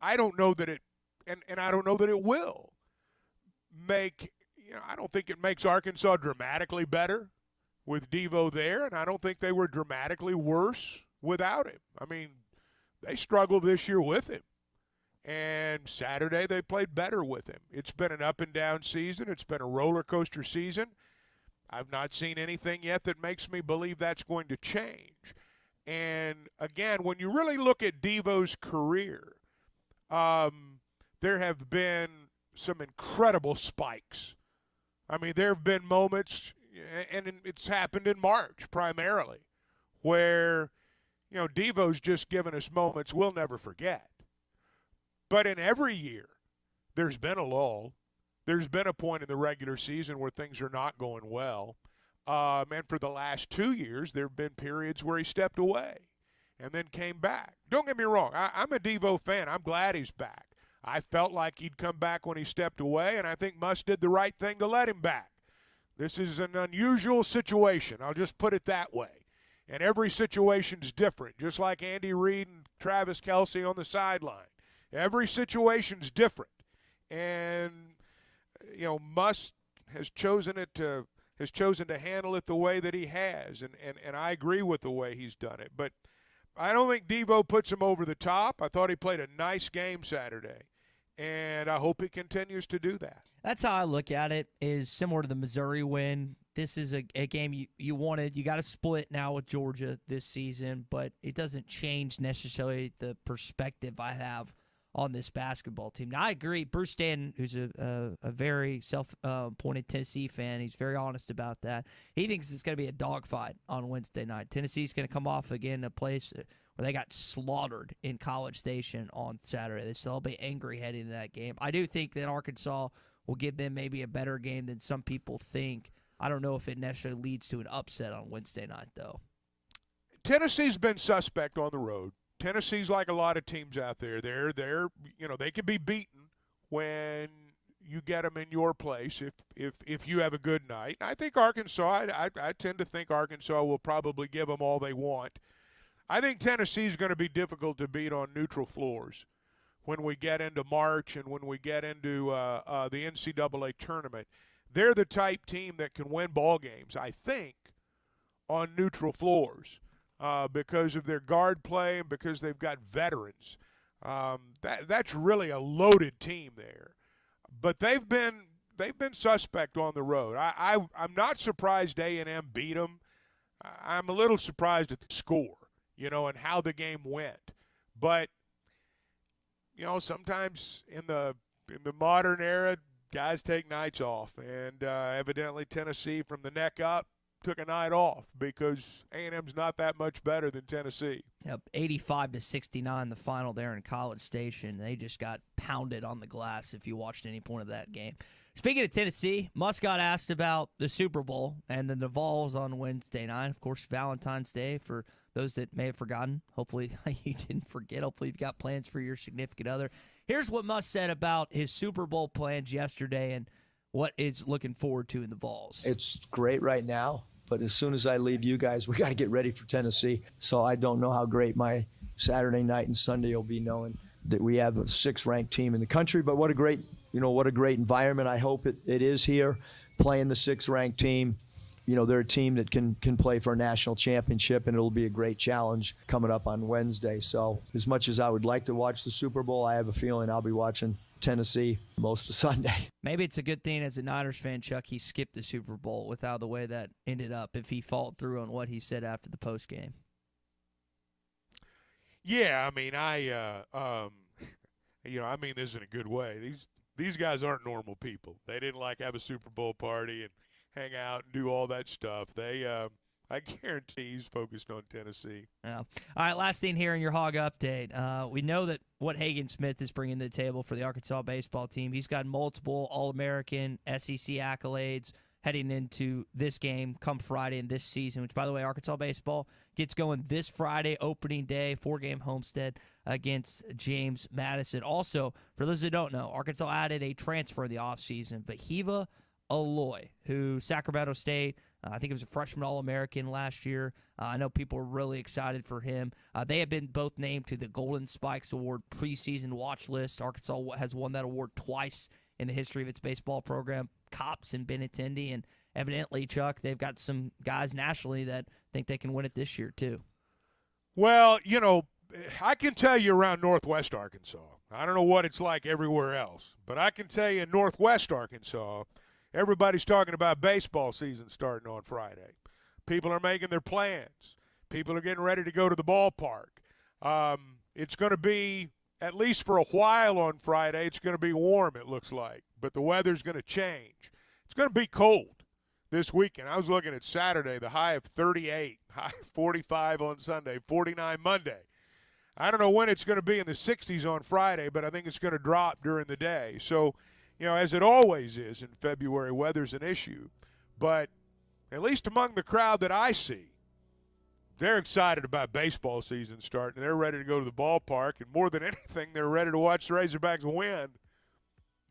I don't know that it, and I don't know that it will make, I don't think it makes Arkansas dramatically better with Devo there, and I don't think they were dramatically worse without him. I mean, they struggled this year with him, and Saturday they played better with him. It's been an up-and-down season. It's been a roller coaster season. I've not seen anything yet that makes me believe that's going to change. And, again, when you really look at Devo's career, there have been some incredible spikes. I mean, there have been moments, and it's happened in March primarily, where, Devo's just given us moments we'll never forget. But in every year, there's been a lull. There's been a point in the regular season where things are not going well. And for the last 2 years, there have been periods where he stepped away and then came back. Don't get me wrong. I'm a Devo fan. I'm glad he's back. I felt like he'd come back when he stepped away, and I think Muss did the right thing to let him back. This is an unusual situation. I'll just put it that way. And every situation's different, just like Andy Reid and Travis Kelce on the sideline. Every situation's different. And, Muss has chosen to handle it the way that he has, and I agree with the way he's done it. But I don't think Devo puts him over the top. I thought he played a nice game Saturday, and I hope he continues to do that. That's how I look at it, is similar to the Missouri win. This is a game you wanted. You got a split now with Georgia this season, but it doesn't change necessarily the perspective I have on this basketball team. Now, I agree. Bruce Stanton, who's a very self-appointed Tennessee fan, he's very honest about that. He thinks it's going to be a dogfight on Wednesday night. Tennessee's going to come off again a place where they got slaughtered in College Station on Saturday. They'll be angry heading into that game. I do think that Arkansas will give them maybe a better game than some people think. I don't know if it necessarily leads to an upset on Wednesday night, though. Tennessee's been suspect on the road. Tennessee's like a lot of teams out there. They can be beaten when you get them in your place if you have a good night. I think Arkansas, I tend to think Arkansas will probably give them all they want. I think Tennessee's going to be difficult to beat on neutral floors when we get into March and when we get into the NCAA tournament. They're the type team that can win ball games, I think, on neutral floors. Because of their guard play and because they've got veterans. That's really a loaded team there. But they've been suspect on the road. I'm not surprised A&M beat them. I'm a little surprised at the score, and how the game went. But, sometimes in the modern era, guys take nights off. And evidently Tennessee from the neck up took a night off because A&M's not that much better than Tennessee. Yep, 85-69 the final there in College Station. They just got pounded on the glass if you watched any point of that game. Speaking of Tennessee, Muss got asked about the Super Bowl and then the Vols on Wednesday night. Of course, Valentine's Day for those that may have forgotten. Hopefully you didn't forget. Hopefully you've got plans for your significant other. Here's what Muss said about his Super Bowl plans yesterday and what is looking forward to in the Vols. It's great right now But as soon as I leave you guys, we got to get ready for Tennessee. So I don't know how great my Saturday night and Sunday will be, knowing that we have a 6th-ranked team in the country. But what a great environment I hope it is here, playing the 6th-ranked team. They're a team that can play for a national championship, and it'll be a great challenge coming up on Wednesday. So as much as I would like to watch the Super Bowl, I have a feeling I'll be watching Tennessee most of Sunday. Maybe it's a good thing as a Niners fan, Chuck, he skipped the Super Bowl with how the way that ended up, if he followed through on what he said after the postgame. Yeah, I mean, I mean this in a good way. These guys aren't normal people. They didn't have a Super Bowl party and hang out and do all that stuff. I guarantee he's focused on Tennessee. Yeah. All right, last thing here in your Hog update. We know that what Hagen Smith is bringing to the table for the Arkansas baseball team. He's got multiple All-American SEC accolades heading into this game come Friday in this season, which, by the way, Arkansas baseball gets going this Friday, opening day, 4-game homestand against James Madison. Also, for those who don't know, Arkansas added a transfer in the offseason, Vahiva Aloy, who Sacramento State, I think he was a freshman All-American last year. I know people are really excited for him. They have been both named to the Golden Spikes Award preseason watch list. Arkansas has won that award twice in the history of its baseball program, Cops and Benintendi, and evidently, Chuck, they've got some guys nationally that think they can win it this year too. Well, I can tell you around Northwest Arkansas, I don't know what it's like everywhere else, but I can tell you in Northwest Arkansas, everybody's talking about baseball season starting on Friday. People are making their plans. People are getting ready to go to the ballpark. It's going to be, at least for a while on Friday, it's going to be warm, it looks like. But the weather's going to change. It's going to be cold this weekend. I was looking at Saturday, the high of 38, high of 45 on Sunday, 49 Monday. I don't know when it's going to be in the 60s on Friday, but I think it's going to drop during the day. So, as it always is in February, weather's an issue. But at least among the crowd that I see, they're excited about baseball season starting. They're ready to go to the ballpark, and more than anything, they're ready to watch the Razorbacks win.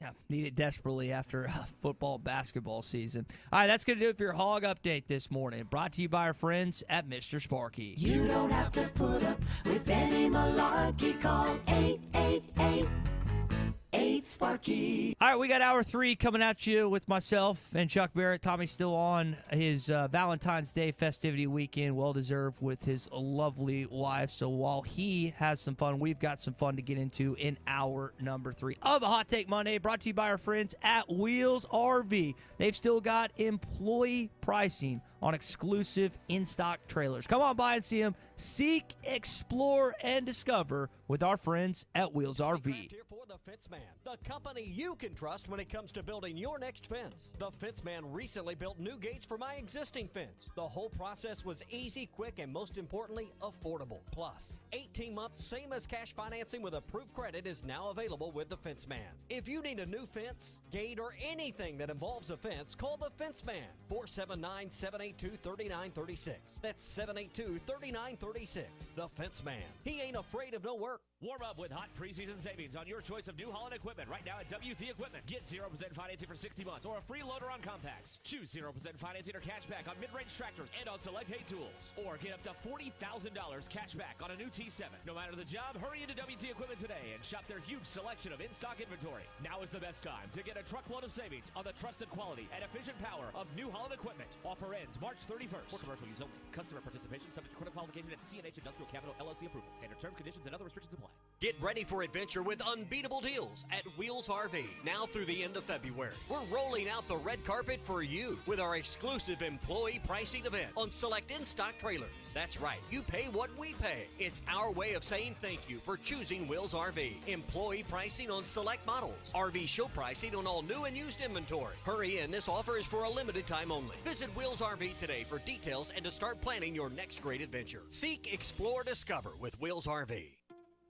Yeah, need it desperately after football, basketball season. All right, that's going to do it for your Hog Update this morning. Brought to you by our friends at Mr. Sparky. You don't have to put up with any malarkey. Call 888-8-SPARKY. All right, we got Hour 3 coming at you with myself and Chuck Barrett. Tommy's still on his Valentine's Day festivity weekend, well-deserved with his lovely wife. So while he has some fun, we've got some fun to get into in hour number 3 of a Hot Take Monday, brought to you by our friends at Wheels RV. They've still got employee pricing on exclusive in-stock trailers. Come on by and see them. Seek, explore, and discover with our friends at Wheels RV. The Fence Man, the company you can trust when it comes to building your next fence. The Fence Man recently built new gates for my existing fence. The whole process was easy, quick, and most importantly, affordable. Plus, 18 months, same as cash financing with approved credit is now available with the Fence Man. If you need a new fence, gate, or anything that involves a fence, call the Fence Man, 479-782-3936. That's 782-3936. The Fence Man. He ain't afraid of no work. Warm up with hot preseason savings on your choice of New Holland equipment right now at WT Equipment. Get 0% financing for 60 months or a free loader on compacts. Choose 0% financing or cash back on mid-range tractors and on select hay tools. Or get up to $40,000 cash back on a new T7. No matter the job, hurry into WT Equipment today and shop their huge selection of in-stock inventory. Now is the best time to get a truckload of savings on the trusted quality and efficient power of New Holland Equipment. Offer ends March 31st. For commercial use only. Customer participation subject to credit qualification at CNH Industrial Capital LLC approval. Standard term conditions and other restrictions apply. Get ready for adventure with unbeatable deals at Wheels RV. Now through the end of February, we're rolling out the red carpet for you with our exclusive employee pricing event on select in-stock trailers. That's right, you pay what we pay. It's our way of saying thank you for choosing Wheels RV. Employee pricing on select models. RV show pricing on all new and used inventory. Hurry in, this offer is for a limited time only. Visit Wheels RV today for details and to start planning your next great adventure. Seek, explore, discover with Wheels RV.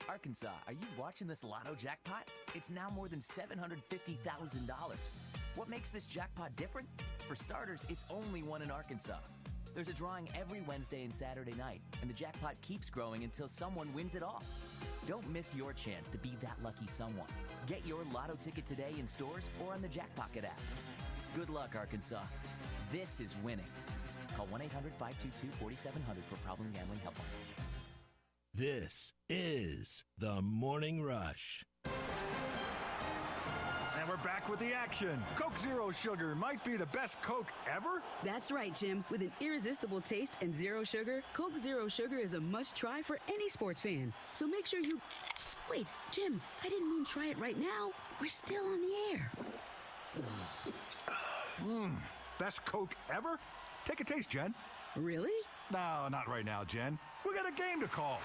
Arkansas, are you watching this lotto jackpot? It's now more than $750,000. What makes this jackpot different? For starters, it's only one in Arkansas. There's a drawing every Wednesday and Saturday night, and the jackpot keeps growing until someone wins it all. Don't miss your chance to be that lucky someone. Get your lotto ticket today in stores or on the Jackpocket app. Good luck, Arkansas. This is winning. Call 1-800-522-4700 for problem gambling helpline. This is the Morning Rush. And we're back with the action. Coke Zero Sugar might be the best Coke ever. That's right, Jim. With an irresistible taste and zero sugar, Coke Zero Sugar is a must-try for any sports fan. So make sure you... Wait, Jim, I didn't mean try it right now. We're still on the air. Best Coke ever? Take a taste, Jen. Really? No, not right now, Jen. We got a game to call.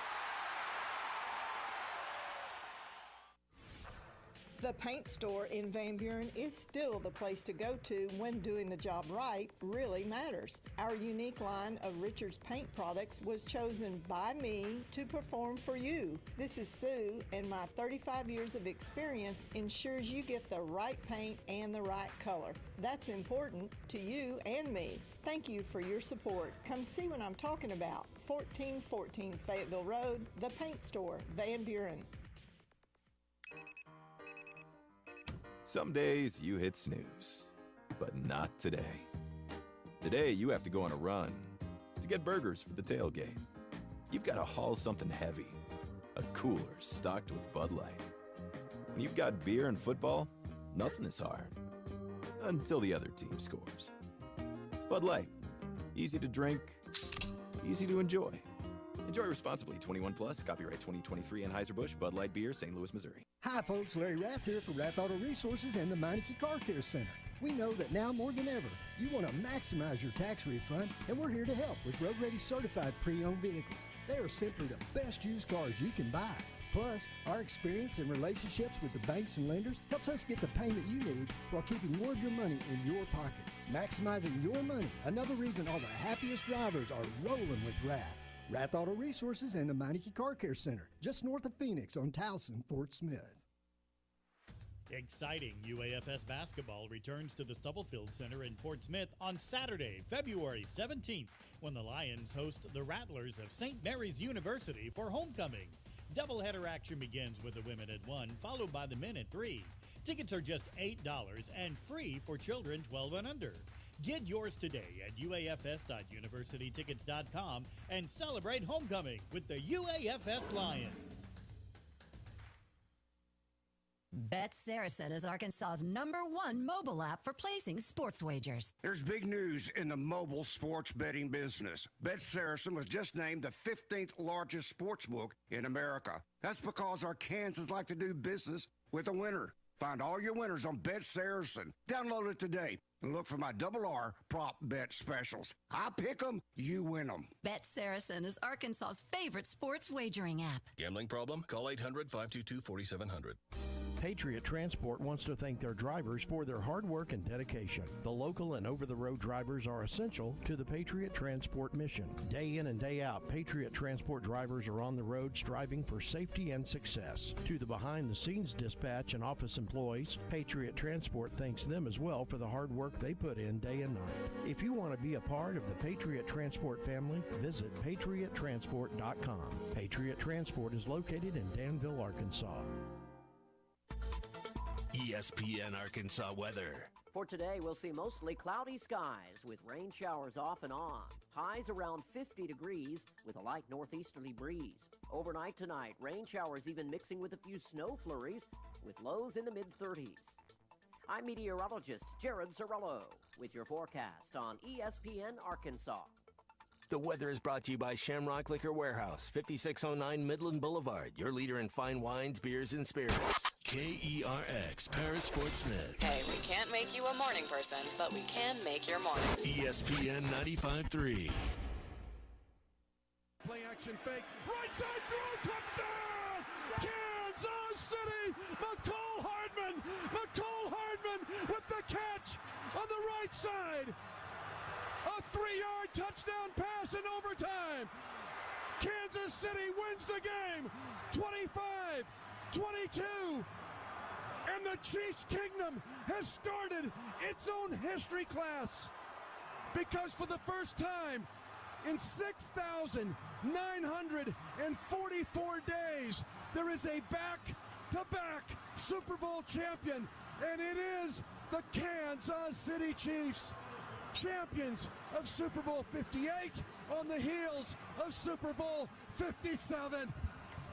The paint store in Van Buren is still the place to go to when doing the job right really matters. Our unique line of Richards paint products was chosen by me to perform for you. This is Sue, and my 35 years of experience ensures you get the right paint and the right color. That's important to you and me. Thank you for your support. Come see what I'm talking about. 1414 Fayetteville Road, the paint store, Van Buren. Some days you hit snooze, but not today. Today you have to go on a run to get burgers for the tailgate. You've got to haul something heavy, a cooler stocked with Bud Light. When you've got beer and football, nothing is hard, until the other team scores. Bud Light, easy to drink, easy to enjoy. Enjoy responsibly. 21 plus. Copyright 2023 Anheuser-Busch Bud Light Beer, St. Louis, Missouri. Hi, folks. Larry Rath here for Rath Auto Resources and the Meineke Car Care Center. We know that now more than ever, you want to maximize your tax refund, and we're here to help with road-ready certified pre-owned vehicles. They are simply the best used cars you can buy. Plus, our experience and relationships with the banks and lenders helps us get the payment you need while keeping more of your money in your pocket. Maximizing your money, another reason all the happiest drivers are rolling with Rath. Rath Auto Resources and the Meineke Car Care Center, just north of Phoenix on Towson, Fort Smith. Exciting UAFS basketball returns to the Stubblefield Center in Fort Smith on Saturday, February 17th, when the Lions host the Rattlers of St. Mary's University for homecoming. Doubleheader action begins with the women at 1, followed by the men at 3. Tickets are just $8 and free for children 12 and under. Get yours today at uafs.universitytickets.com and celebrate homecoming with the UAFS Lions. Bet Saracen is Arkansas's #1 mobile app for placing sports wagers. There's big news in the mobile sports betting business. Bet Saracen was just named the 15th largest sports book in America. That's because our Kansans like to do business with a winner. Find all your winners on Bet Saracen. Download it today and look for my R prop bet specials. I pick them, you win them. Bet Saracen is Arkansas's favorite sports wagering app. Gambling problem? Call 800-522-4700. Patriot Transport wants to thank their drivers for their hard work and dedication. The local and over-the-road drivers are essential to the Patriot Transport mission. Day in and day out, Patriot Transport drivers are on the road striving for safety and success. To the behind-the-scenes dispatch and office employees, Patriot Transport thanks them as well for the hard work they put in day and night. If you want to be a part of the Patriot Transport family, visit patriottransport.com. Patriot Transport is located in Danville, Arkansas. ESPN Arkansas weather. For today, we'll see mostly cloudy skies with rain showers off and on. Highs around 50 degrees with a light northeasterly breeze. Overnight tonight, rain showers even mixing with a few snow flurries with lows in the mid-30s. I'm meteorologist Jared Zarello with your forecast on ESPN Arkansas. The weather is brought to you by Shamrock Liquor Warehouse, 5609 Midland Boulevard, your leader in fine wines, beers, and spirits. KERX, Paris, Fort Smith. Hey, we can't make you a morning person, but we can make your mornings. ESPN 95.3. Play action fake, right side throw, touchdown! Kansas City! McCole Hardman with the catch on the right side. A 3-yard touchdown pass in overtime. Kansas City wins the game, 25-22. And the Chiefs' kingdom has started its own history class. Because for the first time in 6,944 days, there is a back-to-back Super Bowl champion, and it is the Kansas City Chiefs. champions of Super Bowl 58 on the heels of Super Bowl 57.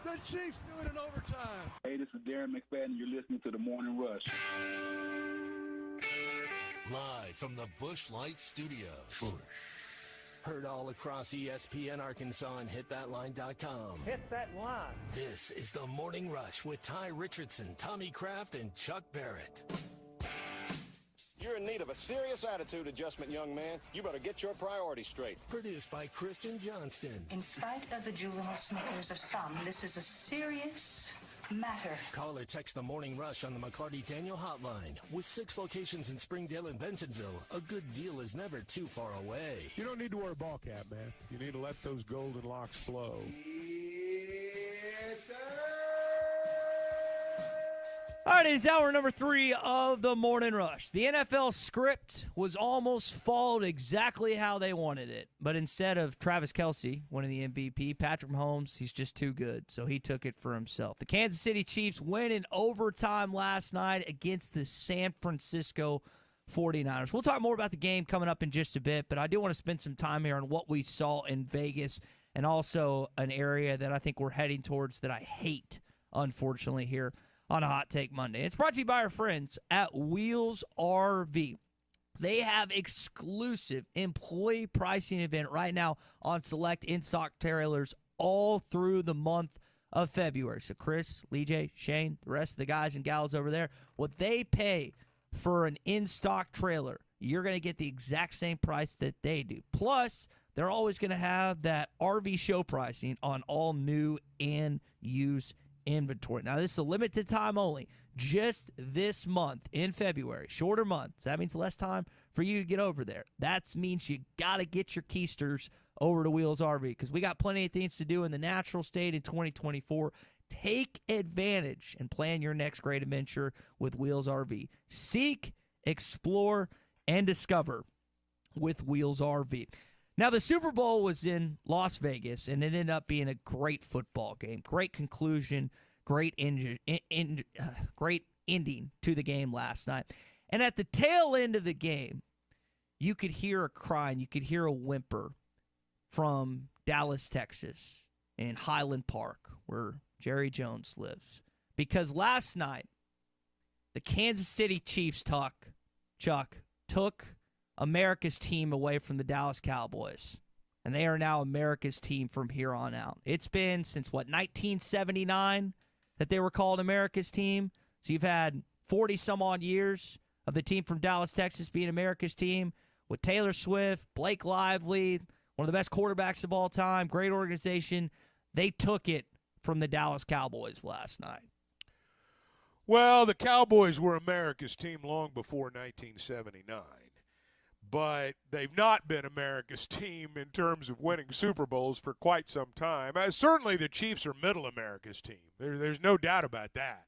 The Chiefs do it in overtime. Hey, this is Darren McFadden. You're listening to The Morning Rush. Live from the Busch Light Studios. Heard all across ESPN Arkansas and hitthatline.com. Hit that line. This is the Morning Rush with Ty Richardson, Tommy Kraft, and Chuck Barrett. You're in need of a serious attitude adjustment, young man. You better get your priorities straight. Produced by Christian Johnston. In spite of the juvenile snickers of some, this is a serious matter. Call or text the Morning Rush on the McClarty Daniel hotline. With 6 locations in Springdale and Bentonville, a good deal is never too far away. You don't need to wear a ball cap, man. You need to let those golden locks flow. Yes, sir. All right, it is hour number 3 of the Morning Rush. The NFL script was almost followed exactly how they wanted it. But instead of Travis Kelce winning the MVP, Patrick Mahomes, he's just too good, so he took it for himself. The Kansas City Chiefs win in overtime last night against the San Francisco 49ers. We'll talk more about the game coming up in just a bit, but I do want to spend some time here on what we saw in Vegas and also an area that I think we're heading towards that I hate, unfortunately, here on a Hot Take Monday. It's brought to you by our friends at Wheels RV. They have exclusive employee pricing event right now on select in-stock trailers all through the month of February. So Chris, Lee J, Shane, the rest of the guys and gals over there, what they pay for an in-stock trailer, you're going to get the exact same price that they do. Plus, they're always going to have that RV show pricing on all new and used inventory. Now, this is a limited time only. Just this month in February, shorter month. So that means less time for you to get over there. That means you got to get your keisters over to Wheels RV because we got plenty of things to do in the natural state in 2024. Take advantage and plan your next great adventure with Wheels RV. Seek, explore, and discover with Wheels RV. Now, the Super Bowl was in Las Vegas, and it ended up being a great football game. Great conclusion, great ending to the game last night. And at the tail end of the game, you could hear a cry and you could hear a whimper from Dallas, Texas, in Highland Park, where Jerry Jones lives. Because last night, the Kansas City Chiefs took America's team away from the Dallas Cowboys. And they are now America's team from here on out. It's been since, 1979 that they were called America's team. So you've had 40-some-odd years of the team from Dallas, Texas being America's team with Taylor Swift, Blake Lively, one of the best quarterbacks of all time, great organization. They took it from the Dallas Cowboys last night. Well, the Cowboys were America's team long before 1979. But they've not been America's team in terms of winning Super Bowls for quite some time. Certainly the Chiefs are middle America's team. There's no doubt about that.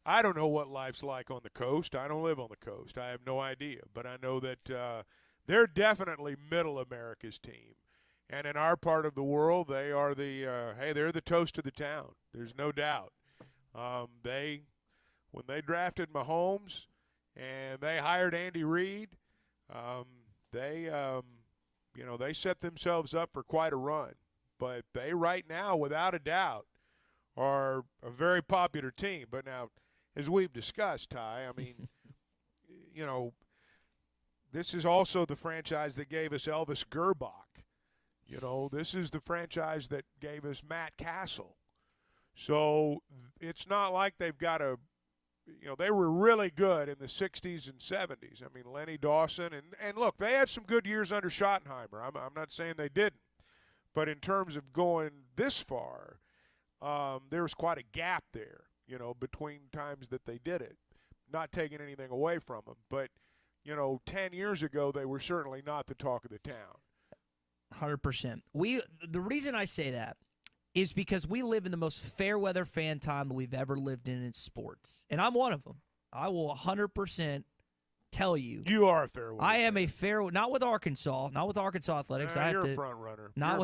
I don't know what life's like on the coast. I don't live on the coast. I have no idea. But I know that they're definitely middle America's team. And in our part of the world, they are they're the toast of the town. There's no doubt. When they drafted Mahomes and they hired Andy Reid, they set themselves up for quite a run. But they right now, without a doubt, are a very popular team. But now, as we've discussed, Ty, I mean, this is also the franchise that gave us Elvis Gerbach. This is the franchise that gave us Matt Castle. So it's not like they've got they were really good in the 60s and 70s. I mean, Lenny Dawson. And look, they had some good years under Schottenheimer. I'm not saying they didn't. But in terms of going this far, there was quite a gap there, between times that they did it. Not taking anything away from them. But, 10 years ago, they were certainly not the talk of the town. 100%. The reason I say that is because we live in the most fair weather fan time that we've ever lived in sports. And I'm one of them. I will 100% tell you. You are a fair weather. I am a fair, not with Arkansas Athletics. You're a front runner. Not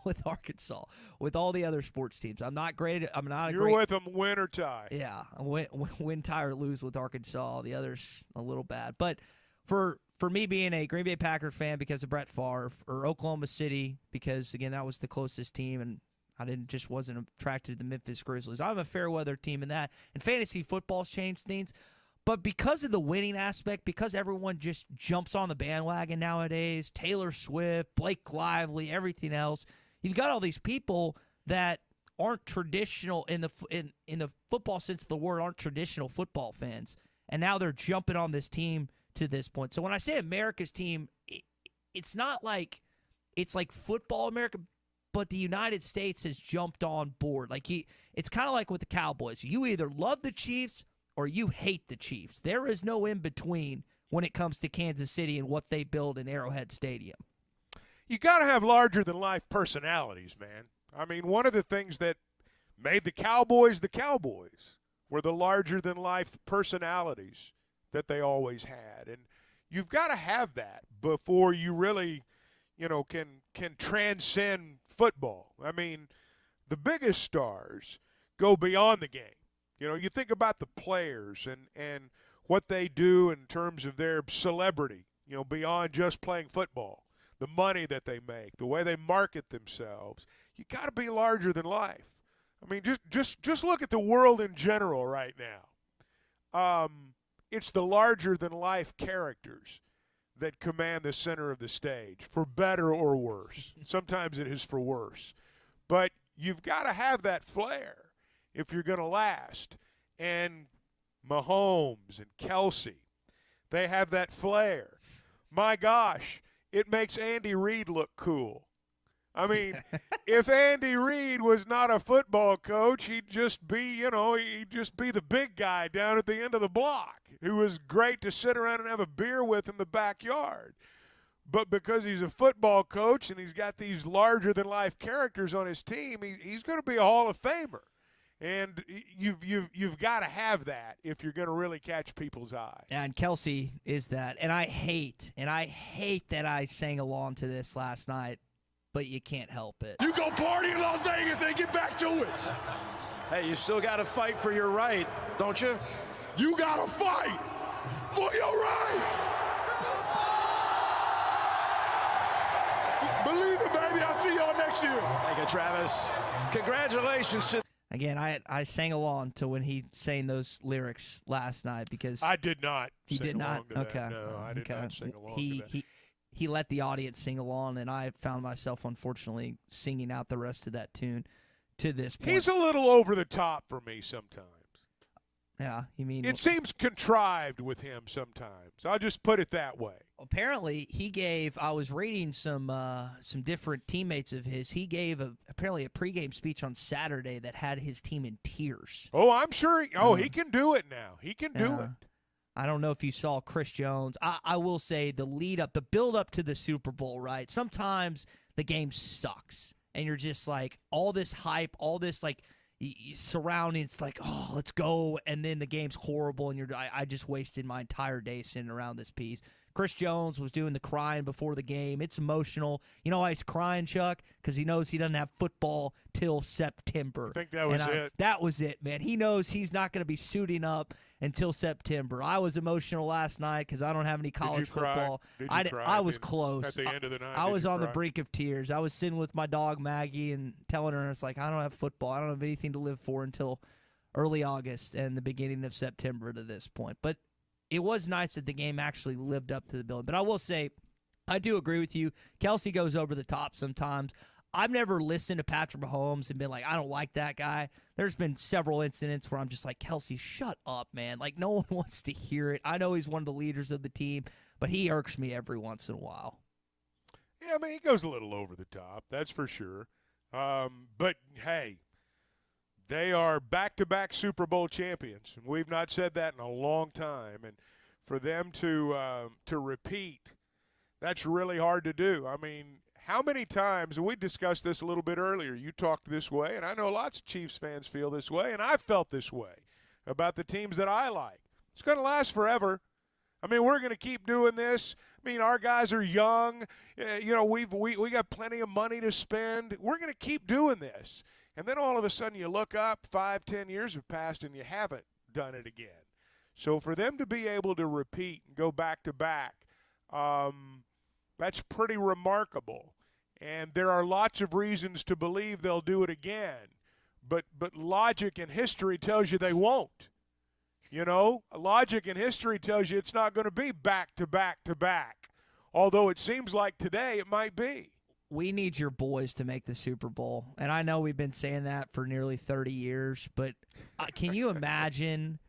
with Arkansas. With all the other sports teams. I'm not great. You're with them, win or tie. Yeah, win, tie, or lose with Arkansas. The others a little bad. But for for me being a Green Bay Packers fan because of Brett Favre, or Oklahoma City because, again, that was the closest team, and I just wasn't attracted to the Memphis Grizzlies. I'm a fair weather team in that. And fantasy football's changed things. But because of the winning aspect, because everyone just jumps on the bandwagon nowadays, Taylor Swift, Blake Lively, everything else, you've got all these people that aren't traditional in the football sense of the word, aren't traditional football fans. And now they're jumping on this team to this point. So when I say America's team, it's not like it's like football America, but the United States has jumped on board. It's kind of like with the Cowboys. You either love the Chiefs or you hate the Chiefs. There is no in between when it comes to Kansas City and what they build in Arrowhead Stadium. You got to have larger-than-life personalities, man. I mean, one of the things that made the Cowboys were the larger-than-life personalities that they always had. And you've got to have that before you really, can transcend football. I mean, the biggest stars go beyond the game. You think about the players and what they do in terms of their celebrity, beyond just playing football, the money that they make, the way they market themselves. You got to be larger than life. I mean, just look at the world in general right now. It's the larger than life characters that command the center of the stage, for better or worse. Sometimes it is for worse. But you've got to have that flair if you're going to last. And Mahomes and Kelsey, they have that flair. My gosh, it makes Andy Reid look cool. I mean, if Andy Reid was not a football coach, he'd just be the big guy down at the end of the block who was great to sit around and have a beer with in the backyard. But because he's a football coach and he's got these larger-than-life characters on his team, he's going to be a Hall of Famer. And you've got to have that if you're going to really catch people's eye. And Kelsey is that. And I hate that I sang along to this last night, but you can't help it. You go party in Las Vegas and get back to it. Hey, you still got to fight for your right, don't you? You got to fight for your right. Believe it, baby. I'll see y'all next year. Thank you, Travis. Congratulations to... Again, I sang along to when he sang those lyrics last night because I did not. He did not. Okay. That. No, I did not sing along to that. He let the audience sing along, and I found myself unfortunately singing out the rest of that tune to this point. He's a little over the top for me sometimes. Yeah, you mean it seems contrived with him sometimes. I'll just put it that way. Apparently, he gave. I was reading some different teammates of his. He gave apparently a pregame speech on Saturday that had his team in tears. Oh, I'm sure. He can do it now. He can do it. I don't know if you saw Chris Jones. I will say the build up to the Super Bowl. Right. Sometimes the game sucks, and you're just like all this hype, all this like. Surroundings like, oh, let's go, and then the game's horrible, and I just wasted my entire day sitting around this piece. Chris Jones was doing the crying before the game. It's emotional. You know why he's crying, Chuck? Because he knows he doesn't have football till September. I think that was it. That was it, man. He knows he's not going to be suiting up until September. I was emotional last night because I don't have any college football. Did you cry? I was close. At the end of the night, I was on the brink of tears. I was sitting with my dog Maggie and telling her, it's like, I don't have football. I don't have anything to live for until early August and the beginning of September to this point. But it was nice that the game actually lived up to the billing. But I will say, I do agree with you. Kelsey goes over the top sometimes. I've never listened to Patrick Mahomes and been like, I don't like that guy. There's been several incidents where I'm just like, Kelsey, shut up, man. Like, no one wants to hear it. I know he's one of the leaders of the team, but he irks me every once in a while. Yeah, I mean, he goes a little over the top, that's for sure. But, hey, they are back-to-back Super Bowl champions, and we've not said that in a long time. And for them to repeat, that's really hard to do. I mean, how many times, and we discussed this a little bit earlier, you talked this way, and I know lots of Chiefs fans feel this way, and I've felt this way about the teams that I like. It's going to last forever. I mean, we're going to keep doing this. I mean, our guys are young. We got plenty of money to spend. We're going to keep doing this. And then all of a sudden you look up, 5-10 years have passed, and you haven't done it again. So for them to be able to repeat and go back to back, That's pretty remarkable. And there are lots of reasons to believe they'll do it again. But logic and history tells you they won't. Logic and history tells you it's not going to be back to back to back. Although it seems like today it might be. We need your boys to make the Super Bowl. And I know we've been saying that for nearly 30 years, but can you imagine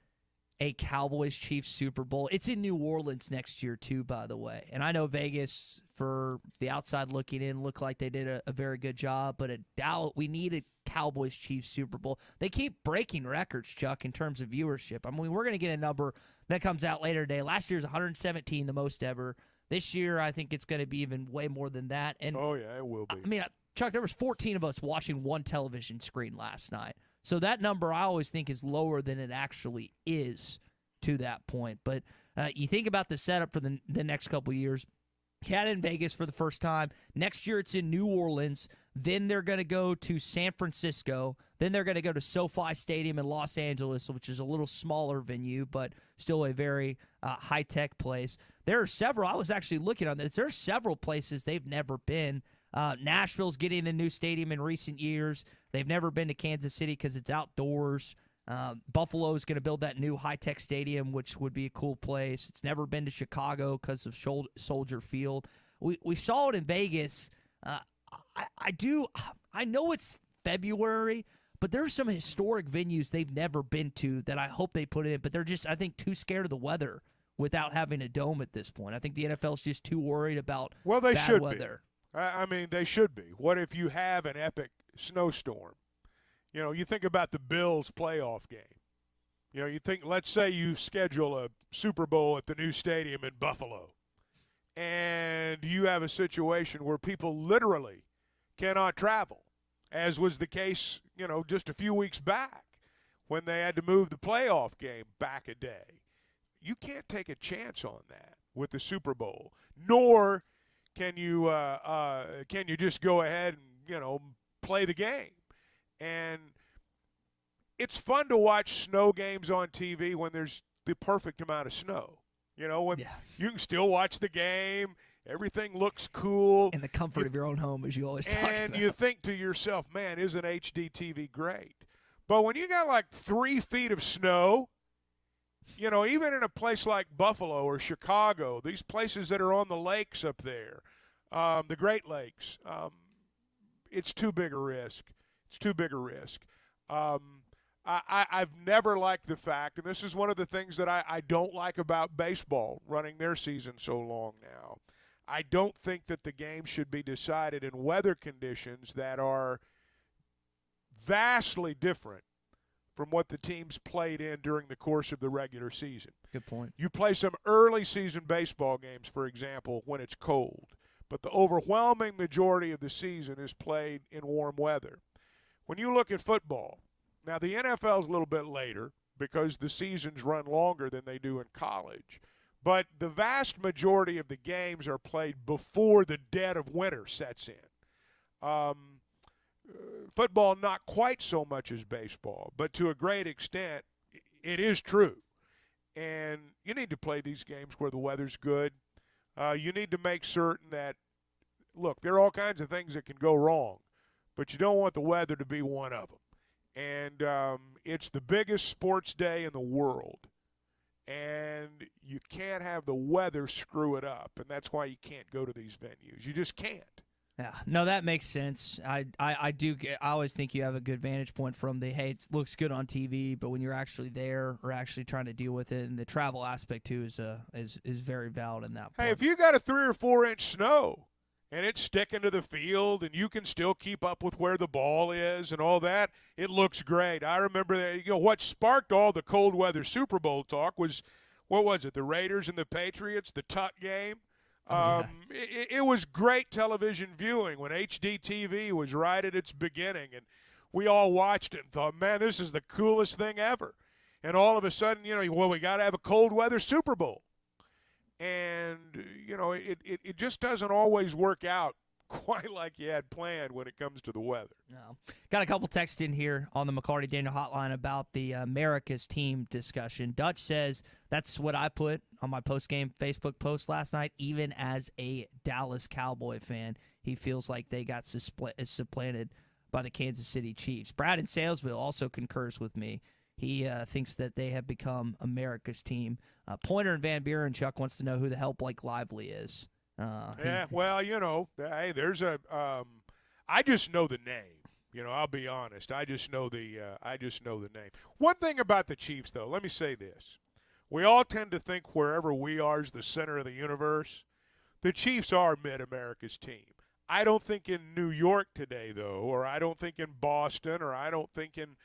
a Cowboys-Chiefs Super Bowl? It's in New Orleans next year, too, by the way. And I know Vegas, for the outside looking in, looked like they did a very good job. But at Dallas, we need a Cowboys-Chiefs Super Bowl. They keep breaking records, Chuck, in terms of viewership. I mean, we're going to get a number that comes out later today. Last year's 117, the most ever. This year, I think it's going to be even way more than that. And oh, yeah, it will be. I mean, Chuck, there was 14 of us watching one television screen last night. So that number I always think is lower than it actually is to that point. But you think about the setup for the next couple of years. Had in Vegas for the first time. Next year it's in New Orleans. Then they're going to go to San Francisco. Then they're going to go to SoFi Stadium in Los Angeles, which is a little smaller venue, but still a very high-tech place. There are several. I was actually looking on this. There are several places they've never been. Nashville's getting a new stadium in recent years. They've never been to Kansas City because it's outdoors. Buffalo is going to build that new high-tech stadium, which would be a cool place. It's never been to Chicago because of Soldier Field. We saw it in Vegas. I know it's February, but there are some historic venues they've never been to that I hope they put in, but they're just, I think, too scared of the weather without having a dome at this point. I think the NFL's just too worried about bad weather. I mean, they should be. What if you have an epic snowstorm? You think about the Bills playoff game. You think, let's say you schedule a Super Bowl at the new stadium in Buffalo, and you have a situation where people literally cannot travel, as was the case, just a few weeks back when they had to move the playoff game back a day. You can't take a chance on that with the Super Bowl, nor can you just go ahead and, play the game. And it's fun to watch snow games on TV when there's the perfect amount of snow. When you can still watch the game, everything looks cool. In the comfort of your own home, as you always talk about. And you think to yourself, man, isn't HD TV great? But when you got like 3 feet of snow, even in a place like Buffalo or Chicago, these places that are on the lakes up there, the Great Lakes, it's too big a risk. It's too big a risk. I've never liked the fact, and this is one of the things that I don't like about baseball running their season so long now. I don't think that the game should be decided in weather conditions that are vastly different from what the teams played in during the course of the regular season. Good point. You play some early season baseball games, for example, when it's cold, but the overwhelming majority of the season is played in warm weather. When you look at football, now the NFL is a little bit later because the seasons run longer than they do in college, but the vast majority of the games are played before the dead of winter sets in. Football, not quite so much as baseball, but to a great extent, it is true. And you need to play these games where the weather's good. You need to make certain that, look, there are all kinds of things that can go wrong, but you don't want the weather to be one of them. And it's the biggest sports day in the world. And you can't have the weather screw it up, and that's why you can't go to these venues. You just can't. Yeah, no, that makes sense. I always think you have a good vantage point from hey, it looks good on TV, but when you're actually there or actually trying to deal with it, and the travel aspect too is very valid in that point. Hey, if you got a 3 or 4 inch snow and it's sticking to the field and you can still keep up with where the ball is and all that, it looks great. I remember that, what sparked all the cold weather Super Bowl talk was, what was it, the Raiders and the Patriots, the Tuck game? It was great television viewing when HD TV was right at its beginning, and we all watched it and thought, man, this is the coolest thing ever. And all of a sudden, we got to have a cold weather Super Bowl. And, it just doesn't always work out quite like you had planned when it comes to the weather. No. Got a couple texts in here on the McCarty Daniel hotline about the America's team discussion. Dutch says that's what I put on my post-game Facebook post last night. Even as a Dallas Cowboy fan, he feels like they got supplanted by the Kansas City Chiefs. Brad in Salesville also concurs with me. He thinks that they have become America's team. Pointer and Van Buren, Chuck, wants to know who the hell Blake Lively is. Well, hey, there's a. I just know the name. I'll be honest. I just know the name. One thing about the Chiefs, though, let me say this: we all tend to think wherever we are is the center of the universe. The Chiefs are mid-America's team. I don't think in New York today, though, or I don't think in Boston, or I don't think in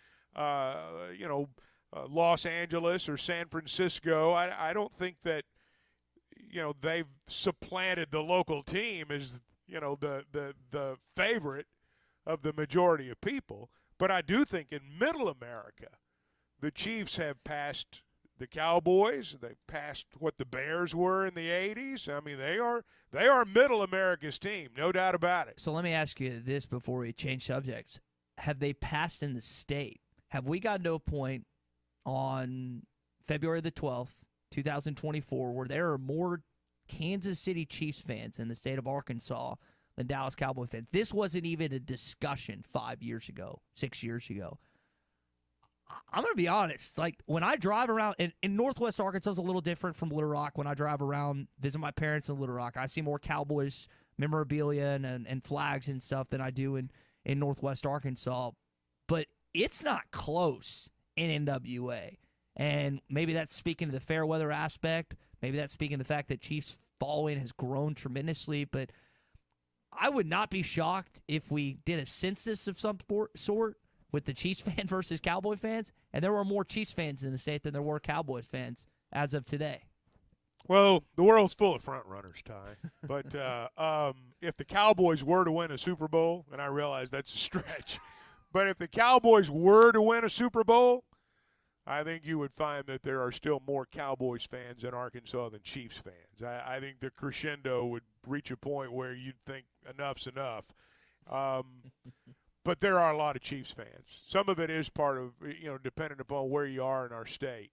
Los Angeles or San Francisco. I don't think that. They've supplanted the local team as, the favorite of the majority of people. But I do think in middle America, the Chiefs have passed the Cowboys. They've passed what the Bears were in the 80s. I mean, they are middle America's team, no doubt about it. So let me ask you this before we change subjects. Have they passed in the state? Have we gotten to a point on February the 12th, 2024, where there are more Kansas City Chiefs fans in the state of Arkansas than Dallas Cowboy fans? This wasn't even a discussion 5 years ago, 6 years ago. I'm going to be honest. Like, when I drive around, in Northwest Arkansas is a little different from Little Rock. When I drive around, visit my parents in Little Rock, I see more Cowboys memorabilia and flags and stuff than I do in Northwest Arkansas. But it's not close in NWA. And maybe that's speaking to the fair weather aspect. Maybe that's speaking to the fact that Chiefs following has grown tremendously. But I would not be shocked if we did a census of some sort with the Chiefs fan versus Cowboy fans, and there were more Chiefs fans in the state than there were Cowboys fans as of today. Well, the world's full of front runners, Ty. But if the Cowboys were to win a Super Bowl, and I realize that's a stretch, but if the Cowboys were to win a Super Bowl, I think you would find that there are still more Cowboys fans in Arkansas than Chiefs fans. I think the crescendo would reach a point where you'd think enough's enough. But there are a lot of Chiefs fans. Some of it is part of, dependent upon where you are in our state.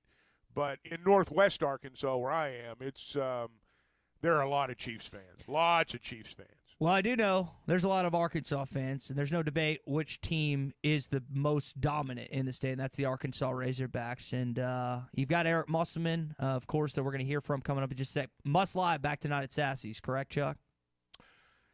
But in Northwest Arkansas, where I am, it's there are a lot of Chiefs fans, lots of Chiefs fans. Well, I do know there's a lot of Arkansas fans, and there's no debate which team is the most dominant in the state, and that's the Arkansas Razorbacks. And you've got Eric Musselman, of course, that we're going to hear from coming up in just a sec. Must Live back tonight at Sassy's, correct, Chuck?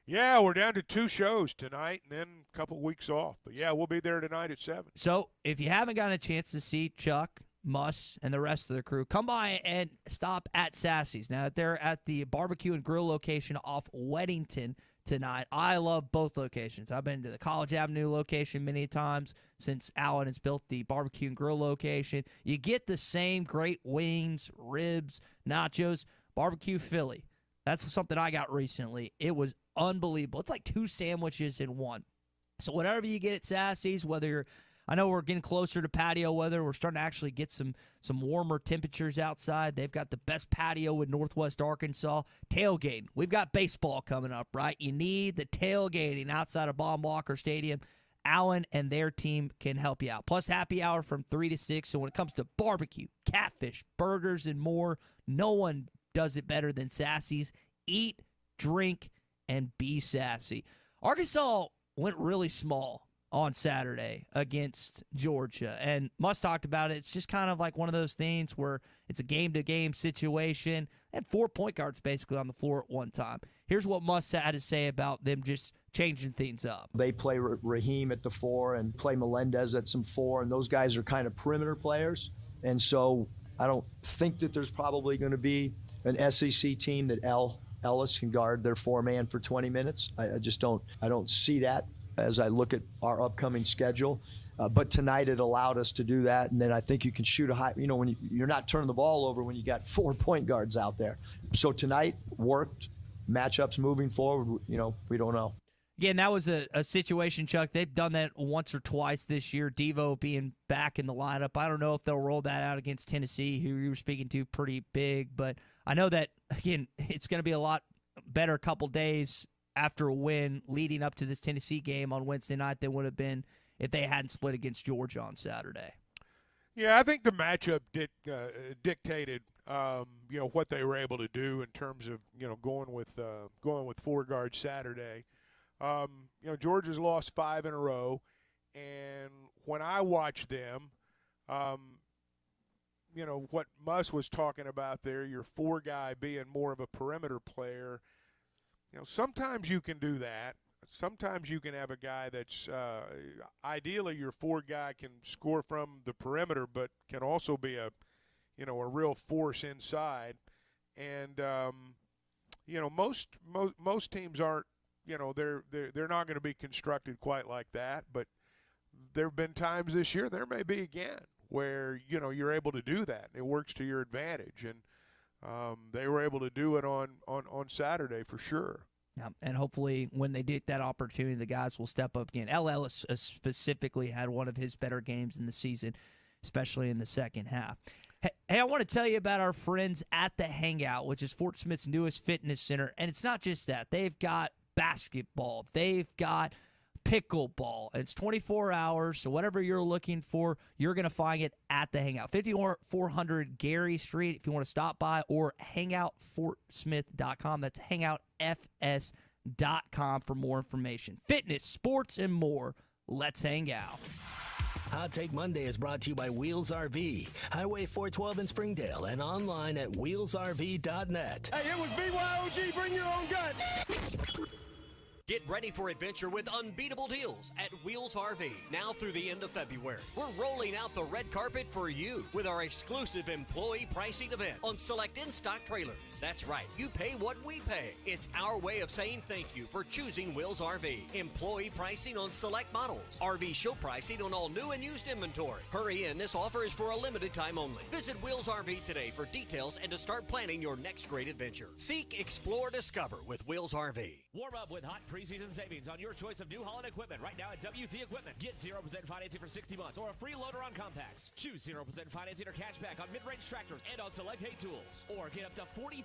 Yeah, we're down to 2 shows tonight and then a couple weeks off. But, yeah, we'll be there tonight at 7. So if you haven't gotten a chance to see Chuck, Muss, and the rest of the crew, come by and stop at Sassy's. Now, they're at the barbecue and grill location off Weddington tonight. I love both locations. I've been to the College Avenue location many times since Allen has built the barbecue and grill location. You get the same great wings, ribs, nachos, barbecue Philly. That's something I got recently. It was unbelievable. It's like 2 sandwiches in one. So whatever you get at Sassy's, whether you're, I know we're getting closer to patio weather. We're starting to actually get some warmer temperatures outside. They've got the best patio in Northwest Arkansas. Tailgating. We've got baseball coming up, right? You need the tailgating outside of Baum Walker Stadium. Allen and their team can help you out. Plus happy hour from 3 to 6. So when it comes to barbecue, catfish, burgers, and more, no one does it better than Sassy's. Eat, drink, and be sassy. Arkansas went really small on Saturday against Georgia, and Muss talked about it. It's just kind of like one of those things where it's a game-to-game situation. They had 4 point guards basically on the floor at one time. Here's what Muss had to say about them just changing things up. They play Raheem at the 4 and play Melendez at some 4, and those guys are kind of perimeter players. And so I don't think that there's probably going to be an SEC team that Ellis can guard their 4-man for 20 minutes. I just don't see that as I look at our upcoming schedule. But tonight it allowed us to do that. And then I think you can shoot a high, when you're not turning the ball over when you got 4 point guards out there. So tonight worked. Matchups moving forward, we don't know. Again, that was a situation, Chuck. They've done that once or twice this year, Devo being back in the lineup. I don't know if they'll roll that out against Tennessee, who you were speaking to pretty big. But I know that, again, it's going to be a lot better couple days after a win leading up to this Tennessee game on Wednesday night than would have been if they hadn't split against Georgia on Saturday. Yeah, I think the matchup dictated, what they were able to do in terms of, going with four guards Saturday. Georgia's lost 5 in a row, and when I watch them, what Muss was talking about there, your 4 guy being more of a perimeter player. Sometimes you can do that. Sometimes you can have a guy that's ideally your 4 guy can score from the perimeter, but can also be a real force inside. And most teams aren't. They're not going to be constructed quite like that. But there have been times this year, there may be again, where you're able to do that. It works to your advantage, and they were able to do it on Saturday for sure. Yeah, and hopefully when they get that opportunity, the guys will step up again. LL specifically had one of his better games in the season, especially in the second half. Hey, I want to tell you about our friends at The Hangout, which is Fort Smith's newest fitness center. And it's not just that. They've got basketball. They've got pickleball. It's 24 hours, so whatever you're looking for, you're going to find it at The Hangout. 5400 Gary Street if you want to stop by, or hangoutfortsmith.com. That's hangoutfs.com for more information. Fitness, sports, and more. Let's hang out. Hot Take Monday is brought to you by Wheels RV, Highway 412 in Springdale, and online at wheelsrv.net. Hey, it was BYOG, bring your own guts. Get ready for adventure with unbeatable deals at Wheels RV now through the end of February. We're rolling out the red carpet for you with our exclusive employee pricing event on select in-stock trailers. That's right, you pay what we pay. It's our way of saying thank you for choosing Wheels RV. Employee pricing on select models. RV show pricing on all new and used inventory. Hurry in, this offer is for a limited time only. Visit Wheels RV today for details and to start planning your next great adventure. Seek, explore, discover with Wheels RV. Warm up with hot preseason savings on your choice of New Holland equipment right now at WT Equipment. Get 0% financing for 60 months or a free loader on compacts. Choose 0% financing or cash back on mid-range tractors and on select hay tools. Or get up to $40,000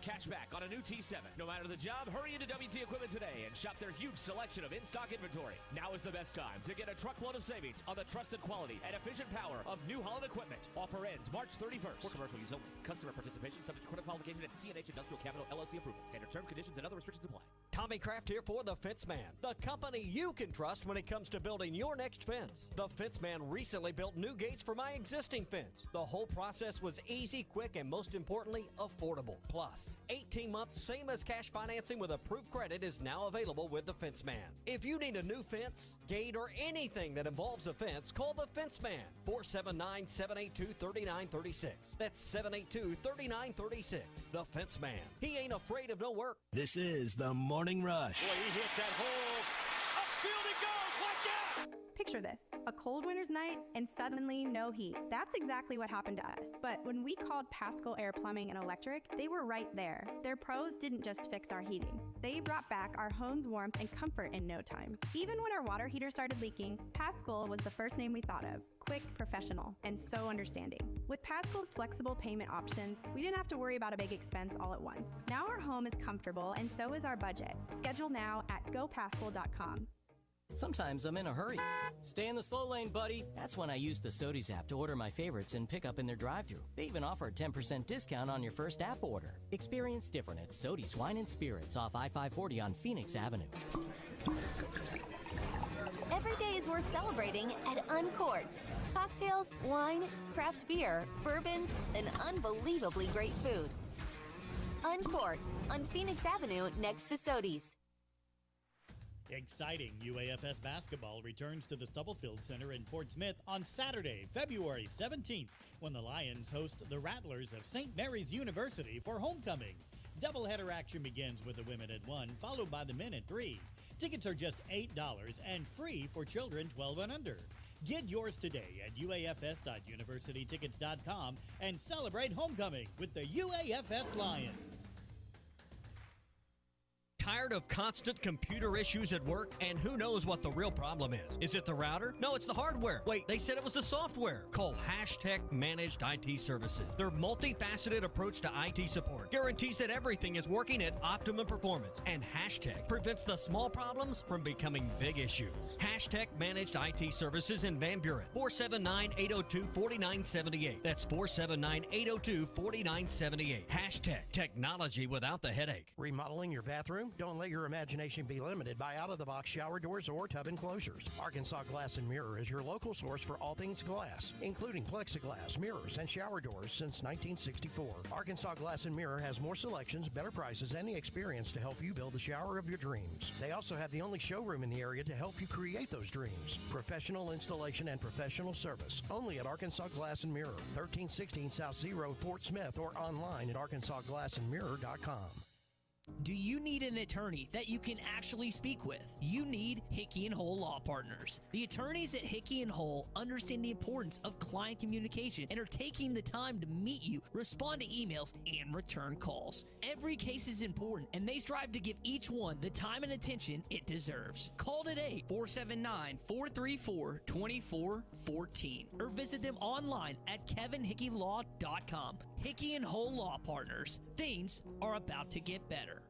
cash back on a new T7. No matter the job, hurry into WT Equipment today and shop their huge selection of in-stock inventory. Now is the best time to get a truckload of savings on the trusted quality and efficient power of New Holland equipment. Offer ends March 31st. For commercial use only. Customer participation subject to credit qualification at CNH Industrial Capital LLC approval. Standard term, conditions, and other restrictions apply. Tommy Kraft here for The Fence Man, the company you can trust when it comes to building your next fence. The Fence Man recently built new gates for my existing fence. The whole process was easy, quick, and most importantly, affordable. Plus, 18 months, same as cash financing with approved credit is now available with The Fence Man. If you need a new fence, gate, or anything that involves a fence, call The Fence Man, 479-782-3936. That's 782-3936. The Fence Man. He ain't afraid of no work. This is the Morning Rush. Boy, he hits that hole. Upfield it goes. Watch out. Picture this, a cold winter's night and suddenly no heat. That's exactly what happened to us. But when we called Pascal Air Plumbing and Electric, they were right there. Their pros didn't just fix our heating. They brought back our home's warmth and comfort in no time. Even when our water heater started leaking, Pascal was the first name we thought of. Quick, professional, and so understanding. With Pascal's flexible payment options, we didn't have to worry about a big expense all at once. Now our home is comfortable and so is our budget. Schedule now at gopascal.com. Sometimes I'm in a hurry. Stay in the slow lane, buddy. That's when I use the Sodies app to order my favorites and pick up in their drive-thru. They even offer a 10% discount on your first app order. Experience different at Sodies Wine and Spirits off I-540 on Phoenix Avenue. Every day is worth celebrating at Uncorked. Cocktails, wine, craft beer, bourbons, and unbelievably great food. Uncorked on Phoenix Avenue next to Sodies. Exciting UAFS basketball returns to the Stubblefield Center in Fort Smith on Saturday, February 17th, when the Lions host the Rattlers of St. Mary's University for homecoming. Doubleheader action begins with the women at 1, followed by the men at 3. Tickets are just $8 and free for children 12 and under. Get yours today at uafs.universitytickets.com and celebrate homecoming with the UAFS Lions. Tired of constant computer issues at work? And who knows what the real problem is? Is it the router? No, it's the hardware. Wait, they said it was the software. Call Hashtag Managed IT Services. Their multifaceted approach to IT support guarantees that everything is working at optimum performance. And Hashtag prevents the small problems from becoming big issues. Hashtag Managed IT Services in Van Buren. 479-802-4978. That's 479-802-4978. Hashtag Technology without the headache. Remodeling your bathroom? Don't let your imagination be limited by out-of-the-box shower doors or tub enclosures. Arkansas Glass and Mirror is your local source for all things glass, including plexiglass, mirrors, and shower doors since 1964. Arkansas Glass and Mirror has more selections, better prices, and the experience to help you build the shower of your dreams. They also have the only showroom in the area to help you create those dreams. Professional installation and professional service. Only at Arkansas Glass and Mirror, 1316 South Zero, Fort Smith, or online at arkansasglassandmirror.com. Do you need an attorney that you can actually speak with? You need Hickey & Hull Law Partners. The attorneys at Hickey & Hull understand the importance of client communication and are taking the time to meet you, respond to emails, and return calls. Every case is important, and they strive to give each one the time and attention it deserves. Call today, 479-434-2414, or visit them online at kevinhickeylaw.com. Hickey & Hull Law Partners. Things are about to get better.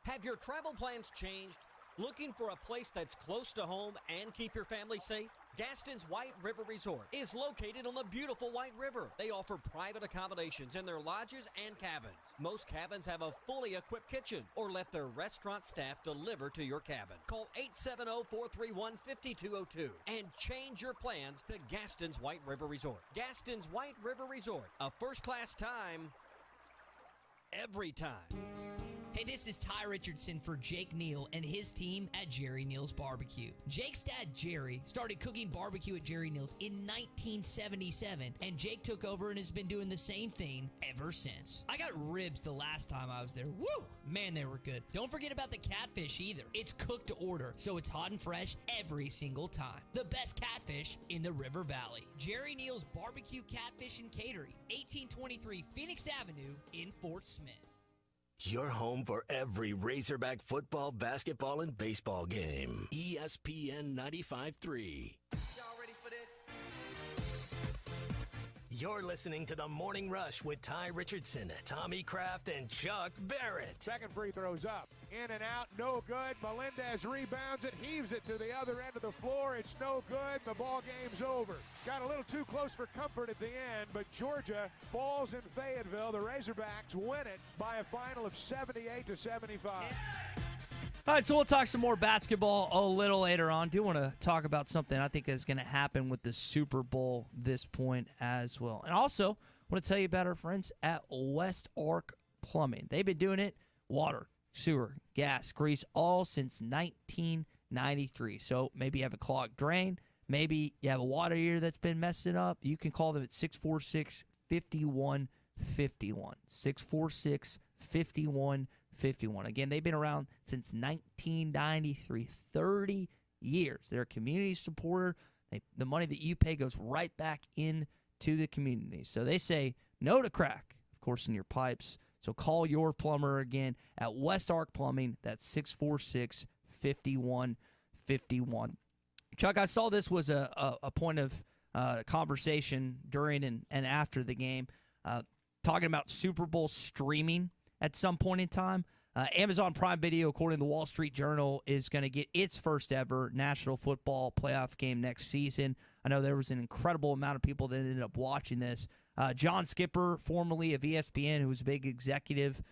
Have your travel plans changed? Looking for a place that's close to home and keep your family safe? Gaston's White River Resort is located on the beautiful White River. They offer private accommodations in their lodges and cabins. Most cabins have a fully equipped kitchen or let their restaurant staff deliver to your cabin. Call 870-431-5202 and change your plans to Gaston's White River Resort. Gaston's White River Resort, a first-class time, every time. Hey, this is Ty Richardson for Jake Neal and his team at Jerry Neal's Barbecue. Jake's dad, Jerry, started cooking barbecue at Jerry Neal's in 1977, and Jake took over and has been doing the same thing ever since. I got ribs the last time I was there. Woo! Man, they were good. Don't forget about the catfish either. It's cooked to order, so it's hot and fresh every single time. The best catfish in the River Valley. Jerry Neal's Barbecue, Catfish, and Catering, 1823 Phoenix Avenue in Fort Smith. Your home for every Razorback football, basketball, and baseball game. ESPN 95.3. Y'all ready for this? You're listening to The Morning Rush with Ty Richardson, Tommy Kraft, and Chuck Barrett. Second free throw's up. In and out, no good. Melendez rebounds it, heaves it to the other end of the floor. It's no good. The ball game's over. Got a little too close for comfort at the end, but Georgia falls in Fayetteville. The Razorbacks win it by a final of 78-75. All right, so we'll talk some more basketball a little later on. Do want to talk about something I think is going to happen with the Super Bowl this point as well. And also, want to tell you about our friends at West Ark Plumbing. They've been doing it, water, sewer, gas, grease, all since 1993. So maybe you have a clogged drain. Maybe you have a water heater that's been messing up. You can call them at 646-5151. 646-5151. Again, they've been around since 1993, 30 years. They're a community supporter. The money that you pay goes right back into the community. So they say no to crack, of course, in your pipes. So call your plumber again at West Ark Plumbing. That's 646-5151. Chuck, I saw this was a point of conversation during and after the game, talking about Super Bowl streaming at some point in time. Amazon Prime Video, according to the Wall Street Journal, is going to get its first ever National Football Playoff game next season. I know there was an incredible amount of people that ended up watching this. John Skipper, formerly of ESPN, who was a big executive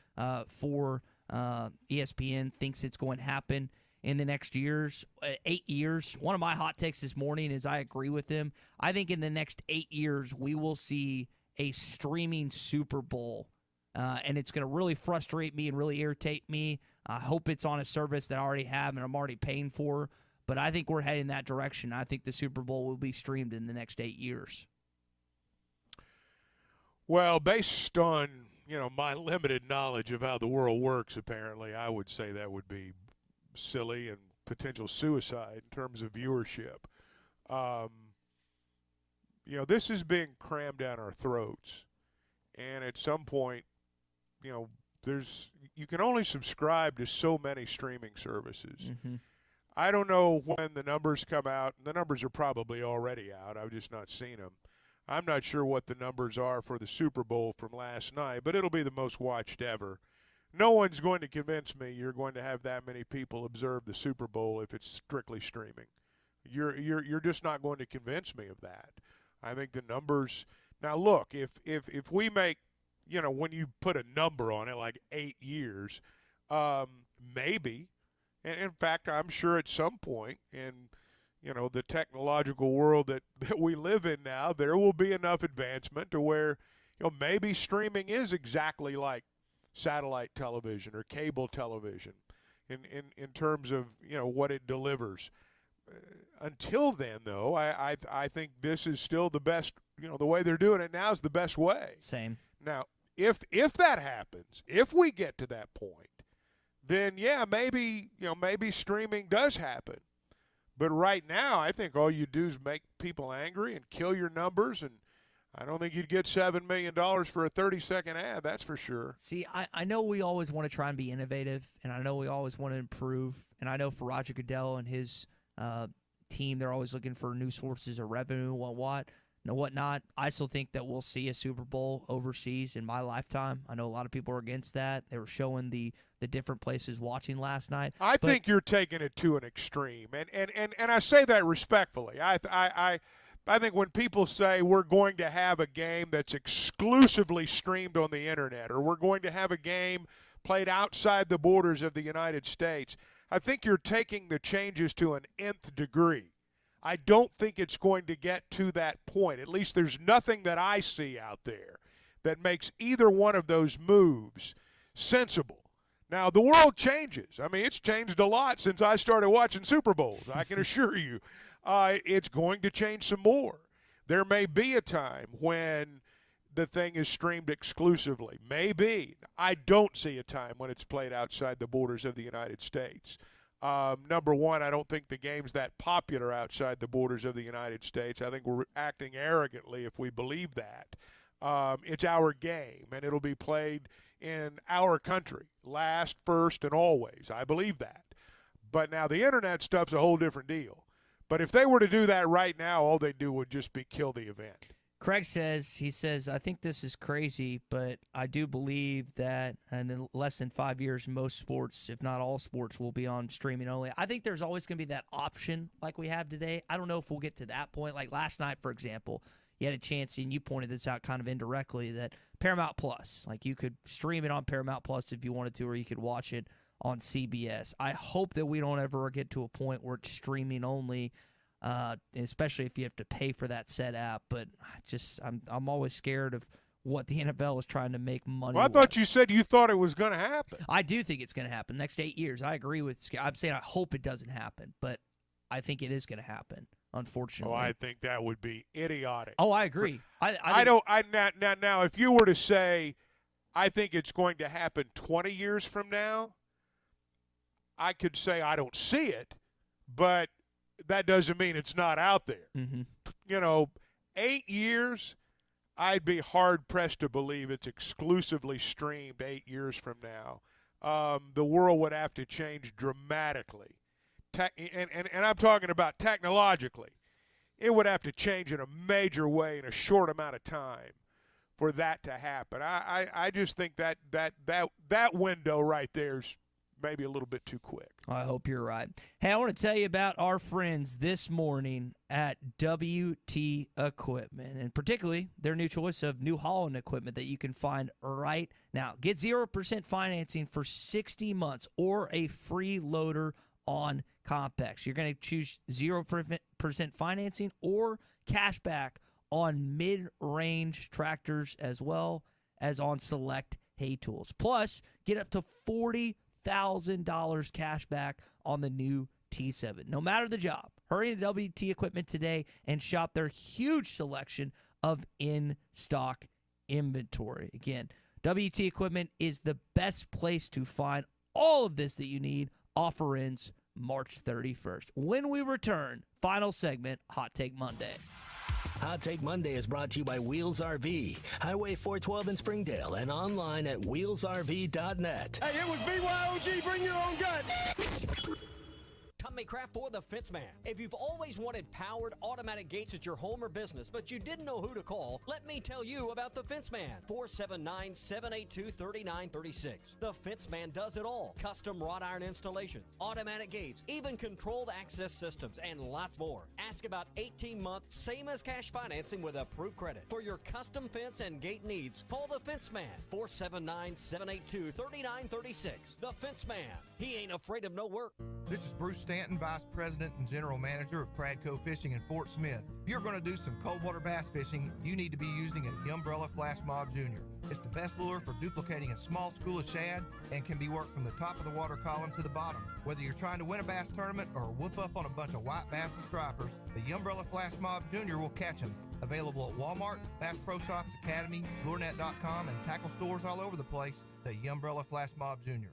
for ESPN, thinks it's going to happen in the next 8 years. One of my hot takes this morning is I agree with him. I think in the next 8 years, we will see a streaming Super Bowl. And it's going to really frustrate me and really irritate me. I hope it's on a service that I already have and I'm already paying for. But I think we're heading that direction. I think the Super Bowl will be streamed in the next 8 years. Well, based on, my limited knowledge of how the world works, apparently, I would say that would be silly and potential suicide in terms of viewership. This is being crammed down our throats. And at some point, you can only subscribe to so many streaming services. Mm-hmm. I don't know when the numbers come out. The numbers are probably already out. I've just not seen them. I'm not sure what the numbers are for the Super Bowl from last night, but it'll be the most watched ever. No one's going to convince me you're going to have that many people observe the Super Bowl if it's strictly streaming. You're just not going to convince me of that. I think the numbers – now, look, if we make – when you put a number on it, like 8 years, maybe. And in fact, I'm sure at some point in, the technological world that we live in now, there will be enough advancement to where, maybe streaming is exactly like satellite television or cable television in terms of, what it delivers. Until then, though, I think this is still the best, the way they're doing it now is the best way. Same. Now, if that happens, if we get to that point, then, yeah, maybe streaming does happen. But right now, I think all you do is make people angry and kill your numbers, and I don't think you'd get $7 million for a 30-second ad, that's for sure. See, I know we always want to try and be innovative, and I know we always want to improve, and I know for Roger Goodell and his team, they're always looking for new sources of revenue and whatnot. I still think that we'll see a Super Bowl overseas in my lifetime. I know a lot of people are against that. They were showing the different places watching last night. I think you're taking it to an extreme, and I say that respectfully. I think when people say we're going to have a game that's exclusively streamed on the internet, or we're going to have a game played outside the borders of the United States, I think you're taking the changes to an nth degree. I don't think it's going to get to that point. At least there's nothing that I see out there that makes either one of those moves sensible. Now, the world changes. I mean, it's changed a lot since I started watching Super Bowls, I can assure you. It's going to change some more. There may be a time when the thing is streamed exclusively. Maybe. I don't see a time when it's played outside the borders of the United States. Number one, I don't think the game's that popular outside the borders of the United States. I think we're acting arrogantly if we believe that. It's our game, and it'll be played in our country, last, first, and always. I believe that. But now the internet stuff's a whole different deal. But if they were to do that right now, all they'd do would just be kill the event. Craig says, I think this is crazy, but I do believe that in less than 5 years, most sports, if not all sports, will be on streaming only. I think there's always going to be that option like we have today. I don't know if we'll get to that point. Like last night, for example, you had a chance, and you pointed this out kind of indirectly, that Paramount Plus, like you could stream it on Paramount Plus if you wanted to, or you could watch it on CBS. I hope that we don't ever get to a point where it's streaming only, especially if you have to pay for that set app. But I'm always scared of what the NFL is trying to make money. Well, I thought you said you thought it was going to happen. I do think it's going to happen next 8 years. I agree with. I'm saying I hope it doesn't happen, but I think it is going to happen. Unfortunately. Oh, I think that would be idiotic. Oh, I agree. Now, if you were to say, I think it's going to happen 20 years from now, I could say I don't see it, but that doesn't mean it's not out there. Mm-hmm. 8 years, I'd be hard-pressed to believe it's exclusively streamed 8 years from now. The world would have to change dramatically. And I'm talking about technologically. It would have to change in a major way in a short amount of time for that to happen. I just think that window right there is maybe a little bit too quick. I hope you're right. Hey, I want to tell you about our friends this morning at WT Equipment, and particularly their new choice of New Holland equipment that you can find right now. Get 0% financing for 60 months or a free loader on Compex. You're going to choose 0% financing or cash back on mid-range tractors as well as on select hay tools. Plus, get up to $40,000 cash back on the new T7. No matter the job, hurry to WT Equipment today and shop their huge selection of in-stock inventory. Again, WT Equipment is the best place to find all of this that you need. Offer ends March 31st. When we return, final segment, Hot Take Monday. Hot Take Monday is brought to you by Wheels RV, Highway 412 in Springdale, and online at wheelsrv.net. Hey, it was BYOG, bring your own guts. Tommy Craft for the Fence Man. If you've always wanted powered automatic gates at your home or business, but you didn't know who to call, let me tell you about the Fence Man. 479-782-3936. The Fence Man does it all. Custom wrought iron installations, automatic gates, even controlled access systems, and lots more. Ask about 18-month, same as cash financing with approved credit. For your custom fence and gate needs, call the Fence Man. 479-782-3936. The Fence Man. He ain't afraid of no work. This is Bruce Stanton, Vice President and General Manager of Pradco Fishing in Fort Smith. If you're going to do some cold water bass fishing, you need to be using a Umbrella Flash Mob Jr. It's the best lure for duplicating a small school of shad and can be worked from the top of the water column to the bottom. Whether you're trying to win a bass tournament or whoop up on a bunch of white bass and stripers, the Umbrella Flash Mob Jr. will catch them. Available at Walmart, Bass Pro Shops Academy, LureNet.com, and tackle stores all over the place. The Umbrella Flash Mob Jr.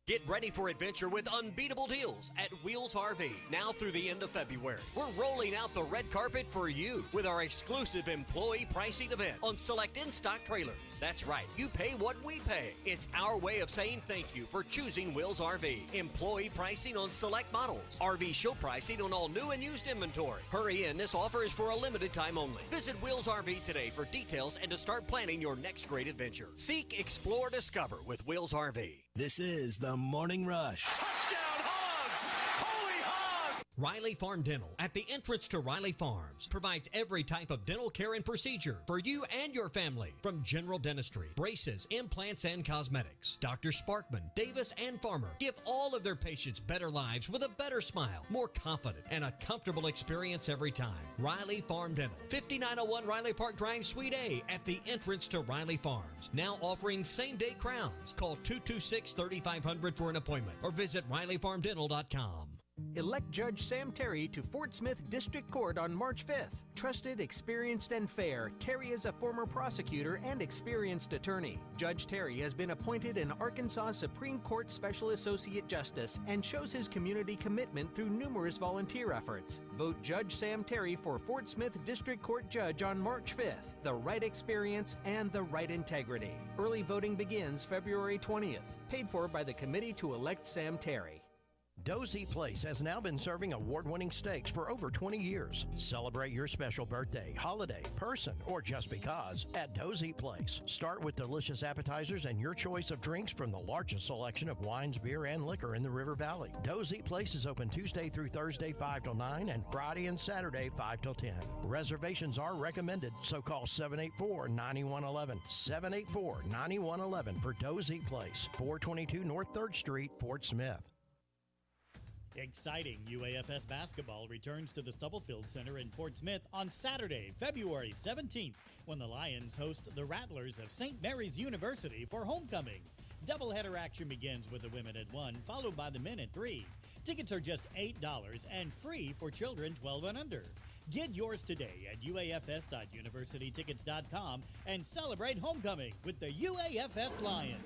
Get ready for adventure with unbeatable deals at Wheels RV. Now through the end of February, we're rolling out the red carpet for you with our exclusive employee pricing event on select in-stock trailers. That's right, you pay what we pay. It's our way of saying thank you for choosing Wheels RV. Employee pricing on select models. RV show pricing on all new and used inventory. Hurry in, this offer is for a limited time only. Visit Wheels RV today for details and to start planning your next great adventure. Seek, explore, discover with Wheels RV. This is the Morning Rush. Touchdown, Hogs! Holy Hog! Riley Farm Dental, at the entrance to Riley Farms, provides every type of dental care and procedure for you and your family. From general dentistry, braces, implants, and cosmetics. Dr. Sparkman, Davis, and Farmer give all of their patients better lives with a better smile, more confident, and a comfortable experience every time. Riley Farm Dental, 5901 Riley Park Drive, Suite A, at the entrance to Riley Farms. Now offering same-day crowns. Call 226-3500 for an appointment or visit RileyFarmDental.com. Elect Judge Sam Terry to Fort Smith District Court on March 5th. Trusted, experienced, and fair, Terry is a former prosecutor and experienced attorney. Judge Terry has been appointed an Arkansas Supreme Court Special Associate Justice and shows his community commitment through numerous volunteer efforts. Vote Judge Sam Terry for Fort Smith District Court Judge on March 5th. The right experience and the right integrity. Early voting begins February 20th. Paid for by the Committee to Elect Sam Terry. Dozy Place has now been serving award-winning steaks for over 20 years. Celebrate your special birthday, holiday, person, or just because at Dozy Place. Start with delicious appetizers and your choice of drinks from the largest selection of wines, beer, and liquor in the River Valley. Dozy Place is open Tuesday through Thursday 5 till 9 and Friday and Saturday 5 till 10. Reservations are recommended, so call 784-9111. 784-9111 for Dozy Place, 422 North 3rd Street, Fort Smith. Exciting UAFS basketball returns to the Stubblefield Center in Fort Smith on Saturday, February 17th, when the Lions host the Rattlers of St. Mary's University for homecoming. Doubleheader action begins with the women at 1, followed by the men at 3. Tickets are just $8 and free for children 12 and under. Get yours today at uafs.universitytickets.com and celebrate homecoming with the UAFS Lions.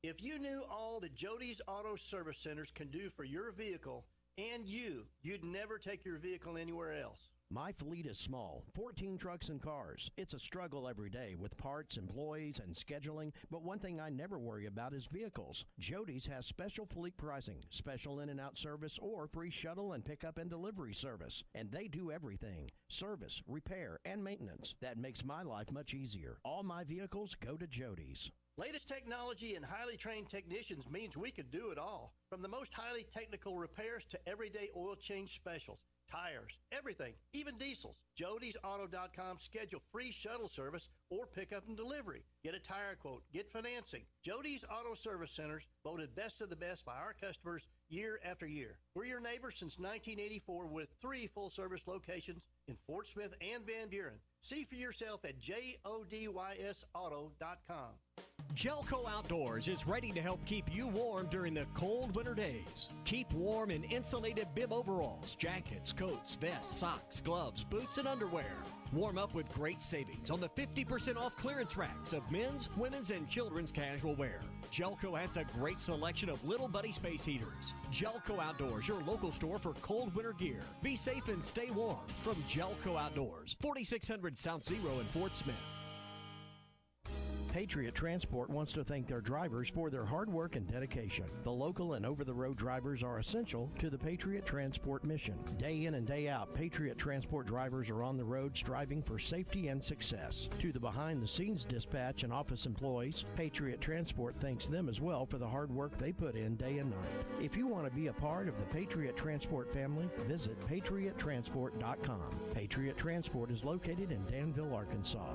If you knew all that Jody's Auto Service Centers can do for your vehicle and you'd never take your vehicle anywhere else. My fleet is small, 14 trucks and cars. It's a struggle every day with parts, employees, and scheduling, but one thing I never worry about is vehicles. Jody's has special fleet pricing, special in and out service, or free shuttle and pickup and delivery service. And they do everything, service, repair, and maintenance. That makes my life much easier. All my vehicles go to Jody's. Latest technology and highly trained technicians means we could do it all. From the most highly technical repairs to everyday oil change specials, tires, everything, even diesels. Jody'sAuto.com schedule free shuttle service or pickup and delivery. Get a tire quote, get financing. Jody's Auto Service Centers, voted best of the best by our customers year after year. We're your neighbors since 1984 with 3 full-service locations in Fort Smith and Van Buren. See for yourself at JODYSauto.com. Gelco Outdoors is ready to help keep you warm during the cold winter days. Keep warm in insulated bib overalls, jackets, coats, vests, socks, gloves, boots, and underwear. Warm up with great savings on the 50% off clearance racks of men's, women's, and children's casual wear. Gelco has a great selection of Little Buddy space heaters. Gelco Outdoors, your local store for cold winter gear. Be safe and stay warm from Gelco Outdoors, 4600 South Zero in Fort Smith. Patriot Transport wants to thank their drivers for their hard work and dedication. The local and over-the-road drivers are essential to the Patriot Transport mission. Day in and day out, Patriot Transport drivers are on the road striving for safety and success. To the behind-the-scenes dispatch and office employees, Patriot Transport thanks them as well for the hard work they put in day and night. If you want to be a part of the Patriot Transport family, visit patriottransport.com. Patriot Transport is located in Danville, Arkansas.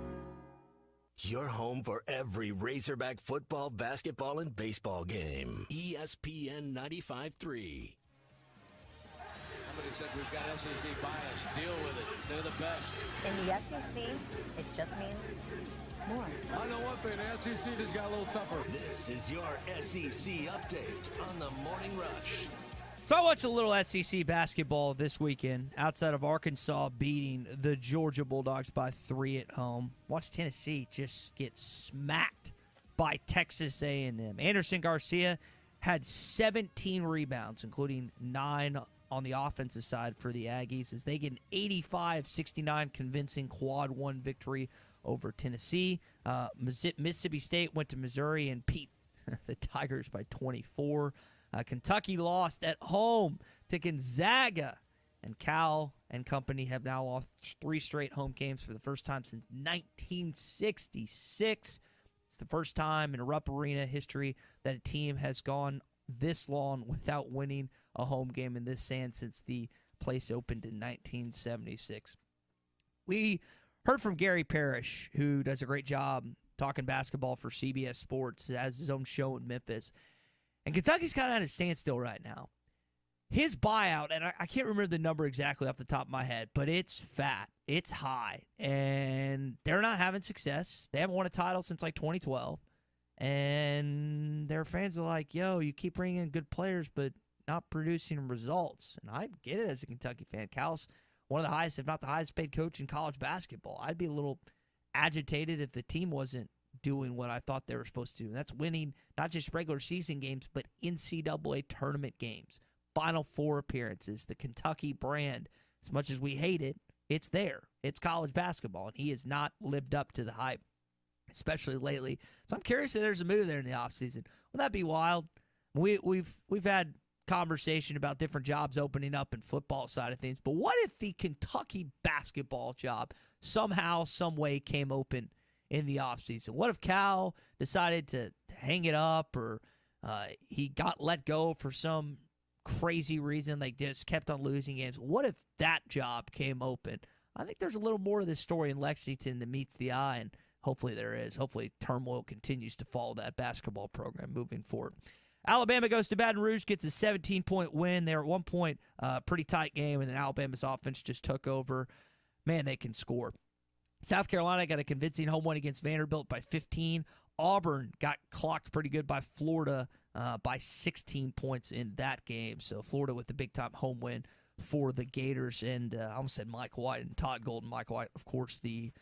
Your home for every Razorback football, basketball, and baseball game. ESPN 95.3. Somebody said we've got SEC bias. Deal with it. They're the best. In the SEC, it just means more. I know one thing, the SEC just got a little tougher. This is your SEC update on the Morning Rush. So I watched a little SEC basketball this weekend outside of Arkansas beating the Georgia Bulldogs by 3 at home. Watched Tennessee just get smacked by Texas A&M. Anderson Garcia had 17 rebounds, including 9 on the offensive side for the Aggies, as they get an 85-69 convincing quad one victory over Tennessee. Mississippi State went to Missouri and beat the Tigers by 24. Kentucky lost at home to Gonzaga, and Cal and company have now lost 3 straight home games for the first time since 1966. It's the first time in Rupp Arena history that a team has gone this long without winning a home game in this stand since the place opened in 1976. We heard from Gary Parrish, who does a great job talking basketball for CBS Sports, has his own show in Memphis. And Kentucky's kind of at a standstill right now. His buyout, and I can't remember the number exactly off the top of my head, but it's fat. It's high. And they're not having success. They haven't won a title since like 2012. And their fans are like, yo, you keep bringing in good players, but not producing results. And I get it as a Kentucky fan. Cal's one of the highest, if not the highest paid coach in college basketball. I'd be a little agitated if the team wasn't doing what I thought they were supposed to do. And that's winning not just regular season games, but NCAA tournament games, Final Four appearances, the Kentucky brand. As much as we hate it, it's there. It's college basketball, and he has not lived up to the hype, especially lately. So I'm curious if there's a move there in the offseason. Wouldn't that be wild? We've had conversation about different jobs opening up in football side of things, but what if the Kentucky basketball job somehow, some way came open in the offseason? What if Cal decided to hang it up, or he got let go for some crazy reason, like just kept on losing games? What if that job came open? I think there's a little more of this story in Lexington that meets the eye, and hopefully there is. Hopefully turmoil continues to follow that basketball program moving forward. Alabama goes to Baton Rouge, gets a 17-point win. They were at one point pretty tight game, and then Alabama's offense just took over. Man, they can score. South Carolina got a convincing home win against Vanderbilt by 15. Auburn got clocked pretty good by Florida by 16 points in that game. So Florida with the big-time home win for the Gators. And I almost said Mike White and Todd Golden. Mike White, of course, the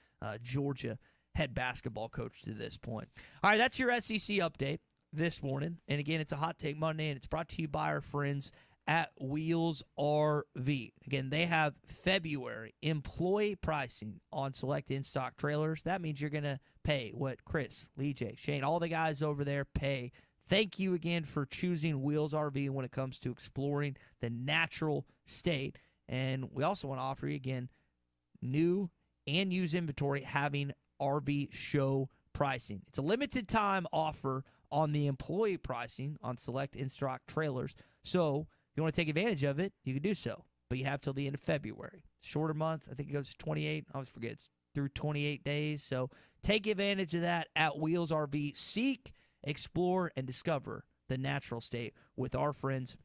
Georgia head basketball coach to this point. All right, that's your SEC update this morning. And again, it's a Hot Take Monday, and it's brought to you by our friends at Wheels RV. Again, they have February employee pricing on select in-stock trailers. That means you're going to pay what Chris, Lee J, Shane, all the guys over there pay. Thank you again for choosing Wheels RV when it comes to exploring the natural state. And we also want to offer you, again, new and used inventory having RV show pricing. It's a limited time offer on the employee pricing on select in-stock trailers. So if you want to take advantage of it, you can do so. But you have till the end of February. Shorter month. I think it goes to 28. I always forget. It's through 28 days. So take advantage of that at Wheels RV. Seek, explore, and discover the natural state with our friends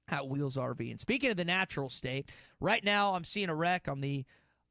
at Wheels RV. And speaking of the natural state, right now I'm seeing a wreck on the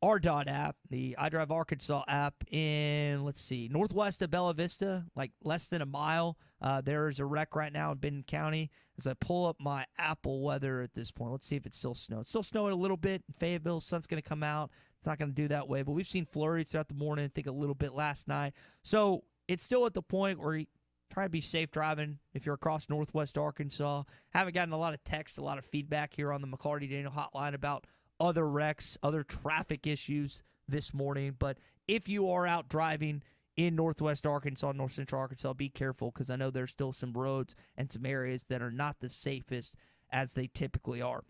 RDOT app, the iDrive Arkansas app in, let's see, northwest of Bella Vista, like less than a mile. There's a wreck right now in Benton County. As I pull up my Apple weather at this point, let's see if it's still snowing. It's still snowing a little bit in Fayetteville. Sun's going to come out. It's not going to do that way, but we've seen flurries throughout the morning, I think a little bit last night. So it's still at the point where you try to be safe driving if you're across northwest Arkansas. Haven't gotten a lot of text, a lot of feedback here on the McClarty Daniel hotline about other wrecks, other traffic issues this morning. But if you are out driving in northwest Arkansas, north central Arkansas, be careful because I know there's still some roads and some areas that are not the safest as they typically are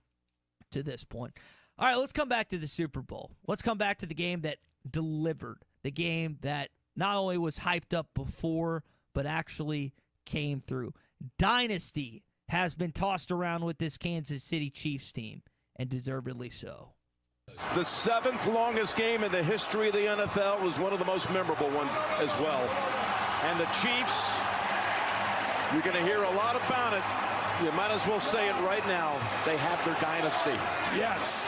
to this point. All right, let's come back to the Super Bowl. Let's come back to the game that delivered, the game that not only was hyped up before, but actually came through. Dynasty has been tossed around with this Kansas City Chiefs team, and deservedly so. The 7th longest game in the history of the NFL was one of the most memorable ones as well. And the Chiefs, you're going to hear a lot about it. You might as well say it right now. They have their dynasty. Yes.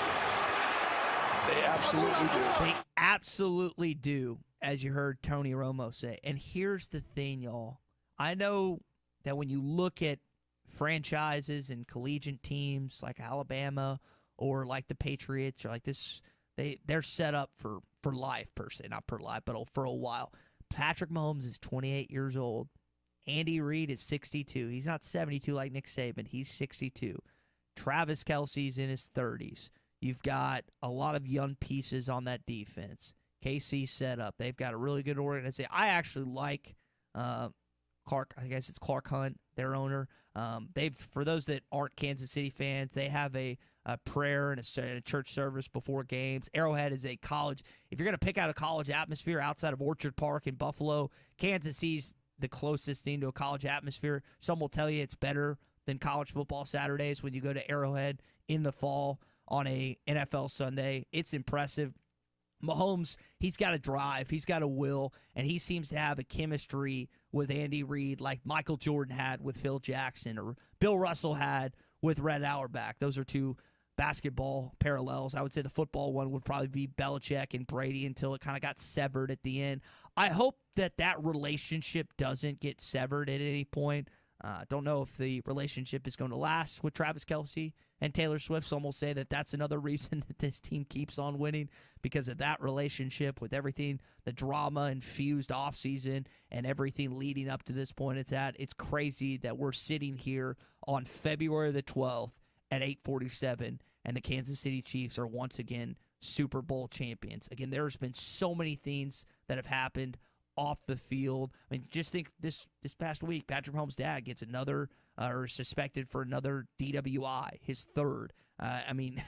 They absolutely do. They absolutely do, as you heard Tony Romo say. And here's the thing, y'all. I know that when you look at franchises and collegiate teams like Alabama or like the Patriots or like this, they're set up for life per se, not per life, but for a while. Patrick Mahomes is 28 years old. Andy Reid is 62. He's not 72 like Nick Saban. He's 62. Travis Kelce's in his 30s. You've got a lot of young pieces on that defense. KC set up. They've got a really good organization. I actually like Clark. I guess it's Clark Hunt, their owner. For those that aren't Kansas City fans, they have a prayer and a church service before games. Arrowhead is a college. If you're going to pick out a college atmosphere outside of Orchard Park in Buffalo, Kansas City's the closest thing to a college atmosphere. Some will tell you it's better than college football Saturdays when you go to Arrowhead in the fall on a NFL Sunday. It's impressive. Mahomes, he's got a drive, he's got a will, and he seems to have a chemistry with Andy Reid like Michael Jordan had with Phil Jackson or Bill Russell had with Red Auerbach. Those are two basketball parallels. I would say the football one would probably be Belichick and Brady until it kind of got severed at the end. I hope that relationship doesn't get severed at any point. Don't know if the relationship is going to last with Travis Kelce and Taylor Swift. Some will say that that's another reason that this team keeps on winning because of that relationship with everything, the drama-infused offseason and everything leading up to this point it's at. It's crazy that we're sitting here on February the 12th at 8:47, and the Kansas City Chiefs are once again Super Bowl champions. Again, there's been so many things that have happened off the field. I mean, just think this past week, Patrick Mahomes' dad gets another or suspected for another DWI, his third. I mean,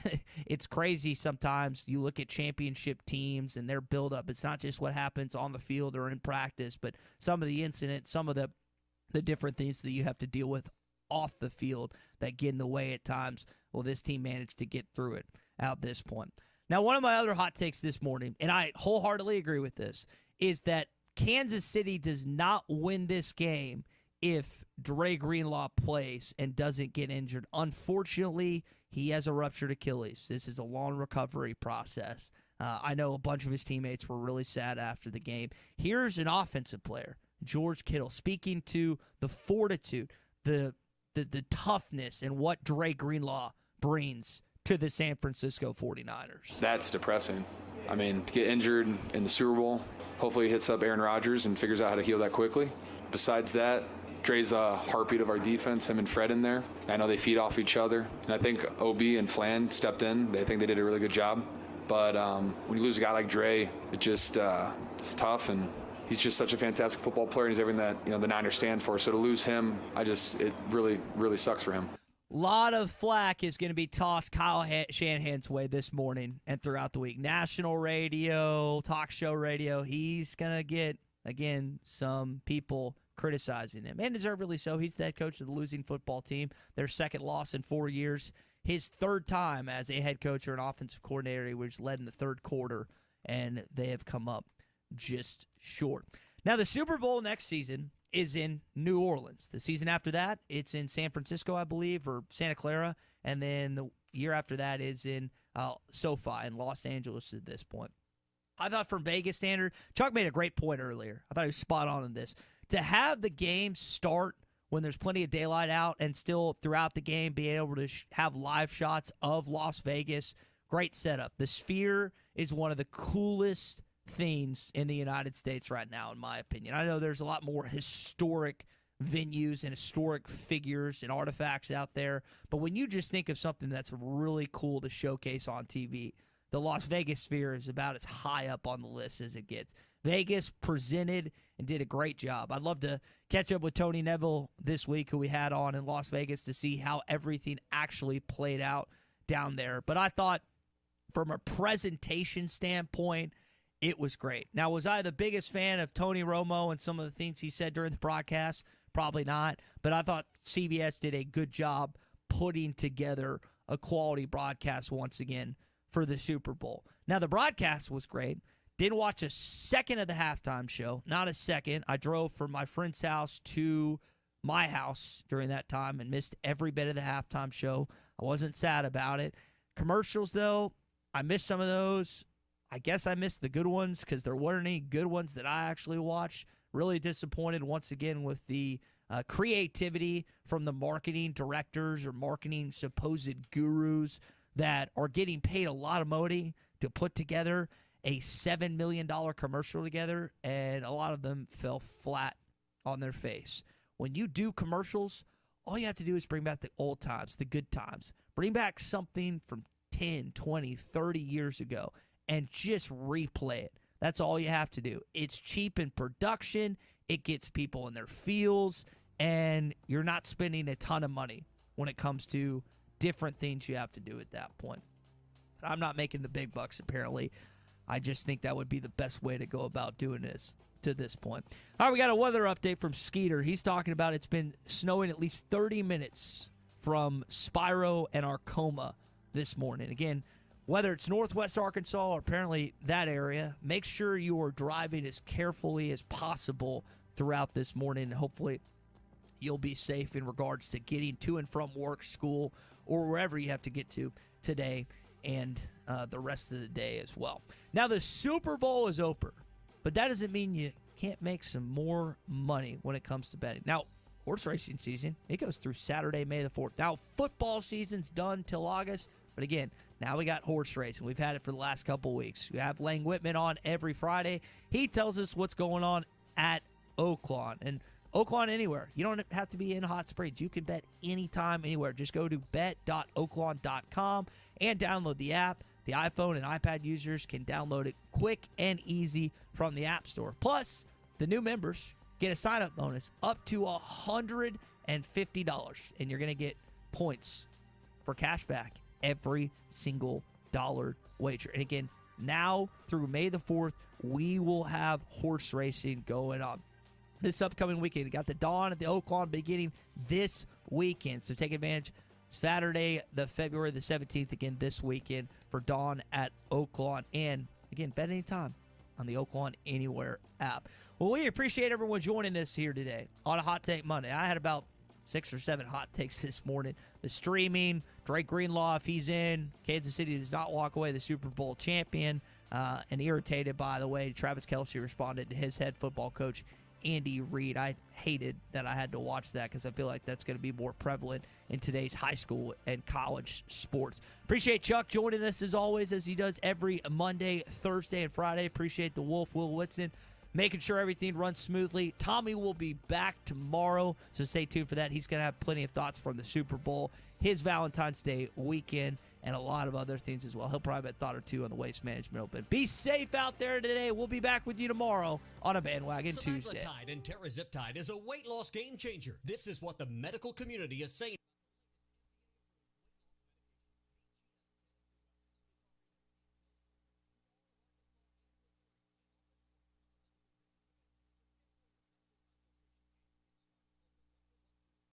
it's crazy sometimes. You look at championship teams and their buildup. It's not just what happens on the field or in practice, but some of the incidents, some of the different things that you have to deal with off the field that get in the way at times. Well, this team managed to get through it at this point. Now, one of my other hot takes this morning, and I wholeheartedly agree with this, is that Kansas City does not win this game if Dre Greenlaw plays and doesn't get injured. Unfortunately, he has a ruptured Achilles. This is a long recovery process. I know a bunch of his teammates were really sad after the game. Here's an offensive player, George Kittle, speaking to the fortitude, the toughness, and what Dre Greenlaw brings to the San Francisco 49ers. That's depressing. I mean, to get injured in the Super Bowl, hopefully he hits up Aaron Rodgers and figures out how to heal that quickly. Besides that, Dre's a heartbeat of our defense, him and Fred in there. I know they feed off each other. And I think OB and Flan stepped in. I think they did a really good job. But when you lose a guy like Dre, it just it's tough. And he's just such a fantastic football player. And he's everything that the Niners stand for. So to lose him, it really, really sucks for him. A lot of flack is going to be tossed Kyle Shanahan's way this morning and throughout the week. National radio, talk show radio. He's going to get, again, some people criticizing him, and deservedly so. He's the head coach of the losing football team. Their second loss in 4 years. His third time as a head coach or an offensive coordinator, which led in the third quarter, and they have come up just short. Now, the Super Bowl next season is in New Orleans. The season after that, it's in San Francisco, I believe, or Santa Clara, and then year after that is in SoFi in Los Angeles at this point. I thought from Vegas standard, Chuck made a great point earlier. I thought he was spot on in this. To have the game start when there's plenty of daylight out and still throughout the game being able to have live shots of Las Vegas, great setup. The Sphere is one of the coolest things in the United States right now, in my opinion. I know there's a lot more historic venues and historic figures and artifacts out there, but when you just think of something that's really cool to showcase on TV, the Las Vegas Sphere is about as high up on the list as it gets. Vegas presented and did a great job. I'd love to catch up with Tony Neville this week, who we had on in Las Vegas, to see how everything actually played out down there. But I thought from a presentation standpoint, it was great. Now, was I the biggest fan of Tony Romo and some of the things he said during the broadcast? Probably not. But I thought CBS did a good job putting together a quality broadcast once again for the Super Bowl. Now, the broadcast was great. Didn't watch a second of the halftime show. Not a second. I drove from my friend's house to my house during that time and missed every bit of the halftime show. I wasn't sad about it. Commercials, though, I missed some of those. I guess I missed the good ones because there weren't any good ones that I actually watched. Really disappointed once again with the creativity from the marketing directors or marketing supposed gurus that are getting paid a lot of money to put together a $7 million commercial together, and a lot of them fell flat on their face. When you do commercials, all you have to do is bring back the old times, the good times. Bring back something from 10, 20, 30 years ago and just replay it. That's all you have to do. It's cheap in production. It gets people in their feels, and you're not spending a ton of money when it comes to different things you have to do at that point. But I'm not making the big bucks, apparently. I just think that would be the best way to go about doing this to this point. All right, we got a weather update from Skeeter. He's talking about it's been snowing at least 30 minutes from Spiro and Arcoma this morning. Again, whether it's northwest Arkansas or apparently that area, make sure you are driving as carefully as possible throughout this morning, and hopefully you'll be safe in regards to getting to and from work, school, or wherever you have to get to today and the rest of the day as well. Now, the Super Bowl is over, but that doesn't mean you can't make some more money when it comes to betting. Now, horse racing season, it goes through Saturday, May the 4th. Now, football season's done till August, but again, now we got horse racing. We've had it for the last couple weeks. We have Lang Whitman on every Friday. He tells us what's going on at Oaklawn. And Oaklawn anywhere. You don't have to be in Hot Springs. You can bet anytime, anywhere. Just go to bet.oaklawn.com and download the app. The iPhone and iPad users can download it quick and easy from the App Store. Plus, the new members get a sign-up bonus up to $150, and you're going to get points for cash back every single dollar wager. And again, now through May the 4th, we will have horse racing going on. This upcoming weekend, we got the Dawn at the Oaklawn beginning this weekend. So take advantage. Saturday, February the 17th, again this weekend for Dawn at Oaklawn. And again, bet anytime on the Oaklawn Anywhere app. Well, we appreciate everyone joining us here today on a Hot Take Monday. I had about 6 or 7 hot takes this morning. The streaming, Drake Greenlaw, if he's in, Kansas City does not walk away the Super Bowl champion. And irritated, by the way, Travis Kelce responded to his head football coach, Andy Reid. I hated that I had to watch that because I feel like that's going to be more prevalent in today's high school and college sports. Appreciate Chuck joining us as always, as he does every Monday, Thursday, and Friday. Appreciate the Wolf, Will Whitson, making sure everything runs smoothly. Tommy will be back tomorrow, so stay tuned for that. He's going to have plenty of thoughts from the Super Bowl, his Valentine's Day weekend, and a lot of other things as well. He'll probably have a thought or two on the Waste Management Open. Be safe out there today. We'll be back with you tomorrow on a Bandwagon Tuesday. Semaglutide and Teraziptide is a weight loss game changer. This is what the medical community is saying.